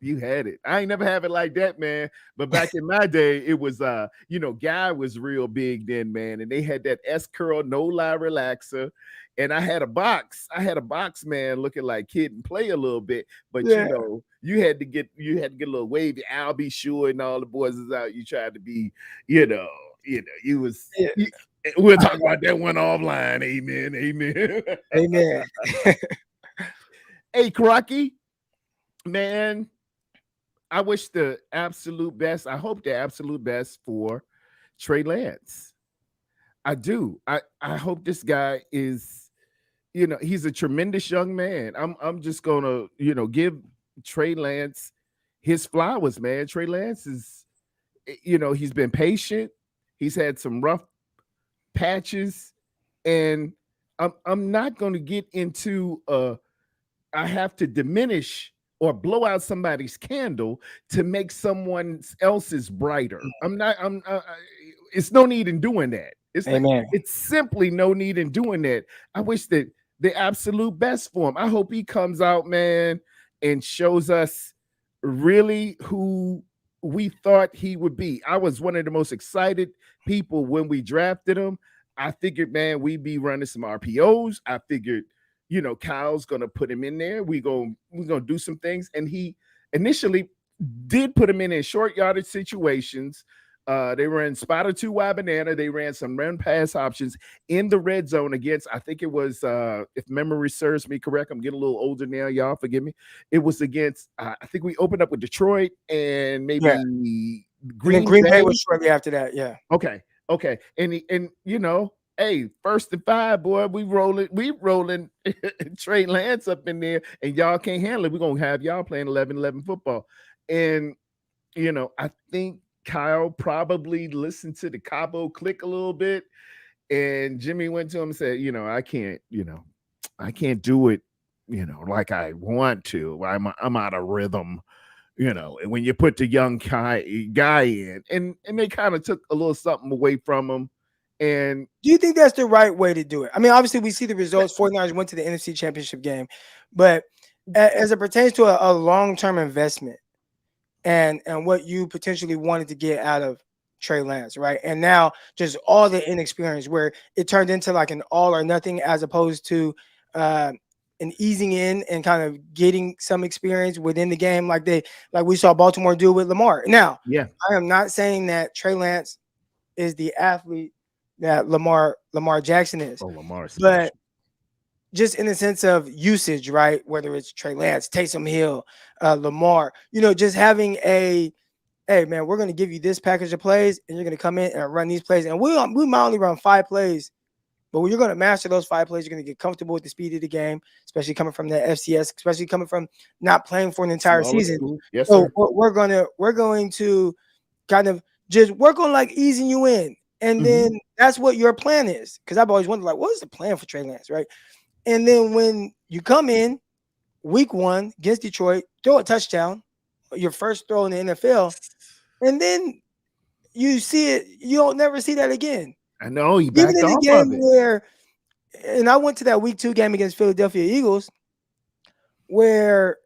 [SPEAKER 7] You had it. I ain't never have it like that, man. But back in my day, it was Guy was real big then, man. And they had that S curl, no lie relaxer. and I had a box. Man, looking like Kid and Play a little bit, but
[SPEAKER 1] Yeah.
[SPEAKER 7] you had to get a little wavy. I'll be sure, and all the boys is out. You tried to be, you know, you was.
[SPEAKER 1] Yeah.
[SPEAKER 7] We'll talk about that one offline. Amen. Amen.
[SPEAKER 1] Amen.
[SPEAKER 7] Hey, Crocky, man, I wish the absolute best. I hope the absolute best for Trey Lance. I do. I hope this guy is, he's a tremendous young man. I'm just gonna, give Trey Lance his flowers, man. Trey Lance is, he's been patient. He's had some rough patches, and I'm not gonna get into I have to diminish or blow out somebody's candle to make someone else's brighter. It's no need in doing that.
[SPEAKER 1] Amen.
[SPEAKER 7] It's simply no need in doing that. I wish that the absolute best for him. I hope he comes out, man, and shows us really who we thought he would be. I was one of the most excited people when we drafted him. I figured, man, we'd be running some RPOs. I figured, Kyle's gonna put him in there. We're gonna do some things. And he initially did put him in short yardage situations. They ran spot or two wide banana. They ran some run pass options in the red zone against, I think it was, if memory serves me correct, I'm getting a little older now, y'all forgive me. It was against, I think we opened up with Detroit and maybe
[SPEAKER 1] Green Bay was shortly after that. Yeah.
[SPEAKER 7] Okay. And hey, 1st and 5, boy, we rolling Trey Lance up in there, and y'all can't handle it. We're gonna have y'all playing 11-11 football. And I think Kyle probably listened to the Cabo click a little bit, and Jimmy went to him and said, I can't do it, like I want to. I'm out of rhythm. And when you put the young guy in, and they kind of took a little something away from him. And
[SPEAKER 1] do you think that's the right way to do it? I mean, obviously we see the results. 49ers went to the NFC Championship game, but as it pertains to a long-term investment and what you potentially wanted to get out of Trey Lance, right? And now just all the inexperience where it turned into like an all or nothing as opposed to an easing in and kind of getting some experience within the game like we saw Baltimore do with Lamar. Now,
[SPEAKER 7] yeah,
[SPEAKER 1] I am not saying that Trey Lance is the athlete that Lamar Jackson is.
[SPEAKER 7] Oh, Lamar,
[SPEAKER 1] but just in the sense of usage, right? Whether it's Trey Lance, Taysom Hill, Lamar, just having hey man, we're going to give you this package of plays, and you're going to come in and run these plays, and we might only run 5 plays, but when you're going to master those 5 plays, you're going to get comfortable with the speed of the game, especially coming from the FCS, especially coming from not playing for an entire season.
[SPEAKER 7] Yes,
[SPEAKER 1] so
[SPEAKER 7] sir.
[SPEAKER 1] we're going to kind of just work on like easing you in. And then that's what your plan is. Because I've always wondered, like, what is the plan for Trey Lance, right? And then when you come in week 1 against Detroit, throw a touchdown, your first throw in the NFL, and then you see it, you don't never see that again.
[SPEAKER 7] I know, he backed
[SPEAKER 1] even in
[SPEAKER 7] off
[SPEAKER 1] the game
[SPEAKER 7] of it.
[SPEAKER 1] where, and I went to that week 2 game against Philadelphia Eagles, where,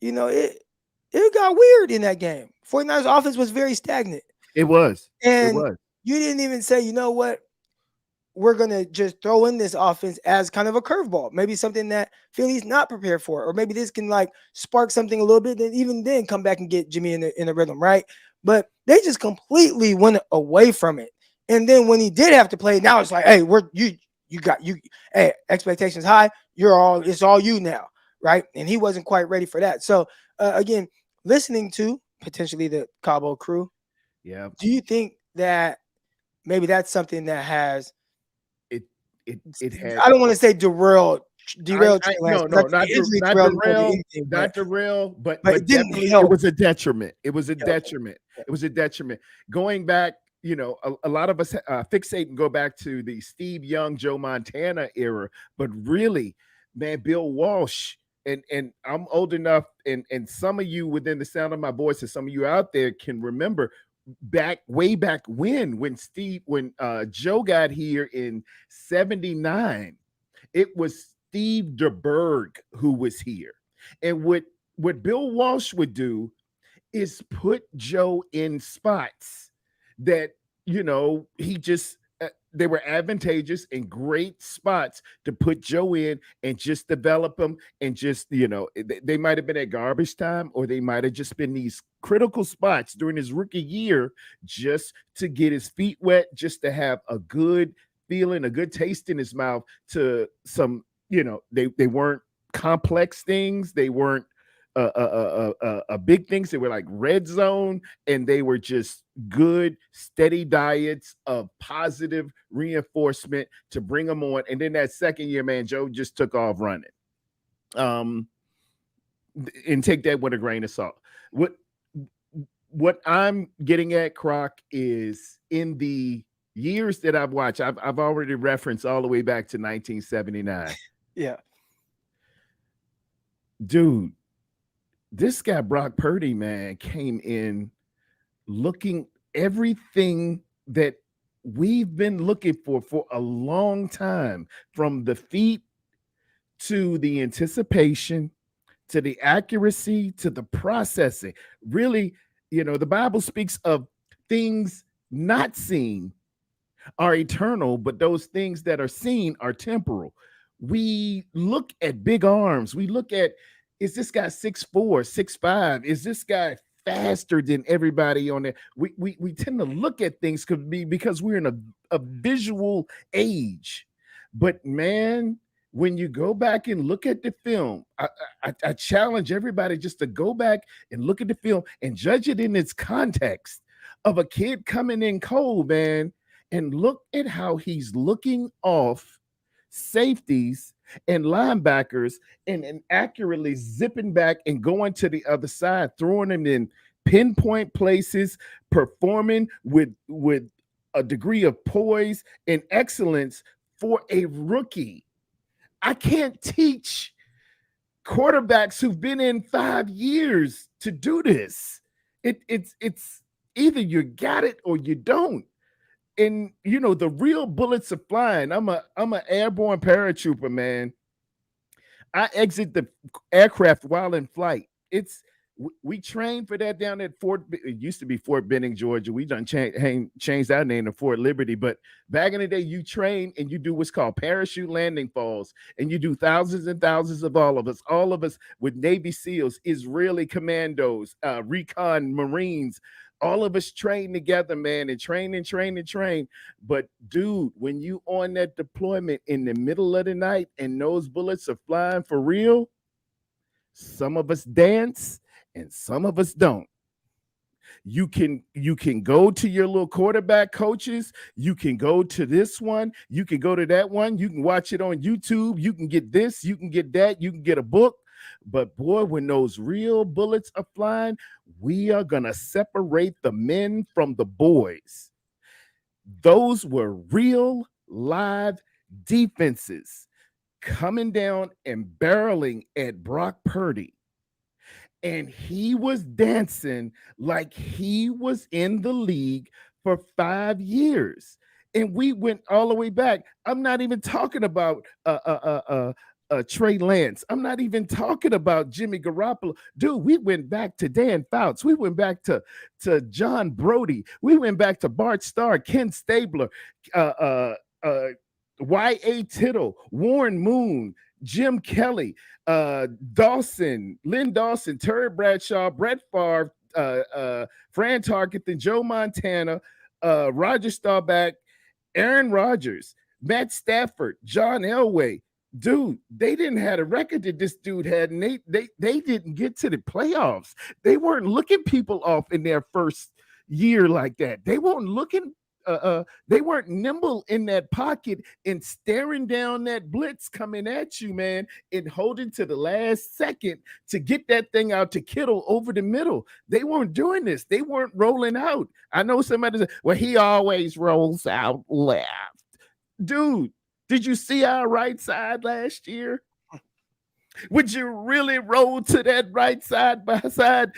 [SPEAKER 1] it got weird in that game. 49ers offense was very stagnant.
[SPEAKER 7] It was.
[SPEAKER 1] You didn't even say, you know what, we're going to just throw in this offense as kind of a curveball, maybe something that Philly's not prepared for, or maybe this can like spark something a little bit, then even then come back and get Jimmy in the rhythm, right? But they just completely went away from it. And then when he did have to play, now it's like, hey, hey, expectations high, it's all you now, right? And he wasn't quite ready for that. So again, listening to potentially the Cabo crew,
[SPEAKER 7] yeah,
[SPEAKER 1] do you think that maybe that's something that has
[SPEAKER 7] it has,
[SPEAKER 1] I don't want to say derailed.
[SPEAKER 7] No, not derail, but
[SPEAKER 1] it didn't help.
[SPEAKER 7] It was a detriment. It was a detriment. Going back, a lot of us fixate and go back to the Steve Young, Joe Montana era, but really, man, Bill Walsh, and I'm old enough, and some of you within the sound of my voice, and some of you out there can remember way back when Joe got here in 79, it was Steve DeBerg who was here. And what Bill Walsh would do is put Joe in spots that, he just they were advantageous and great spots to put Joe in and just develop them and just, they might have been at garbage time or they might have just been these critical spots during his rookie year just to get his feet wet, just to have a good feeling, a good taste in his mouth to some, they weren't complex things. They weren't big things. They were like red zone, and they were just good, steady diets of positive reinforcement to bring them on. And then that second year, man, Joe just took off running. And take that with a grain of salt. What I'm getting at, Croc, is in the years that I've watched, I've already referenced all the way back to 1979.
[SPEAKER 1] Yeah.
[SPEAKER 7] Dude, this guy, Brock Purdy, man, came in looking everything that we've been looking for a long time, from the feet to the anticipation, to the accuracy, to the processing. Really, the Bible speaks of things not seen are eternal, but those things that are seen are temporal. We look at big arms. We look at, is this guy 6'4", 6'5"? Is this guy faster than everybody on there? We tend to look at things because we're in a visual age. But man, when you go back and look at the film, I challenge everybody just to go back and look at the film and judge it in its context of a kid coming in cold, man, and look at how he's looking off safeties and linebackers and accurately zipping back and going to the other side, throwing them in pinpoint places, performing with a degree of poise and excellence for a rookie. I can't teach quarterbacks who've been in 5 years to do this. It's either you got it or you don't. And the real bullets are flying. I'm an airborne paratrooper, man. I exit the aircraft while in flight. We trained for that down at it used to be Fort Benning, Georgia. We done changed our name to Fort Liberty. But back in the day, you train and you do what's called parachute landing falls. And you do thousands and thousands of all of us with Navy SEALs, Israeli commandos, recon Marines. All of us train together, man, and train. But dude, when you on that deployment in the middle of the night and those bullets are flying for real, some of us dance and some of us don't. You can go to your little quarterback coaches. You can go to this one. You can go to that one. You can watch it on YouTube. You can get this. You can get that. You can get a book. But boy, when those real bullets are flying, we are going to separate the men from the boys. Those were real live defenses coming down and barreling at Brock Purdy. And he was dancing like he was in the league for 5 years. And we went all the way back. I'm not even talking about Trey Lance. I'm not even talking about Jimmy Garoppolo. Dude, we went back to Dan Fouts. We went back to John Brody. We went back to Bart Starr, Ken Stabler, Y.A. Tittle, Warren Moon, Jim Kelly, Lynn Dawson, Terry Bradshaw, Brett Favre, Fran Tarkenton, Joe Montana, Roger Staubach, Aaron Rodgers, Matt Stafford, John Elway. Dude, they didn't have a record that this dude had, and they didn't get to the playoffs. They weren't looking people off in their first year like that. They weren't looking. They weren't nimble in that pocket and staring down that blitz coming at you, man, and holding to the last second to get that thing out to Kittle over the middle. They weren't doing this. They weren't rolling out. I know somebody said, well, he always rolls out left. Dude, did you see our right side last year? Would you really roll to that right side by side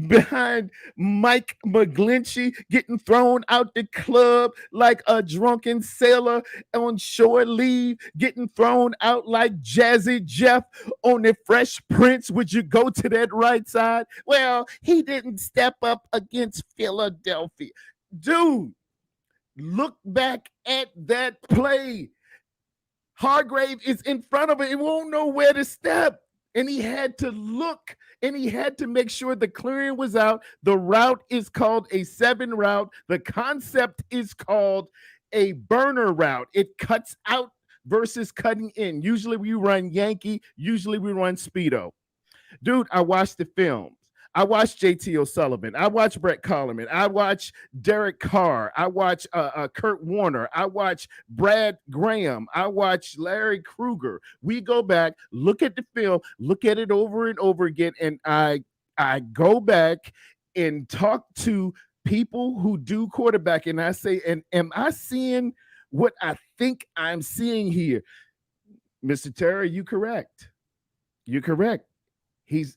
[SPEAKER 7] behind Mike McGlinchey getting thrown out the club like a drunken sailor on shore leave, getting thrown out like Jazzy Jeff on the Fresh Prince? Would you go to that right side? Well, he didn't step up against Philadelphia. Dude, Look back at that play. Hargrave is in front of it. He won't know where to step. And he had to look and he had to make sure the clearing was out. The route is called a 7 route. The concept is called a burner route. It cuts out versus cutting in. Usually we run Yankee, usually we run Speedo. Dude, I watched the films. I watched JT O'Sullivan. I watched Brett Collerman. I watched Derek Carr. I watched Kurt Warner. I watched Brad Graham. I watched Larry Krueger. We go back, look at the film, look at it over and over again, and I go back and talk to people who do quarterback, and I say, and am I seeing what I think I'm seeing here? Mr. Terry, you correct. You're correct. He's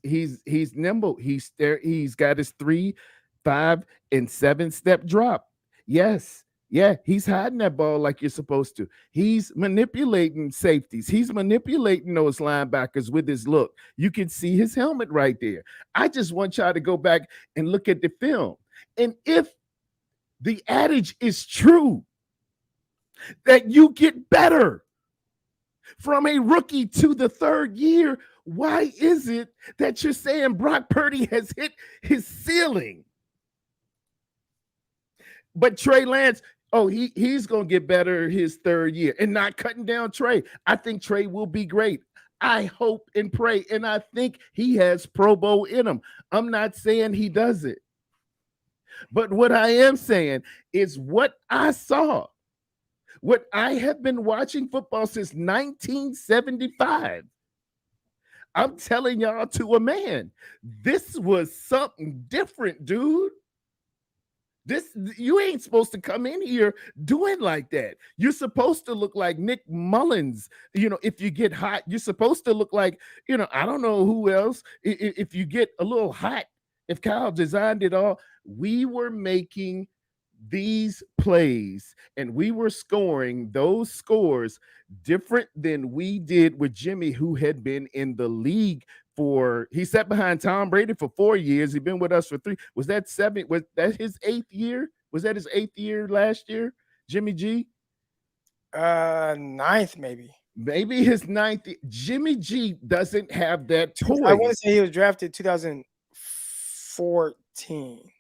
[SPEAKER 7] nimble. He's there. He's got his 3, 5, and 7 step drop. Yes. Yeah, he's hiding that ball like you're supposed to. He's manipulating safeties. He's manipulating those linebackers with his look. You can see his helmet right there. I just want y'all to go back and look at the film. And if the adage is true that you get better from a rookie to the 3rd year, why is it that you're saying Brock Purdy has hit his ceiling? But Trey Lance, he's going to get better his 3rd year, and not cutting down Trey. I think Trey will be great. I hope and pray, and I think he has Pro Bowl in him. I'm not saying he does it. But what I am saying is what I saw, what I have been watching football since 1975. I'm telling y'all to a man, this was something different, dude. You ain't supposed to come in here doing like that. You're supposed to look like Nick Mullins. If you get hot, you're supposed to look like, I don't know who else. If you get a little hot, if Kyle designed it all, we were making these plays and we were scoring those scores different than we did with Jimmy, who had been in the league he sat behind Tom Brady for 4 years. He'd been with us for 3. Was that 7? Was that his 8th year? Was that his 8th year last year? Jimmy G?
[SPEAKER 1] 9th maybe.
[SPEAKER 7] Maybe his 9th. Jimmy G doesn't have that toy.
[SPEAKER 1] I want to say he was drafted 2014.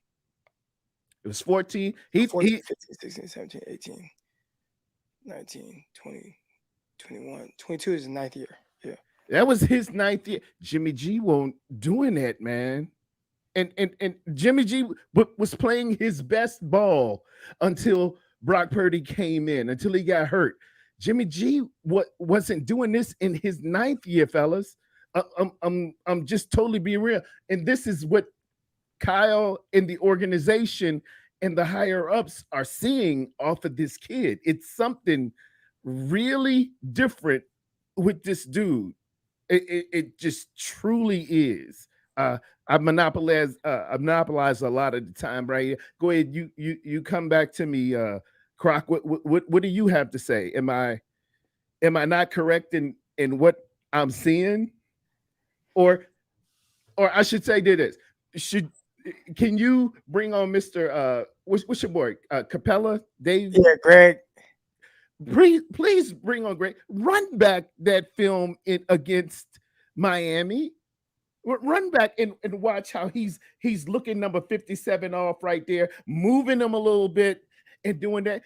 [SPEAKER 7] It was 14.
[SPEAKER 1] 14, 15, 16, 17, 18, 19, 20, 21. 22 is the 9th year. Yeah.
[SPEAKER 7] That was his 9th year. Jimmy G won't doing that, man. And Jimmy G was playing his best ball until Brock Purdy came in, until he got hurt. Jimmy G wasn't doing this in his 9th year, fellas. I'm just totally being real. And this is what Kyle and the organization and the higher ups are seeing off of this kid. It's something really different with this dude. It just truly is. I monopolize a lot of the time right here. Go ahead, you come back to me, Croc. What do you have to say? Am I not correct in what I'm seeing, or I should say this? Can you bring on Mr. What's your boy? Capella, Dave?
[SPEAKER 1] Yeah, Greg.
[SPEAKER 7] Please bring on Greg. Run back that film against Miami. Run back and watch how he's looking number 57 off right there, moving him a little bit and doing that.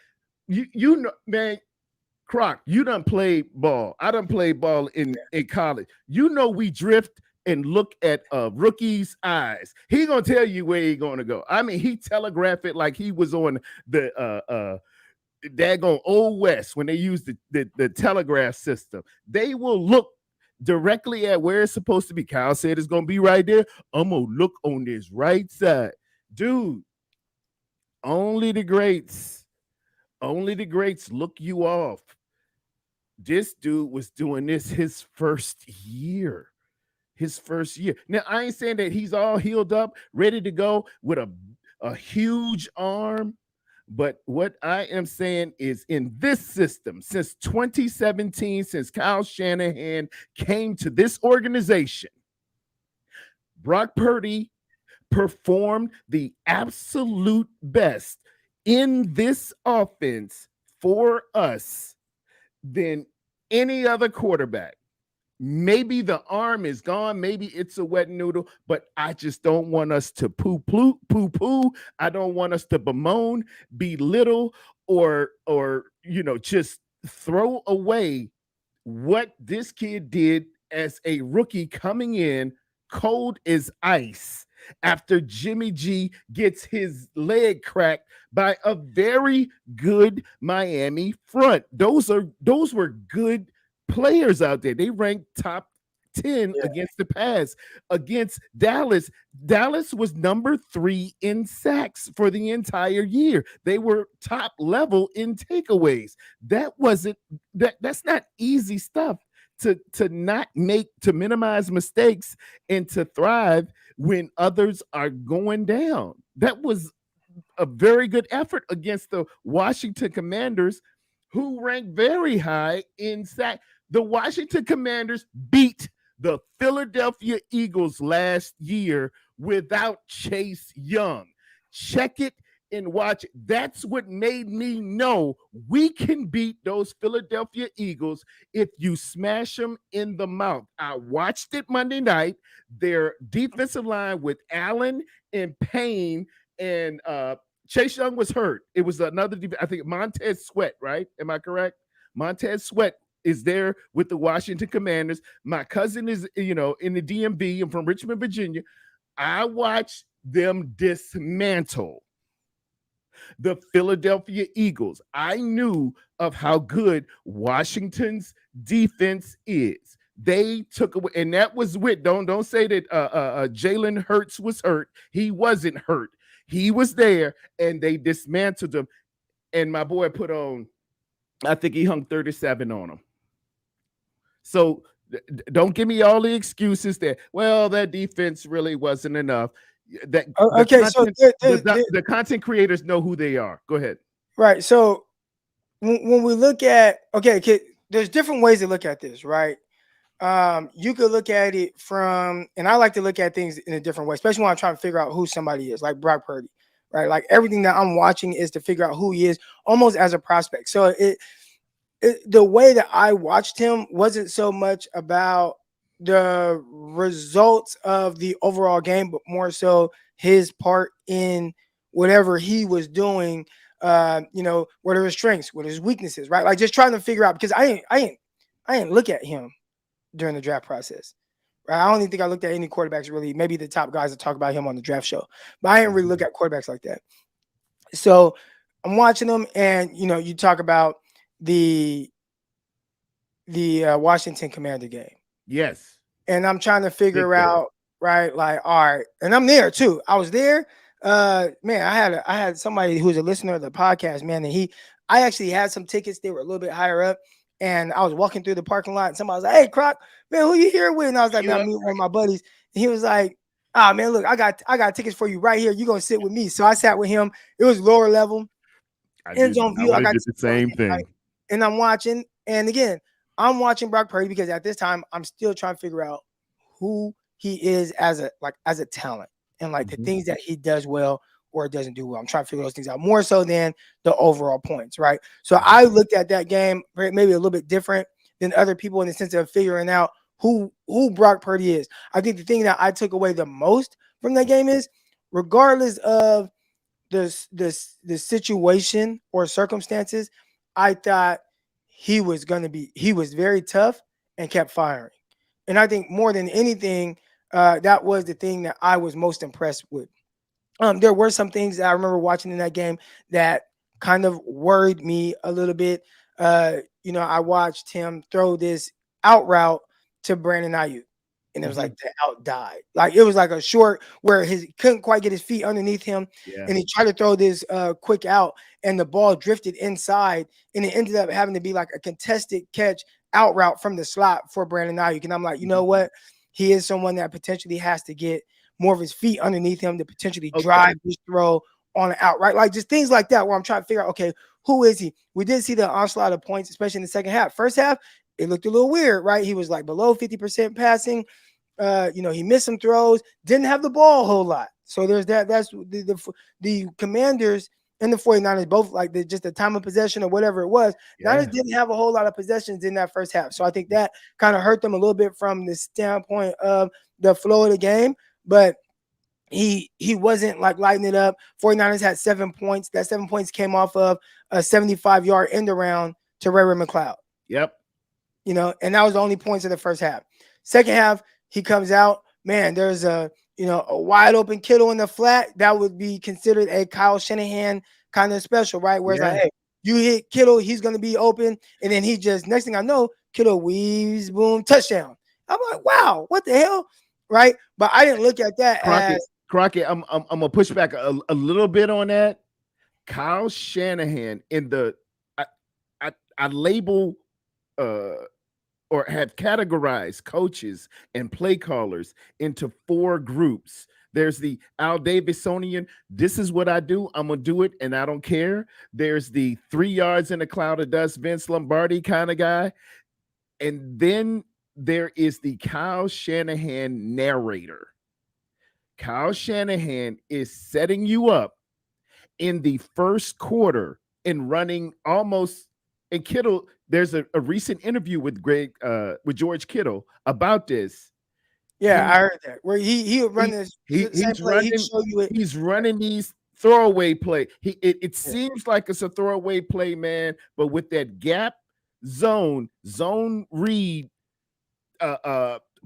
[SPEAKER 7] You know, man, Croc, you done play ball. I done play ball in college. You know we drift and look at a rookie's eyes. He gonna tell you where he gonna go. I mean, he telegraphed it like he was on the daggone Old West when they used the telegraph system. They will look directly at where it's supposed to be. Kyle said it's gonna be right there. I'm gonna look on this right side. Dude, only the greats look you off. This dude was doing this his first year. Now, I ain't saying that he's all healed up, ready to go with a huge arm. But what I am saying is in this system, since 2017, since Kyle Shanahan came to this organization, Brock Purdy performed the absolute best in this offense for us than any other quarterback. Maybe the arm is gone. Maybe it's a wet noodle, but I just don't want us to poo-poo. I don't want us to bemoan, belittle, or just throw away what this kid did as a rookie coming in cold as ice after Jimmy G gets his leg cracked by a very good Miami front. Those were good players out there. They ranked top 10 against the pass. Against Dallas, Dallas was number 3 in sacks for the entire year. They were top level in takeaways. That's not easy stuff to minimize mistakes and to thrive when others are going down. That was a very good effort against the Washington Commanders, who ranked very high in sack. The Washington Commanders beat the Philadelphia Eagles last year without Chase Young. Check it and watch it. That's what made me know we can beat those Philadelphia Eagles if you smash them in the mouth. I watched it Monday night. Their defensive line with Allen and Payne and Chase Young was hurt. It was another, I think, Montez Sweat, right? Am I correct? Montez Sweat is there with the Washington Commanders. My cousin is, in the DMV. I'm from Richmond, Virginia. I watched them dismantle the Philadelphia Eagles. I knew of how good Washington's defense is. They took away, and that was with, don't say that Jalen Hurts was hurt. He wasn't hurt. He was there, and they dismantled him. And my boy put on, I think he hung 37 on him. So don't give me all the excuses that, well, that defense really wasn't enough. The content creators know who they are. Go ahead.
[SPEAKER 1] Right. So when we look at, there's different ways to look at this, right? You could look at it from, and I like to look at things in a different way, especially when I'm trying to figure out who somebody is, like Brock Purdy, right? Like everything that I'm watching is to figure out who he is almost as a prospect. So the way that I watched him wasn't so much about the results of the overall game, but more so his part in whatever he was doing, what are his strengths, what are his weaknesses, right? Like just trying to figure out, because I didn't look at him during the draft process, right? I don't even think I looked at any quarterbacks really, maybe the top guys that talk about him on the draft show, but I didn't really look at quarterbacks like that. So I'm watching them, and, you talk about the Washington Commander game.
[SPEAKER 7] Yes.
[SPEAKER 1] And I'm trying to figure out, right, like, all right, and I'm there too. I was there. Man, I had somebody who's a listener of the podcast, man, and I actually had some tickets. They were a little bit higher up, and I was walking through the parking lot, and somebody was like, "Hey, Croc, man, who you here with?" And I was like, "Man, I'm meeting one of my buddies." And he was like, "Ah, man, look, I got tickets for you right here. You're gonna sit with me." So I sat with him. It was lower level, end zone view. I got
[SPEAKER 7] the same thing,
[SPEAKER 1] right? And I'm watching, and again, I'm watching Brock Purdy because at this time I'm still trying to figure out who he is as a talent, and like the things that he does well or doesn't do well. I'm trying to figure those things out more so than the overall points, right? So I looked at that game maybe a little bit different than other people in the sense of figuring out who Brock Purdy is. I think the thing that I took away the most from that game is, regardless of the situation or circumstances, I thought he was very tough and kept firing. And I think more than anything, that was the thing that I was most impressed with. There were some things that I remember watching in that game that kind of worried me a little bit. I watched him throw this out route to Brandon Ayuk, and it was like the out died. Like it was like a short where he couldn't quite get his feet underneath him, and he tried to throw this quick out, and the ball drifted inside, and it ended up having to be like a contested catch out route from the slot for Brandon Ayuk. And I'm like, you know what? He is someone that potentially has to get more of his feet underneath him to potentially drive his throw on an out, right? Like just things like that where I'm trying to figure out, okay, who is he? We did see the onslaught of points, especially in the second half. First half, it looked a little weird, right? He was like below 50% passing. He missed some throws, didn't have the ball a whole lot. So there's that. That's the Commanders and the 49ers, both like just the time of possession or whatever it was. Niners didn't have a whole lot of possessions in that first half. So I think that kind of hurt them a little bit from the standpoint of the flow of the game. But he wasn't like lighting it up. 49ers had 7 points. That 7 points came off of a 75-yard end around to Ray McLeod.
[SPEAKER 7] Yep.
[SPEAKER 1] And that was the only points in the first half. Second half, he comes out. Man, there's a wide open Kittle in the flat. That would be considered a Kyle Shanahan kind of special, right? Where it's like, hey, you hit Kittle, he's going to be open. And then he just, next thing I know, Kittle weaves, boom, touchdown. I'm like, wow, what the hell? Right? But I didn't look at that
[SPEAKER 7] Crockett, I'm going to push back a little bit on that. Kyle Shanahan I label or have categorized coaches and play callers into 4 groups. There's the Al Davisonian, this is what I do, I'm going to do it, and I don't care. There's the 3 yards in a cloud of dust, Vince Lombardi kind of guy. And then there is the Kyle Shanahan narrator. Kyle Shanahan is setting you up in the first quarter and running almost, and Kittle, there's a recent interview with with George Kittle about this.
[SPEAKER 1] Yeah, I heard that. Where he would run this.
[SPEAKER 7] He's running these throwaway play. It seems like it's a throwaway play, man. But with that gap zone read,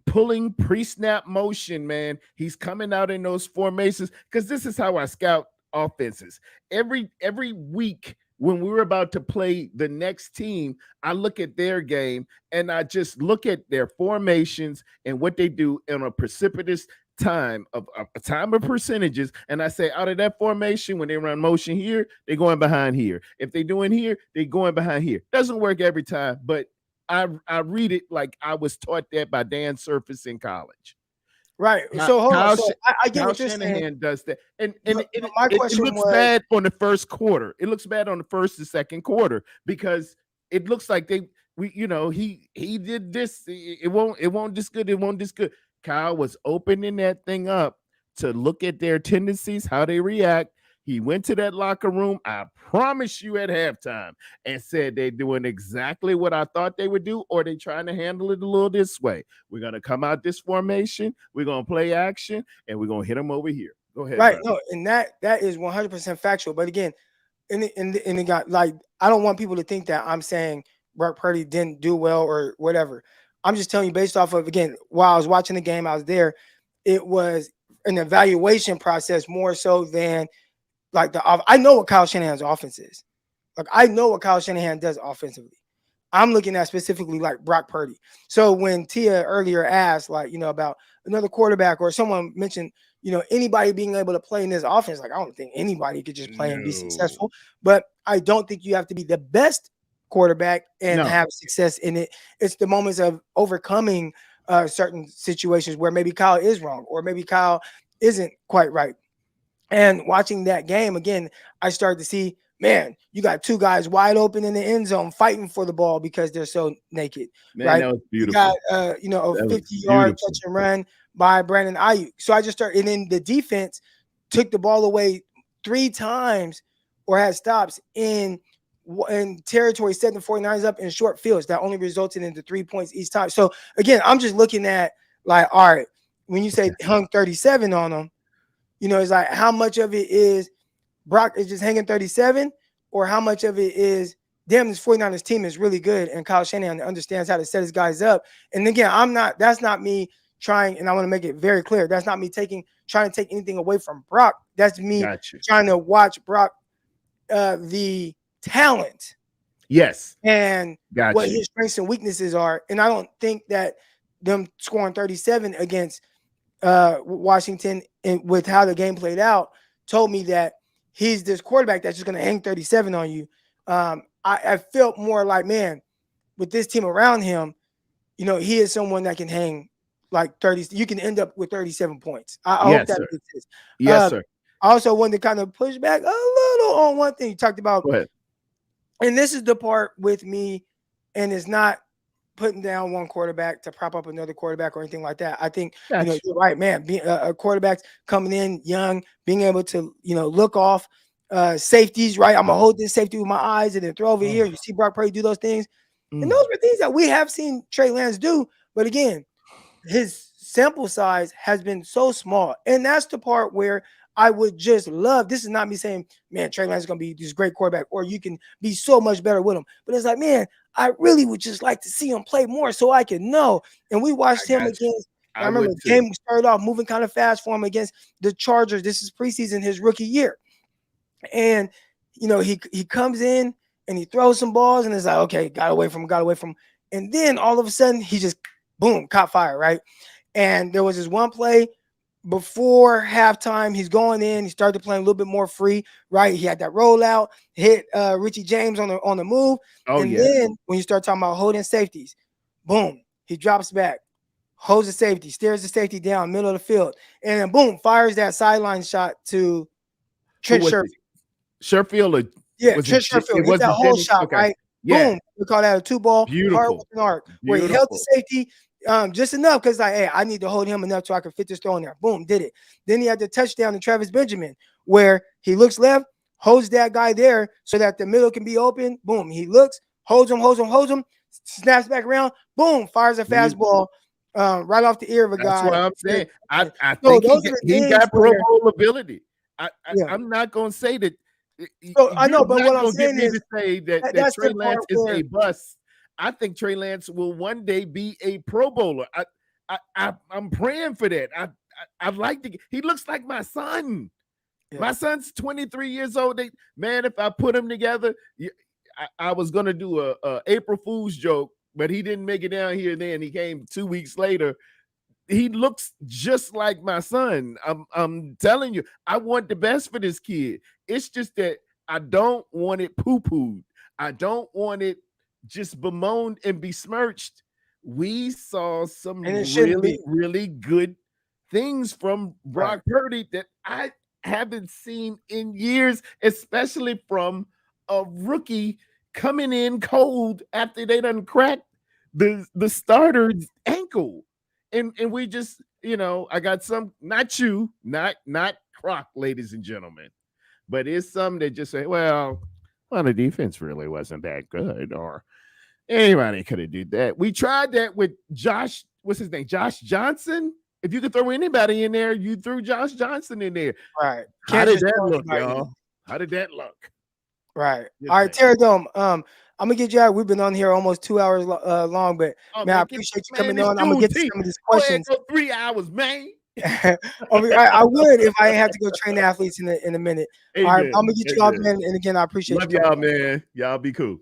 [SPEAKER 7] pulling pre-snap motion, man, he's coming out in those formations. Because this is how I scout offenses. Every week, when we were about to play the next team, I look at their game and I just look at their formations and what they do in a precipitous time of percentages. And I say, out of that formation, when they run motion here, they're going behind here. If they're doing here, they're going behind here. Doesn't work every time, but I read it like I was taught that by Dan Surface in college.
[SPEAKER 1] Right. So hold on. So I get what you're
[SPEAKER 7] Shanahan
[SPEAKER 1] saying.
[SPEAKER 7] does that. And
[SPEAKER 1] my question
[SPEAKER 7] looks bad on the first quarter. It looks bad on the first and second quarter because it looks like he did this. It won't this good. It won't this good. Kyle was opening that thing up to look at their tendencies, how they react. He went to that locker room, I promise you, at halftime and said they're doing exactly what I thought they would do, or they trying to handle it a little this way. We're going to come out this formation, we're going to play action, and we're going to hit them over here. Go ahead.
[SPEAKER 1] Right.
[SPEAKER 7] Brother.
[SPEAKER 1] No, and that is 100% factual. But again, in the guy, like, I don't want people to think that I'm saying Brock Purdy didn't do well or whatever. I'm just telling you based off of, again, while I was watching the game, I was there. It was an evaluation process more so than like I know what Kyle Shanahan's offense is. Like, I know what Kyle Shanahan does offensively. I'm looking at specifically like Brock Purdy. So when Tia earlier asked, like, about another quarterback, or someone mentioned, anybody being able to play in this offense, like, I don't think anybody could just play and be successful. But I don't think you have to be the best quarterback and have success in it. It's the moments of overcoming certain situations where maybe Kyle is wrong or maybe Kyle isn't quite right. And watching that game again, I started to see, man, you got 2 guys wide open in the end zone fighting for the ball because they're so naked.
[SPEAKER 7] Man,
[SPEAKER 1] right?
[SPEAKER 7] That was beautiful.
[SPEAKER 1] You got a 50-yard catch and run by Brandon Ayuk. So I just started, and then the defense took the ball away 3 times or had stops in territory, setting the 49ers up in short fields that only resulted in the 3 points each time. So again, I'm just looking at, like, all right, when you say hung 37 on them, it's like, how much of it is Brock is just hanging 37, or how much of it is, damn, this 49ers team is really good and Kyle Shanahan understands how to set his guys up. And again, that's not me trying, and I want to make it very clear, that's not me trying to take anything away from Brock. That's me trying to watch Brock, the talent.
[SPEAKER 7] Yes.
[SPEAKER 1] And what his strengths and weaknesses are. And I don't think that them scoring 37 against Washington, and with how the game played out, told me that he's this quarterback that's just going to hang 37 on you. I felt more like, man, with this team around him, he is someone that can hang like 30. You can end up with 37 points. I hope that makes sense.
[SPEAKER 7] Yes, sir.
[SPEAKER 1] I also wanted to kind of push back a little on one thing you talked about.
[SPEAKER 7] Go ahead.
[SPEAKER 1] And this is the part with me, and it's not putting down one quarterback to prop up another quarterback or anything like that. I think you're right, man. Being a quarterback's coming in young, being able to look off safeties, right? I'm gonna hold this safety with my eyes and then throw over here. You see Brock Purdy do those things, and those were things that we have seen Trey Lance do. But again, his sample size has been so small, and that's the part where I would just love. This is not me saying, man, Trey Lance is gonna be this great quarterback, or you can be so much better with him. But it's like, man, I really would just like to see him play more so I can know. And we watched him against. I remember the game started off moving kind of fast for him against the Chargers. This is preseason, his rookie year. And, you know, he comes in and he throws some balls and it's like, okay, got away from him. And then all of a sudden he just, boom, caught fire, right? And there was this one play before halftime. He's going in. He started playing a little bit more free, right? He had that rollout, hit Richie James on the move. Then when you start talking about holding safeties, boom, he drops back. Holds the safety, stares the safety down, middle of the field, and then boom, fires that sideline shot to Trent Sherfield.
[SPEAKER 7] Trent
[SPEAKER 1] Sherfield. It's that whole shot, right? Yeah. Boom. We call that a 2-ball hard with an arc where he held the safety just enough because like, hey, I need to hold him enough so I can fit this throw in there. Boom, did it. Then he had the touchdown to Travis Benjamin where he looks left, holds that guy there so that the middle can be open. Boom, he looks, holds him, snaps back around, boom, fires a fastball. Right off the ear of a guy.
[SPEAKER 7] That's what I'm saying. I think he got Pro Bowl ability. I'm not going to say that.
[SPEAKER 1] I know, but what I'm saying is
[SPEAKER 7] to say that Trey Lance is a bust. I think Trey Lance will one day be a Pro Bowler. I'm praying for that. I'd like to. He looks like my son. Yeah. My son's 23 years old. Man, if I put him together, I was going to do a April Fool's joke. But he didn't make it down here then. He came 2 weeks later. He looks just like my son. I'm telling you, I want the best for this kid. It's just that I don't want it poo-pooed. I don't want it just bemoaned and besmirched. We saw some really good things from Brock Purdy that I haven't seen in years, especially from a rookie coming in cold after they done cracked the starter's ankle. And we just, I got some, not Croc, ladies and gentlemen, but it's some that just say, well, the defense really wasn't that good, or anybody could have did that. We tried that with Josh, what's his name? Josh Johnson. If you could throw anybody in there, you threw Josh Johnson in there.
[SPEAKER 1] Right.
[SPEAKER 7] How did that look, y'all? How did that look?
[SPEAKER 1] Right. All right, Teradome. I'm gonna get you out. We've been on here almost 2 hours long, but man, I appreciate you coming on. I'm gonna get to some of these questions.
[SPEAKER 7] Go 3 hours, man.
[SPEAKER 1] I would if I had to go train athletes in a minute. All right, I'm gonna get you off, man. And again, I appreciate
[SPEAKER 7] you. Love y'all, man. Y'all be cool.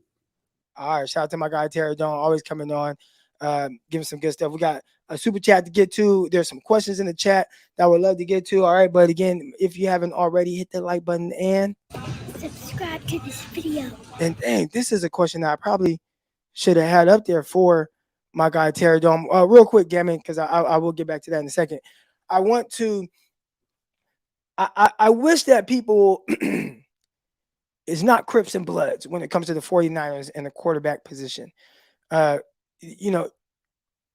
[SPEAKER 1] All right, shout out to my guy Teradome, always coming on, giving some good stuff. We got a super chat to get to. There's some questions in the chat that I would love to get to. All right, but again, if you haven't already, hit the like button and
[SPEAKER 2] subscribe to this video.
[SPEAKER 1] And dang, this is a question that I probably should have had up there for my guy Teradome. Real quick, Gammon, because I will get back to that in a second. I want to. I wish that people is not Crips and Bloods when it comes to the 49ers and the quarterback position.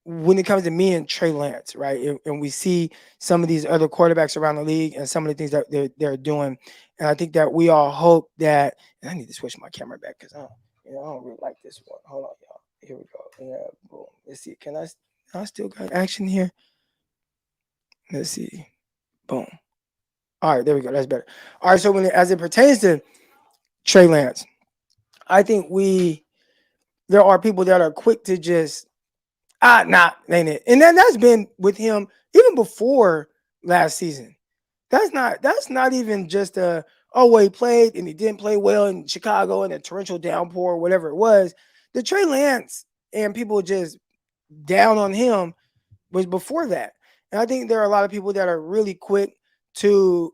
[SPEAKER 1] When it comes to me and Trey Lance, right? And we see some of these other quarterbacks around the league and some of the things that they're doing. And I think that we all hope that, and I need to switch my camera back because I don't really like this one. Hold on, y'all. Here we go. Yeah, boom. Let's see. Can I still got action here? Let's see. Boom. All right, there we go. That's better. All right, so as it pertains to Trey Lance, I think there are people that are quick to just, ain't it? And then that's been with him even before last season. That's not even just he played and he didn't play well in Chicago and a torrential downpour or whatever it was. The Trey Lance and people just down on him was before that. And I think there are a lot of people that are really quick to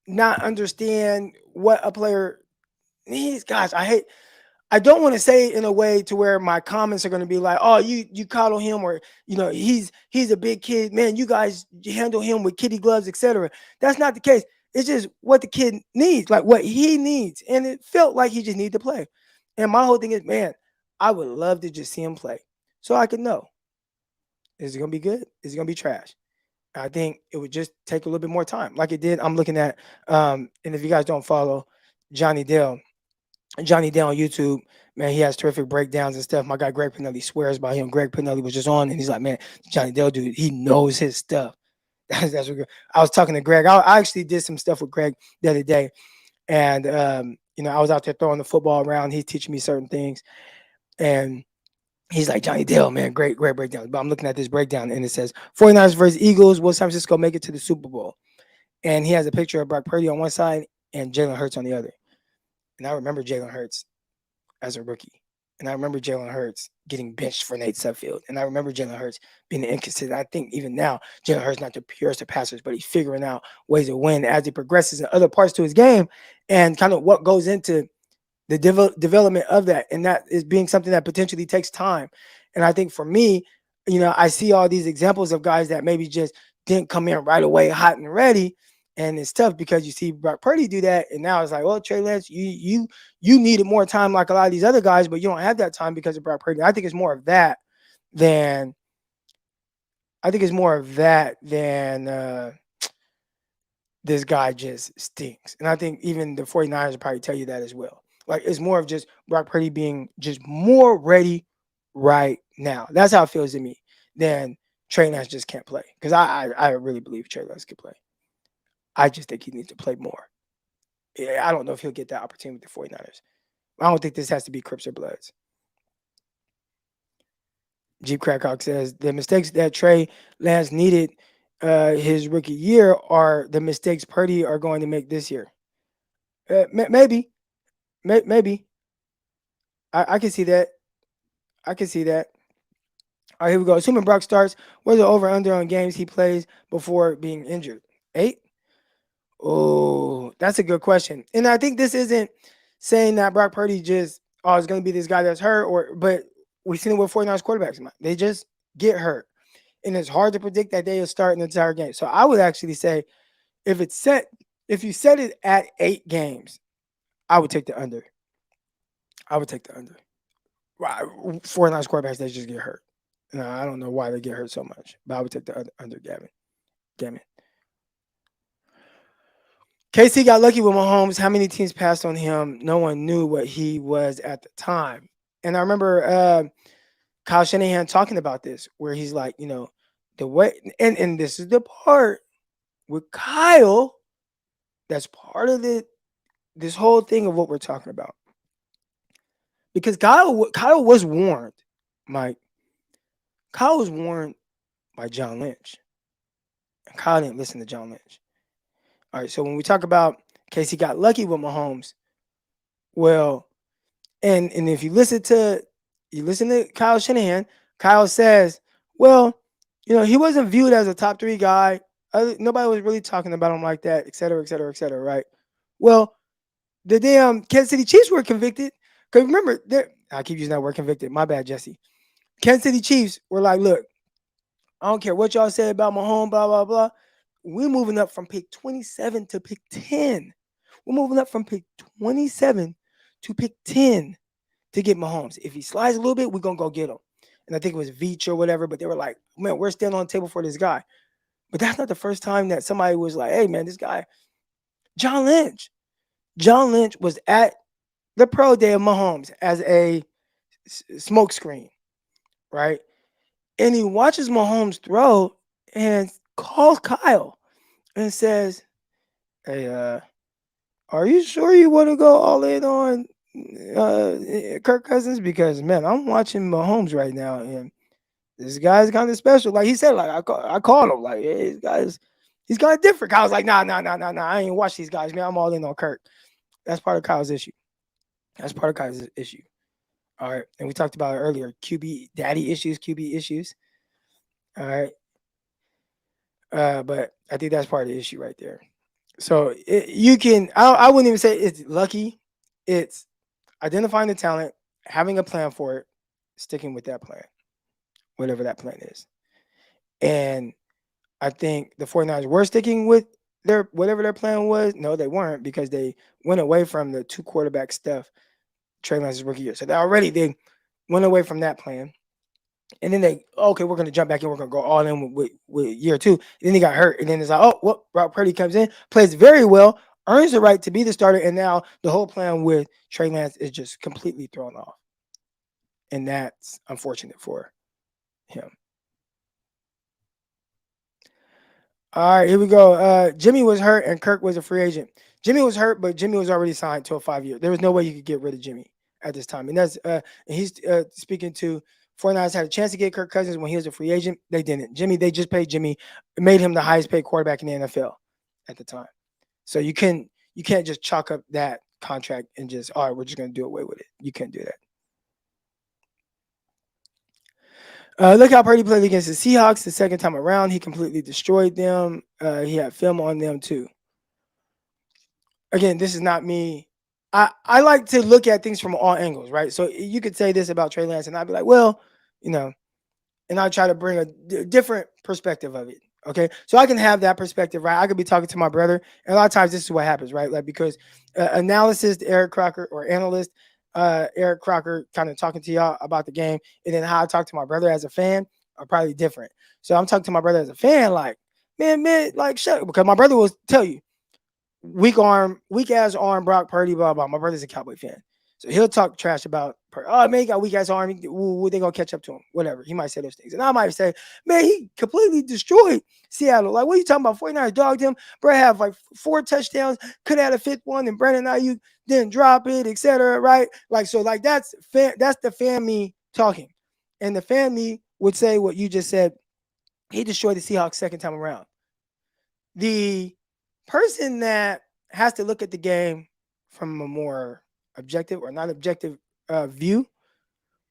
[SPEAKER 1] not understand what a player needs. Gosh, I don't want to say it in a way to where my comments are going to be like, oh, you coddle him, or he's a big kid, man, you guys handle him with kitty gloves, etc. That's not the case. It's just what the kid needs, like what he needs. And it felt like he just needed to play. And my whole thing is, man, I would love to just see him play so I could know, is it going to be good? Is it going to be trash? I think it would just take a little bit more time, like it did. I'm looking at, and if you guys don't follow Johnny Dale, Johnny Dale on YouTube, man, he has terrific breakdowns and stuff. My guy Greg Pinelli swears by him. Greg Pinelli was just on, and he's like, man, Johnny Dale, dude, he knows his stuff. That's what I was talking to Greg. I actually did some stuff with Greg the other day, and I was out there throwing the football around. He's teaching me certain things, and he's like, Johnny Dale, man, great breakdown. But I'm looking at this breakdown, and it says 49ers versus Eagles. Will San Francisco make it to the Super Bowl? And he has a picture of Brock Purdy on one side and Jalen Hurts on the other. And I remember Jalen Hurts as a rookie. And I remember Jalen Hurts getting benched for Nate Sudfeld. And I remember Jalen Hurts being inconsistent. I think even now, Jalen Hurts not the purest of passers, but he's figuring out ways to win as he progresses in other parts to his game and kind of what goes into the development of that. And that is being something that potentially takes time. And I think for me, I see all these examples of guys that maybe just didn't come in right away hot and ready. And it's tough because you see Brock Purdy do that, and now it's like, well, Trey Lance, you needed more time like a lot of these other guys, but you don't have that time because of Brock Purdy. I think it's more of that than this guy just stinks. And I think even the 49ers will probably tell you that as well. Like, it's more of just Brock Purdy being just more ready right now. That's how it feels to me than Trey Lance just can't play. Because I really believe Trey Lance can play. I just think he needs to play more. I don't know if he'll get that opportunity with the 49ers. I don't think this has to be Crips or Bloods. Jeep Crackhawk says, the mistakes that Trey Lance needed his rookie year are the mistakes Purdy are going to make this year. Maybe. I can see that. All right, here we go. Assuming Brock starts, what's the over-under on games he plays before being injured? 8? Oh, that's a good question. And I think this isn't saying that Brock Purdy just, is going to be this guy that's hurt, but we've seen it with 49ers quarterbacks. They just get hurt. And it's hard to predict that they will start an entire game. So I would actually say if you set it at 8 games, I would take the under. 49ers quarterbacks, they just get hurt. No, I don't know why they get hurt so much, but I would take the under, Gavin. Damn it. KC got lucky with Mahomes. How many teams passed on him? No one knew what he was at the time. And I remember Kyle Shanahan talking about this, where he's like, the way, and this is the part with Kyle that's part of this whole thing of what we're talking about. Because Kyle was warned, Mike. Kyle was warned by John Lynch. And Kyle didn't listen to John Lynch. All right, so when we talk about Casey got lucky with Mahomes, well, and if you listen to Kyle Shanahan, Kyle says, well, he wasn't viewed as a top 3 guy. Nobody was really talking about him like that, et cetera, right? Well, the damn Kansas City Chiefs were convicted. Because remember, I keep using that word convicted. My bad, Jesse. Kansas City Chiefs were like, look, I don't care what y'all say about Mahomes, blah, blah, blah. We're moving up from pick 27 to pick 10. We're moving up from pick 27 to pick 10 to get Mahomes. If he slides a little bit, we're going to go get him. And I think it was Veach or whatever, but they were like, man, we're still on the table for this guy. But that's not the first time that somebody was like, hey, man, this guy, John Lynch was at the pro day of Mahomes as a smokescreen, right? And he watches Mahomes throw and calls Kyle and says, hey, are you sure you want to go all in on Kirk Cousins? Because, man, I'm watching Mahomes right now, and this guy's kind of special. Like he said, like I called him, like, hey, he's kind of different. Kyle's like, nah, I ain't watch these guys, man. I'm all in on Kirk. That's part of Kyle's issue. All right, and we talked about it earlier. QB issues. All right. But I think that's part of the issue right there. So I wouldn't even say it's lucky. It's identifying the talent, having a plan for it, sticking with that plan, whatever that plan is. And I think the 49ers were sticking with whatever their plan was. No, they weren't, because they went away from the 2 quarterback stuff Trey Lance's rookie year. So they went away from that plan. And then okay, we're going to jump back in. We're going to go all in with year 2. And then he got hurt. And then it's like, oh, well, Brock Purdy comes in, plays very well, earns the right to be the starter. And now the whole plan with Trey Lance is just completely thrown off. And that's unfortunate for him. All right, here we go. Jimmy was hurt and Kirk was a free agent. Jimmy was hurt, but Jimmy was already signed to a 5-year. There was no way you could get rid of Jimmy at this time. And that's he's speaking to 49ers had a chance to get Kirk Cousins when he was a free agent. They didn't. They just paid Jimmy, made him the highest paid quarterback in the NFL at the time. So you can't just chalk up that contract and just, all right, we're just going to do away with it. You can't do that. Look how Purdy played against the Seahawks the second time around. He completely destroyed them. He had film on them too. Again, this is not me. I like to look at things from all angles, right? So you could say this about Trey Lance, and I'd be like, well, and I try to bring a different perspective of it. Okay, so I can have that perspective, right? I could be talking to my brother, and a lot of times this is what happens, right? Like because Eric Crocker or analyst Eric Crocker kind of talking to y'all about the game, and then how I talk to my brother as a fan are probably different. So I'm talking to my brother as a fan, like, man, like shut up, because my brother will tell you, weak ass arm, Brock Purdy, blah blah. My brother's a Cowboy fan, so he'll talk trash about Purdy. Oh man, he got weak ass arm. Ooh, they gonna catch up to him? Whatever. He might say those things, and I might say, man, he completely destroyed Seattle. Like, what are you talking about? 49ers dogged him. Bro have like 4 touchdowns. Could have had a 5th one, and Brandon Ayuk didn't drop it, etc. Right? Like, so like that's the fan me talking, and the fan me would say what you just said. He destroyed the Seahawks second time around. The person that has to look at the game from a more objective or not objective view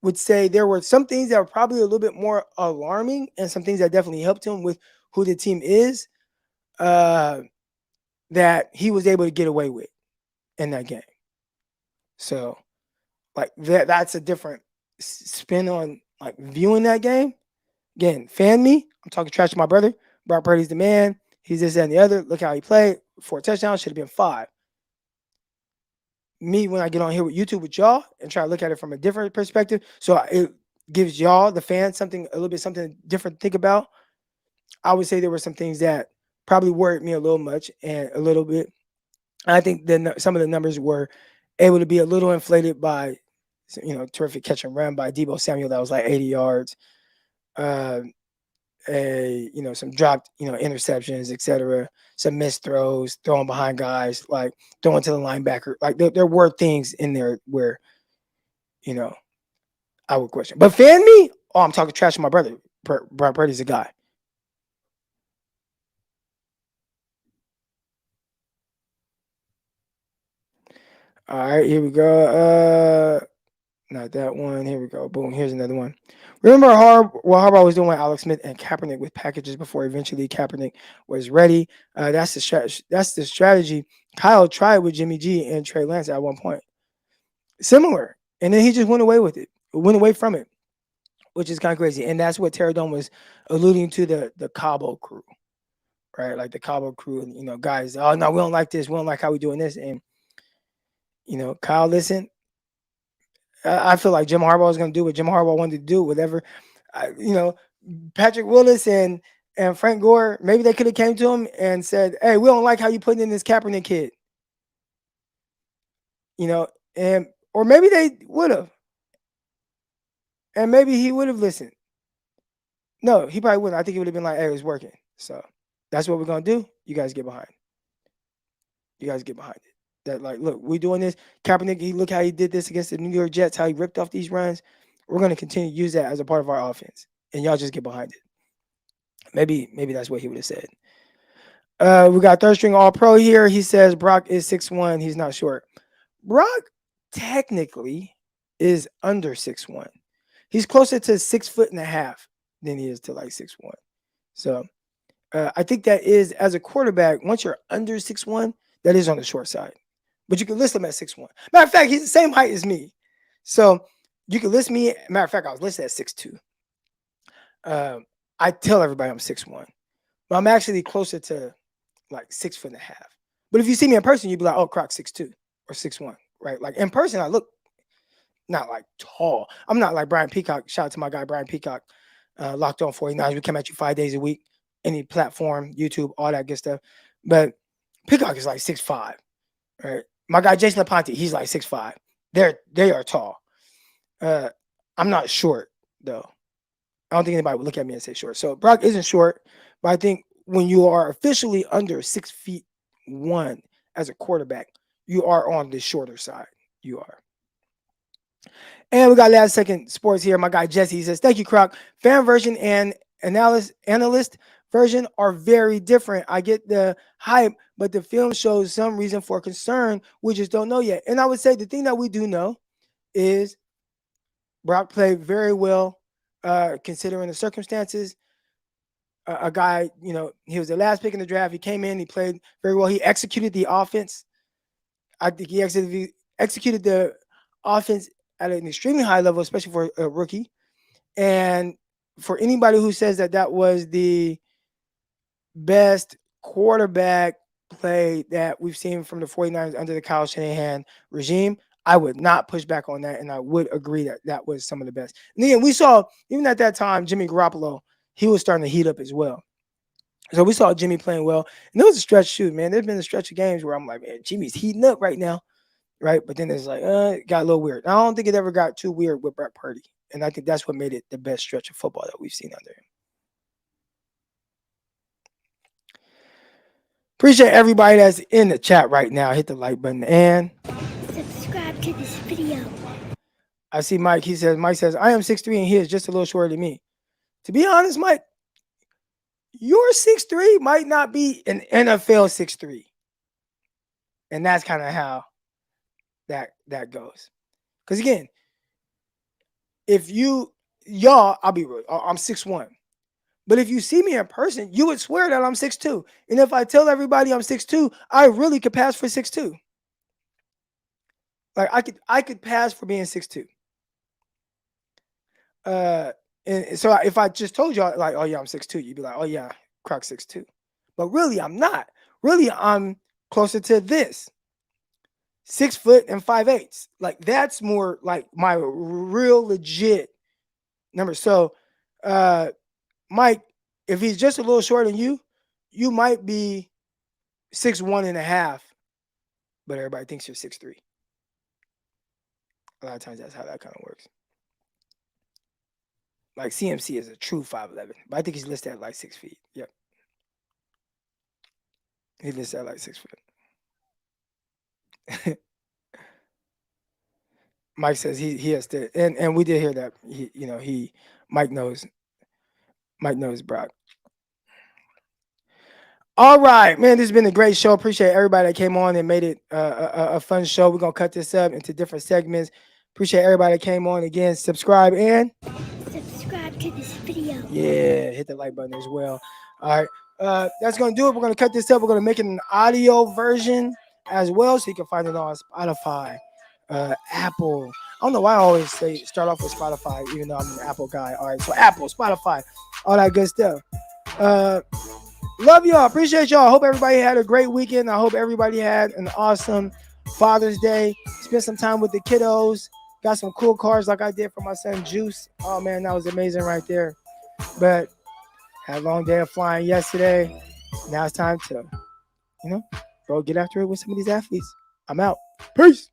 [SPEAKER 1] would say there were some things that were probably a little bit more alarming and some things that definitely helped him with who the team is that he was able to get away with in that game. So like that's a different spin on like viewing that game. Again, fan me. I'm talking trash to my brother. Brock Purdy's the man. He's this, that, and the other. Look how he played. 4 touchdowns. Should have been 5. Me, when I get on here with YouTube with y'all and try to look at it from a different perspective, so it gives y'all, the fans, something different to think about. I would say there were some things that probably worried me a little much and a little bit. I think then some of the numbers were able to be a little inflated by, terrific catch and run by Deebo Samuel that was like 80 yards. Some dropped, interceptions, etc. Some missed throws, throwing behind guys, like throwing to the linebacker. Like there were things in there where, I would question. But fan me, oh, I'm talking trash to my brother. Brock Purdy's a guy. All right, here we go. Not that one. Here we go. Boom. Here's another one. Remember what Harbaugh was doing with Alex Smith and Kaepernick with packages before eventually Kaepernick was ready. That's the strategy Kyle tried with Jimmy G and Trey Lance at one point. Similar. And then he just went away from it, which is kind of crazy. And that's what Teradome was alluding to, the Cabo crew, right? Like the Cabo crew, and, guys, oh, no, we don't like this. We don't like how we're doing this. And, Kyle, listen, I feel like Jim Harbaugh was going to do what Jim Harbaugh wanted to do, whatever. Patrick Willis and Frank Gore, maybe they could have came to him and said, hey, we don't like how you putting in this Kaepernick kid. Or maybe they would have. And maybe he would have listened. No, he probably wouldn't. I think he would have been like, hey, it's working. So that's what we're going to do. You guys get behind. it. That, like, look, we're doing this. Kaepernick, look how he did this against the New York Jets, how he ripped off these runs. We're going to continue to use that as a part of our offense. And y'all just get behind it. Maybe that's what he would have said. We got third string all pro here. He says Brock is 6'1". He's not short. Brock technically is under 6'1". He's closer to 6'1.5" than he is to like 6'1". So I think that is, as a quarterback, once you're under 6'1", that is on the short side. But you can list him at 6'1". Matter of fact, he's the same height as me. So you can list me. Matter of fact, I was listed at 6'2". I tell everybody I'm 6'1", but I'm actually closer to like 6'1.5". But if you see me in person, you'd be like, oh, Croc 6'2" or 6'1", right? Like in person, I look not like tall. I'm not like Brian Peacock. Shout out to my guy Brian Peacock, Locked On 49ers. We come at you 5 days a week, any platform, YouTube, all that good stuff. But Peacock is like 6'5". Right? My guy Jason Laponte, he's like 6'5". They are tall. I'm not short though. I don't think anybody would look at me and say short. So Brock isn't short, but I think when you are officially under 6'1" as a quarterback, you are on the shorter side. You are. And we got last second sports here. My guy Jesse, he says, "Thank you, Croc. Fan version and analyst version are very different. I get the hype, but the film shows some reason for concern. We just don't know yet." And I would say the thing that we do know is Brock played very well, considering the circumstances. A guy, he was the last pick in the draft. He came in, he played very well. He executed the offense. I think he executed the offense at an extremely high level, especially for a rookie. And for anybody who says that was the best quarterback play that we've seen from the 49ers under the Kyle Shanahan regime, I would not push back on that, and I would agree that was some of the best. And again, we saw, even at that time, Jimmy Garoppolo, he was starting to heat up as well. So we saw Jimmy playing well. And there was a stretch, too, man. There's been a stretch of games where I'm like, man, Jimmy's heating up right now, right? But then it's like, it got a little weird. I don't think it ever got too weird with Brock Purdy. And I think that's what made it the best stretch of football that we've seen under him. Appreciate everybody that's in the chat right now. Hit the like button and
[SPEAKER 2] subscribe to this video.
[SPEAKER 1] I see Mike. Mike says, I am 6'3" and he is just a little shorter than me. To be honest, Mike, your 6'3" might not be an NFL 6'3". And that's kind of how that goes. Because again, if I'll be real, I'm 6'1". But if you see me in person, you would swear that I'm 6'2". And if I tell everybody I'm 6'2", I really could pass for 6'2". Like I could pass for being 6'2". And so if I just told y'all like, oh yeah, I'm 6'2", you'd be like, oh yeah, Croc 6'2". But really, I'm not. Really, I'm closer to this. 6 foot and 5/8. Like that's more like my real legit number. So Mike, if he's just a little shorter than you, you might be 6'1.5", but everybody thinks you're 6'3". A lot of times that's how that kind of works. Like CMC is a true 5'11", but I think he's listed at like 6 feet. Yep. He listed at like 6 foot. Mike says he has to, and we did hear that Mike knows Brock. All right, man, this has been a great show. Appreciate everybody that came on and made it a fun show. We're gonna cut this up into different segments. Appreciate everybody that came on. Again, subscribe and
[SPEAKER 2] subscribe to this video.
[SPEAKER 1] Yeah, hit the like button as well. All right, that's gonna do it. We're gonna cut this up. We're gonna make it an audio version as well, so you can find it on Spotify, Apple. I don't know why I always say start off with Spotify, even though I'm an Apple guy. All right, so Apple, Spotify, all that good stuff. Love y'all. Appreciate y'all. I hope everybody had a great weekend. I hope everybody had an awesome Father's Day. Spent some time with the kiddos. Got some cool cards like I did for my son Juice. Oh man, that was amazing right there. But had a long day of flying yesterday. Now it's time to, go get after it with some of these athletes. I'm out. Peace.